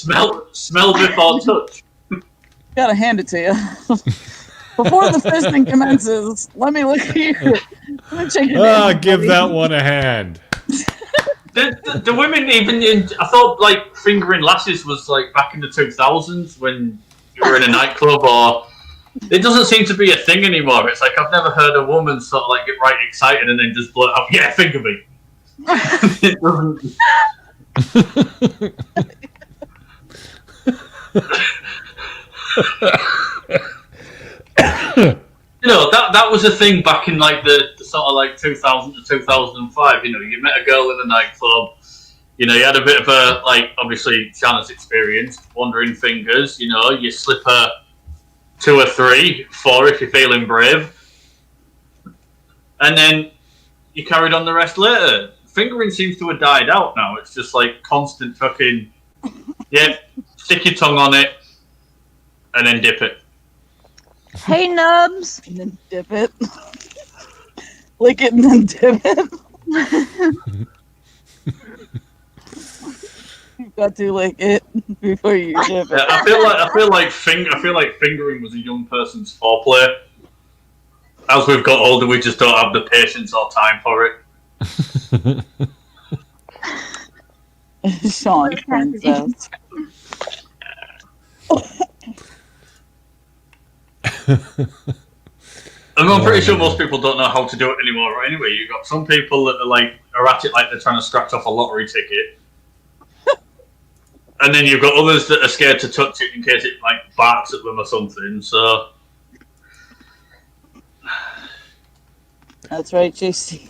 Smell before touch. Gotta hand it to you. Before the fisting commences, let me look at your. Let me check your. nails, Give buddy. that one a hand. The women even I thought like fingering lasses was like back in the 2000s when you were in a nightclub, or it doesn't seem to be a thing anymore. It's like I've never heard a woman sort of like get right excited and then just blurt out, "Yeah, finger me." It doesn't. You know, that was a thing back in like the sort of like 2000 to 2005. You know, you met a girl in a nightclub. You know, you had a bit of a, like, obviously Shanna's experience, wandering fingers. You know, you slip her 2 or 3, 4 if you're feeling brave, and then you carried on the rest later. Fingering seems to have died out now. It's just like constant fucking, yeah, stick your tongue on it, and then dip it. Hey, Nubs. And then dip it. Lick it and then dip it. You've got to lick it before you dip it. Yeah, I feel like fingering was a young person's foreplay. As we've got older, we just don't have the patience or time for it. Sean Princess. And I'm pretty sure most people don't know how to do it anymore. Right? Anyway, you've got some people that are at it like they're trying to scratch off a lottery ticket. And then you've got others that are scared to touch it in case it like barks at them or something. So That's right, JC.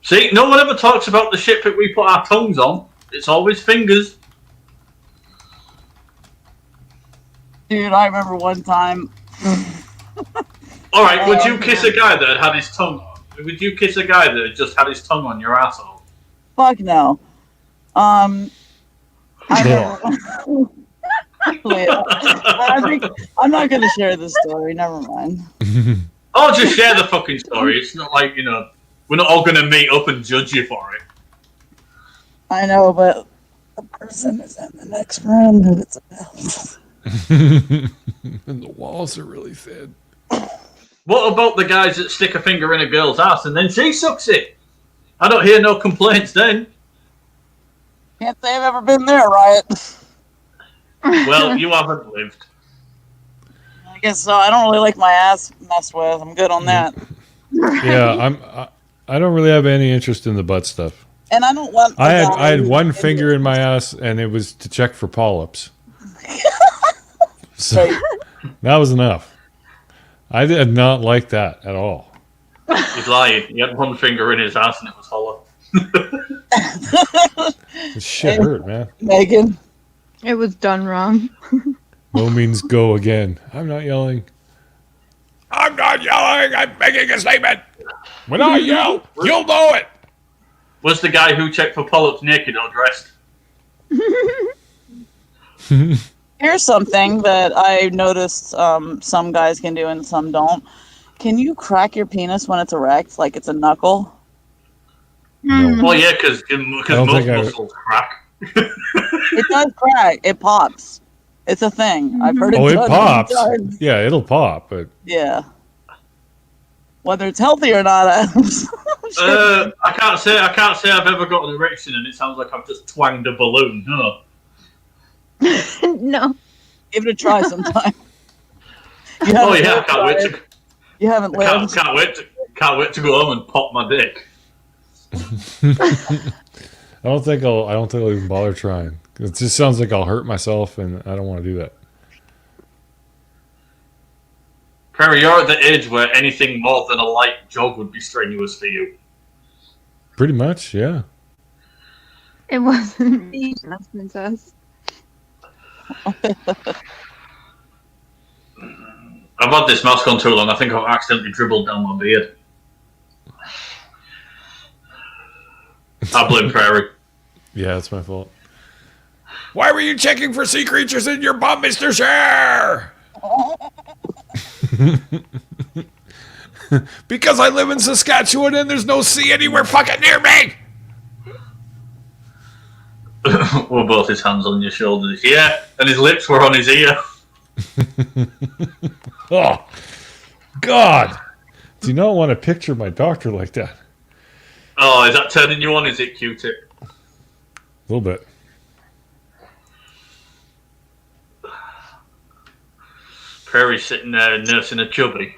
see, no one ever talks about the shit that we put our tongues on. It's always fingers. Dude, I remember one time. All right, would you kiss a guy that had his tongue? Would you kiss a guy that had just had his tongue on your asshole? Fuck no. I remember. Wait, I think I'm not gonna share this story. Never mind. Oh, just share the fucking story. It's not like, we're not all going to meet up and judge you for it. I know, but the person is in the next room that it's about. And the walls are really thin. What about the guys that stick a finger in a girl's ass and then she sucks it? I don't hear no complaints then. Can't say I've ever been there, Riot. Well, you haven't lived. I guess so. I don't really like my ass messed with. I'm good on that. Yeah, I don't really have any interest in the butt stuff. And I don't want. I had one finger in my ass, and it was to check for polyps. So that was enough. I did not like that at all. He's lying. He had one finger in his ass and it was hollow. This shit hurt, man. Megan. It was done wrong. No means go again. I'm not yelling. I'm not yelling. I'm making a statement. When I yell, you'll know it. Was the guy who checked for polyps naked or dressed? Here's something that I noticed some guys can do and some don't. Can you crack your penis when it's erect, like it's a knuckle? Mm. Well, yeah, because don't most think I- muscles crack. It does crack. It pops. It's a thing. I've heard it Oh, it done pops. many times. Yeah, it'll pop, but Yeah. Whether it's healthy or not, I'm sure. I can't say I've ever got an erection, and it sounds like I've just twanged a balloon. No. No. Give it a try sometime. Oh yeah, I can't wait to. You haven't lived. Can't wait to go home and pop my dick. I don't think I'll even bother trying. It just sounds like I'll hurt myself, and I don't want to do that. Perry, you're at the age where anything more than a light jog would be strenuous for you. Pretty much, yeah. It wasn't me, that's Princess. I've had this mask on too long. I think I've accidentally dribbled down my beard. I blame Prairie. Yeah, that's my fault. Why were you checking for sea creatures in your bum, Mr. Share? Because I live in Saskatchewan and there's no sea anywhere fucking near me. Were both his hands on your shoulders. Yeah, and his lips were on his ear. Oh, God. Do you not want to picture my doctor like that? Oh, is that turning you on? Is it Q-tip? A little bit. Prairie's sitting there nursing a chubby.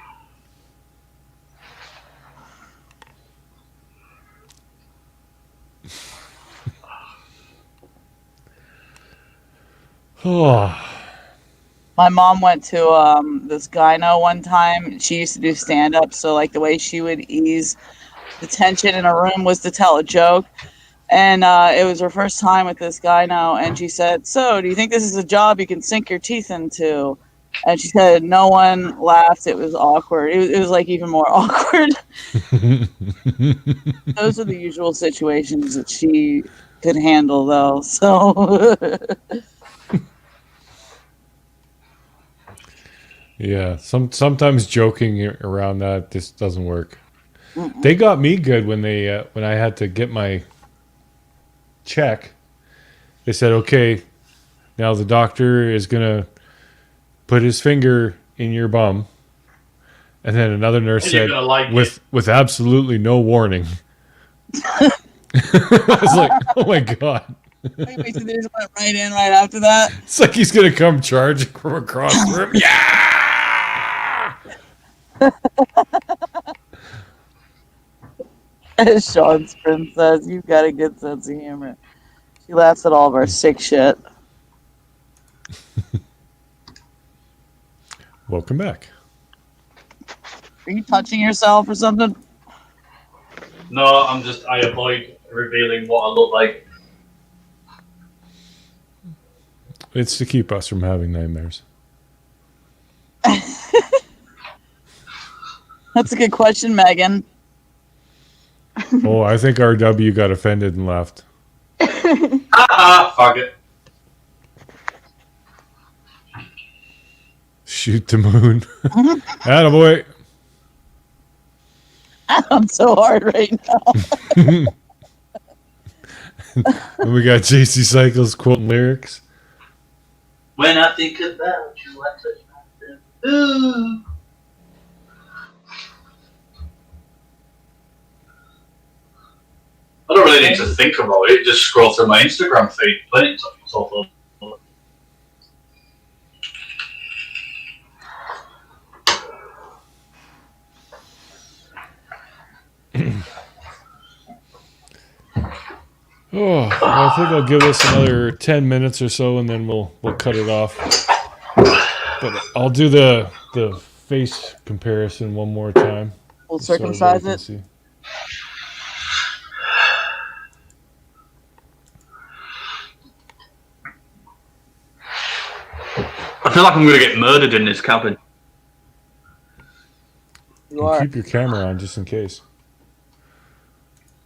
Oh, My mom went to this gyno one time. She used to do stand up, so like the way she would ease the tension in a room was to tell a joke. And it was her first time with this gyno, and she said, "So, do you think this is a job you can sink your teeth into?" And she said, no one laughed. It was awkward. It was like even more awkward. Those are the usual situations that she could handle, though. So. yeah. Sometimes joking around that just doesn't work. They got me good when I had to get my check. They said, "Okay, now the doctor is gonna put his finger in your bum," and then another nurse And you're said, gonna like with absolutely no warning. I was like, "Oh my God!" Wait, so they just went right in right after that? It's like he's gonna come charging from across the room. Yeah! Sean's princess, you've got a good sense of humor. She laughs at all of our sick shit. Welcome back. Are you touching yourself or something? No, I avoid revealing what I look like. It's to keep us from having nightmares. That's a good question, Megan. Oh, I think RW got offended and left. Fuck it. Shoot the moon. Attaboy. I'm so hard right now. And we got JC Cycles quoting lyrics. When I think about you, I touch myself. Ooh. I don't really need to think about it. Just scroll through my Instagram feed. Plenty of stuff over. Oh, well, I think I'll give this another 10 minutes or so, and then we'll cut it off. But I'll do the face comparison one more time. We'll so circumcise everybody it. can see. I feel like I'm going to get murdered in this cabin. You And are. keep your camera on just in case.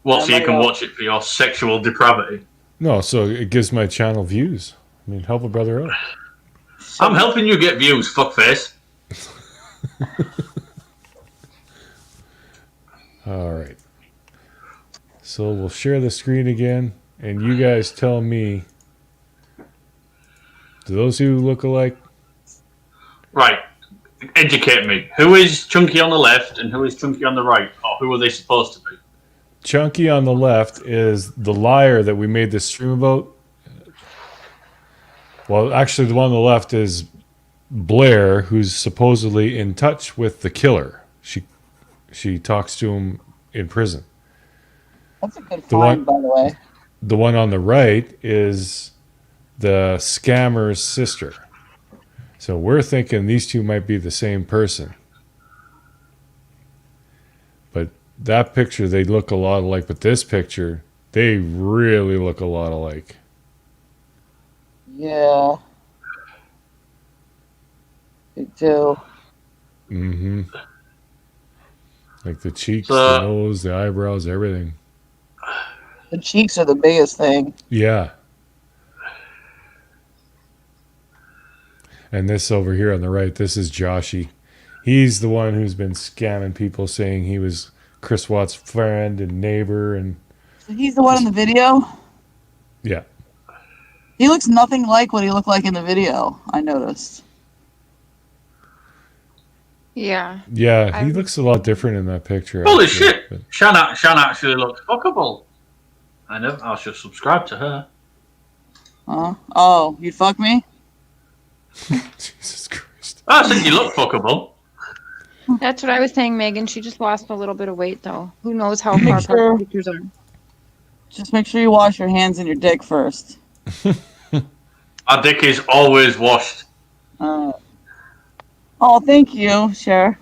What, I so you might can not. watch it for your sexual depravity? No, so it gives my channel views. I mean, help a brother out. I'm helping you get views, fuckface. All right. So we'll share the screen again, and you guys tell me, do those two look alike? Right. Educate me. Who is Chunky on the left and who is Chunky on the right? Or who are they supposed to be? Chunky on the left is the liar that we made this stream about. Well, actually, the one on the left is Blair, who's supposedly in touch with the killer. She talks to him in prison. That's a good The find, one- by the way. The one on the right is the scammer's sister. So we're thinking these two might be the same person. But that picture, they look a lot alike. But this picture, they really look a lot alike. Yeah. They do. Mm-hmm. Like the cheeks, So- the nose, the eyebrows, everything. The cheeks are the biggest thing. Yeah. And this over here on the right, this is Joshy. He's the one who's been scamming people, saying he was Chris Watt's friend and neighbor, and So he's the one in the video? yeah. He looks nothing like what he looked like in the video, I noticed. Yeah. Yeah, he I- looks a lot different in that picture. Holy actually, shit! but- Shan actually looks fuckable. I should subscribe to her. Huh? Oh, you'd fuck me? Jesus Christ. I think you look fuckable. That's what I was saying, Megan. She just lost a little bit of weight, though. Who knows how Make far apart sure- the pictures are. Just make sure you wash your hands and your dick first. Our dick is always washed. Oh, thank you, Cher.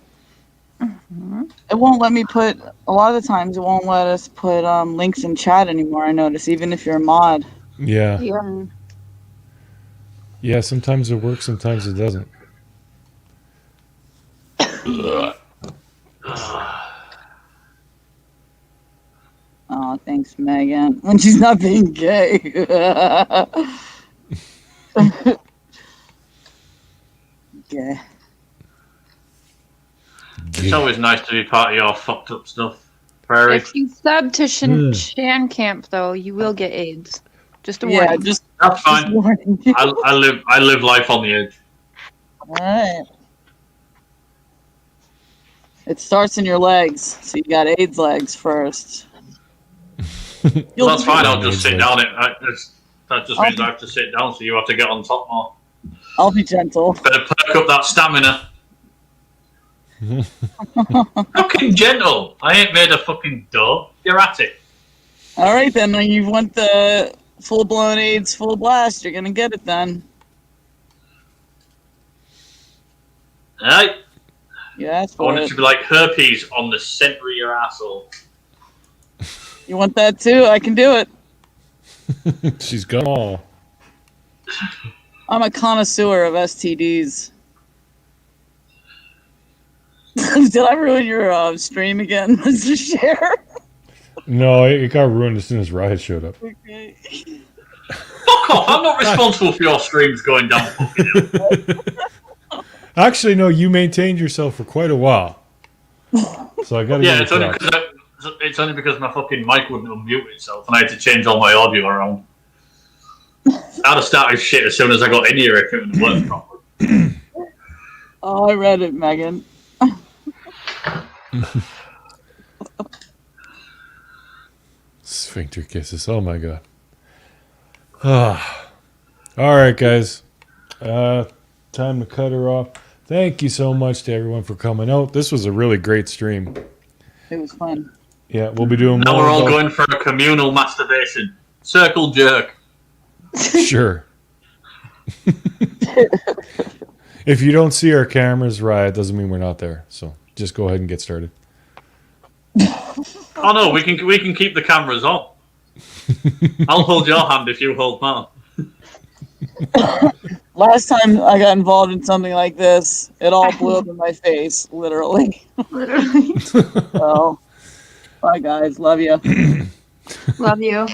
It won't let me put, a lot of the times it won't let us put links in chat anymore, I notice, even if you're a mod. Yeah. Yeah. Yeah, sometimes it works, sometimes it doesn't. Oh, thanks, Megan. When she's not being gay. Gay. It's always nice to be part of your fucked up stuff, Prairie. If you sub to Hmm. Shan Camp, though, you will get AIDS. Just a Yeah, warning. just That's fine. warning. I live life on the edge. Alright. It starts in your legs, so you got AIDS legs first. Well, that's fine. I'll It's just sit like- down. That just means I have to sit down, so you have to get on top more. I'll be gentle. Better perk up that stamina. Fucking gentle. I ain't made a fucking dough. You're at it. Alright then, when you want the full-blown AIDS full blast, you're gonna get it then. Right? You asked I for want it it. to be like herpes on the center of your asshole. You want that too? I can do it. She's got 'em all. I'm a connoisseur of STDs. Did I ruin your stream again, Mr. Cher? No, it got ruined as soon as Riot showed up. Okay. Fuck off! I'm not responsible for your streams going down. Actually, no, you maintained yourself for quite a while. So I gotta Yeah, give it's you only props. because my fucking mic wouldn't unmute itself, and I had to change all my audio around. I'd have started shit as soon as I got in here if it would work properly. Oh, I read it, Megan. Sphincter kisses. Oh my god. Ah. All right, guys. Time to cut her off. Thank you so much to everyone for coming out. This was a really great stream. It was fun. Yeah, we'll be doing Now more. we're all about- going for a communal masturbation. Circle jerk. Sure. If you don't see our cameras, Riot, doesn't mean we're not there. So just go ahead and get started. Oh no, we can keep the cameras on. I'll hold your hand if you hold mine. Last time I got involved in something like this, it all blew up in my face, literally. Literally. So, bye guys, love you. Love you.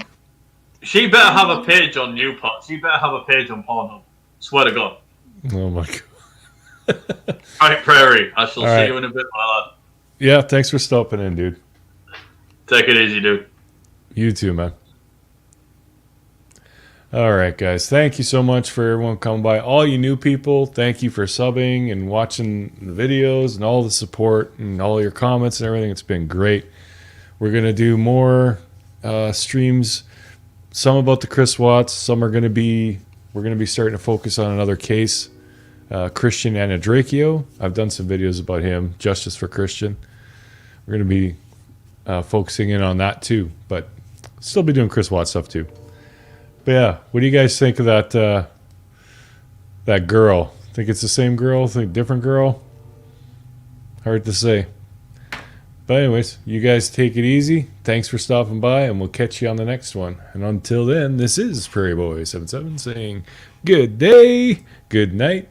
She better have a page on Newport. She better have a page on Pornhub. Swear to God. Oh my god. Right, Prairie. I shall All see right. you in a bit, my lad. Yeah, thanks for stopping in, dude. Take it easy, dude. You too, man. All right, guys. Thank you so much for everyone coming by. All you new people, thank you for subbing and watching the videos and all the support and all your comments and everything. It's been great. We're going to do more streams, some about the Chris Watts. Some are going to be, we're going to be starting to focus on another case, Christian Anadrachio. I've done some videos about him, Justice for Christian. We're going to be focusing in on that too, but still be doing Chris Watts stuff too. But yeah, what do you guys think of that that girl? Think it's the same girl? Think different girl? Hard to say. But anyways, you guys take it easy. Thanks for stopping by, and we'll catch you on the next one. And until then, this is Prairie Boy 77 saying good day, good night,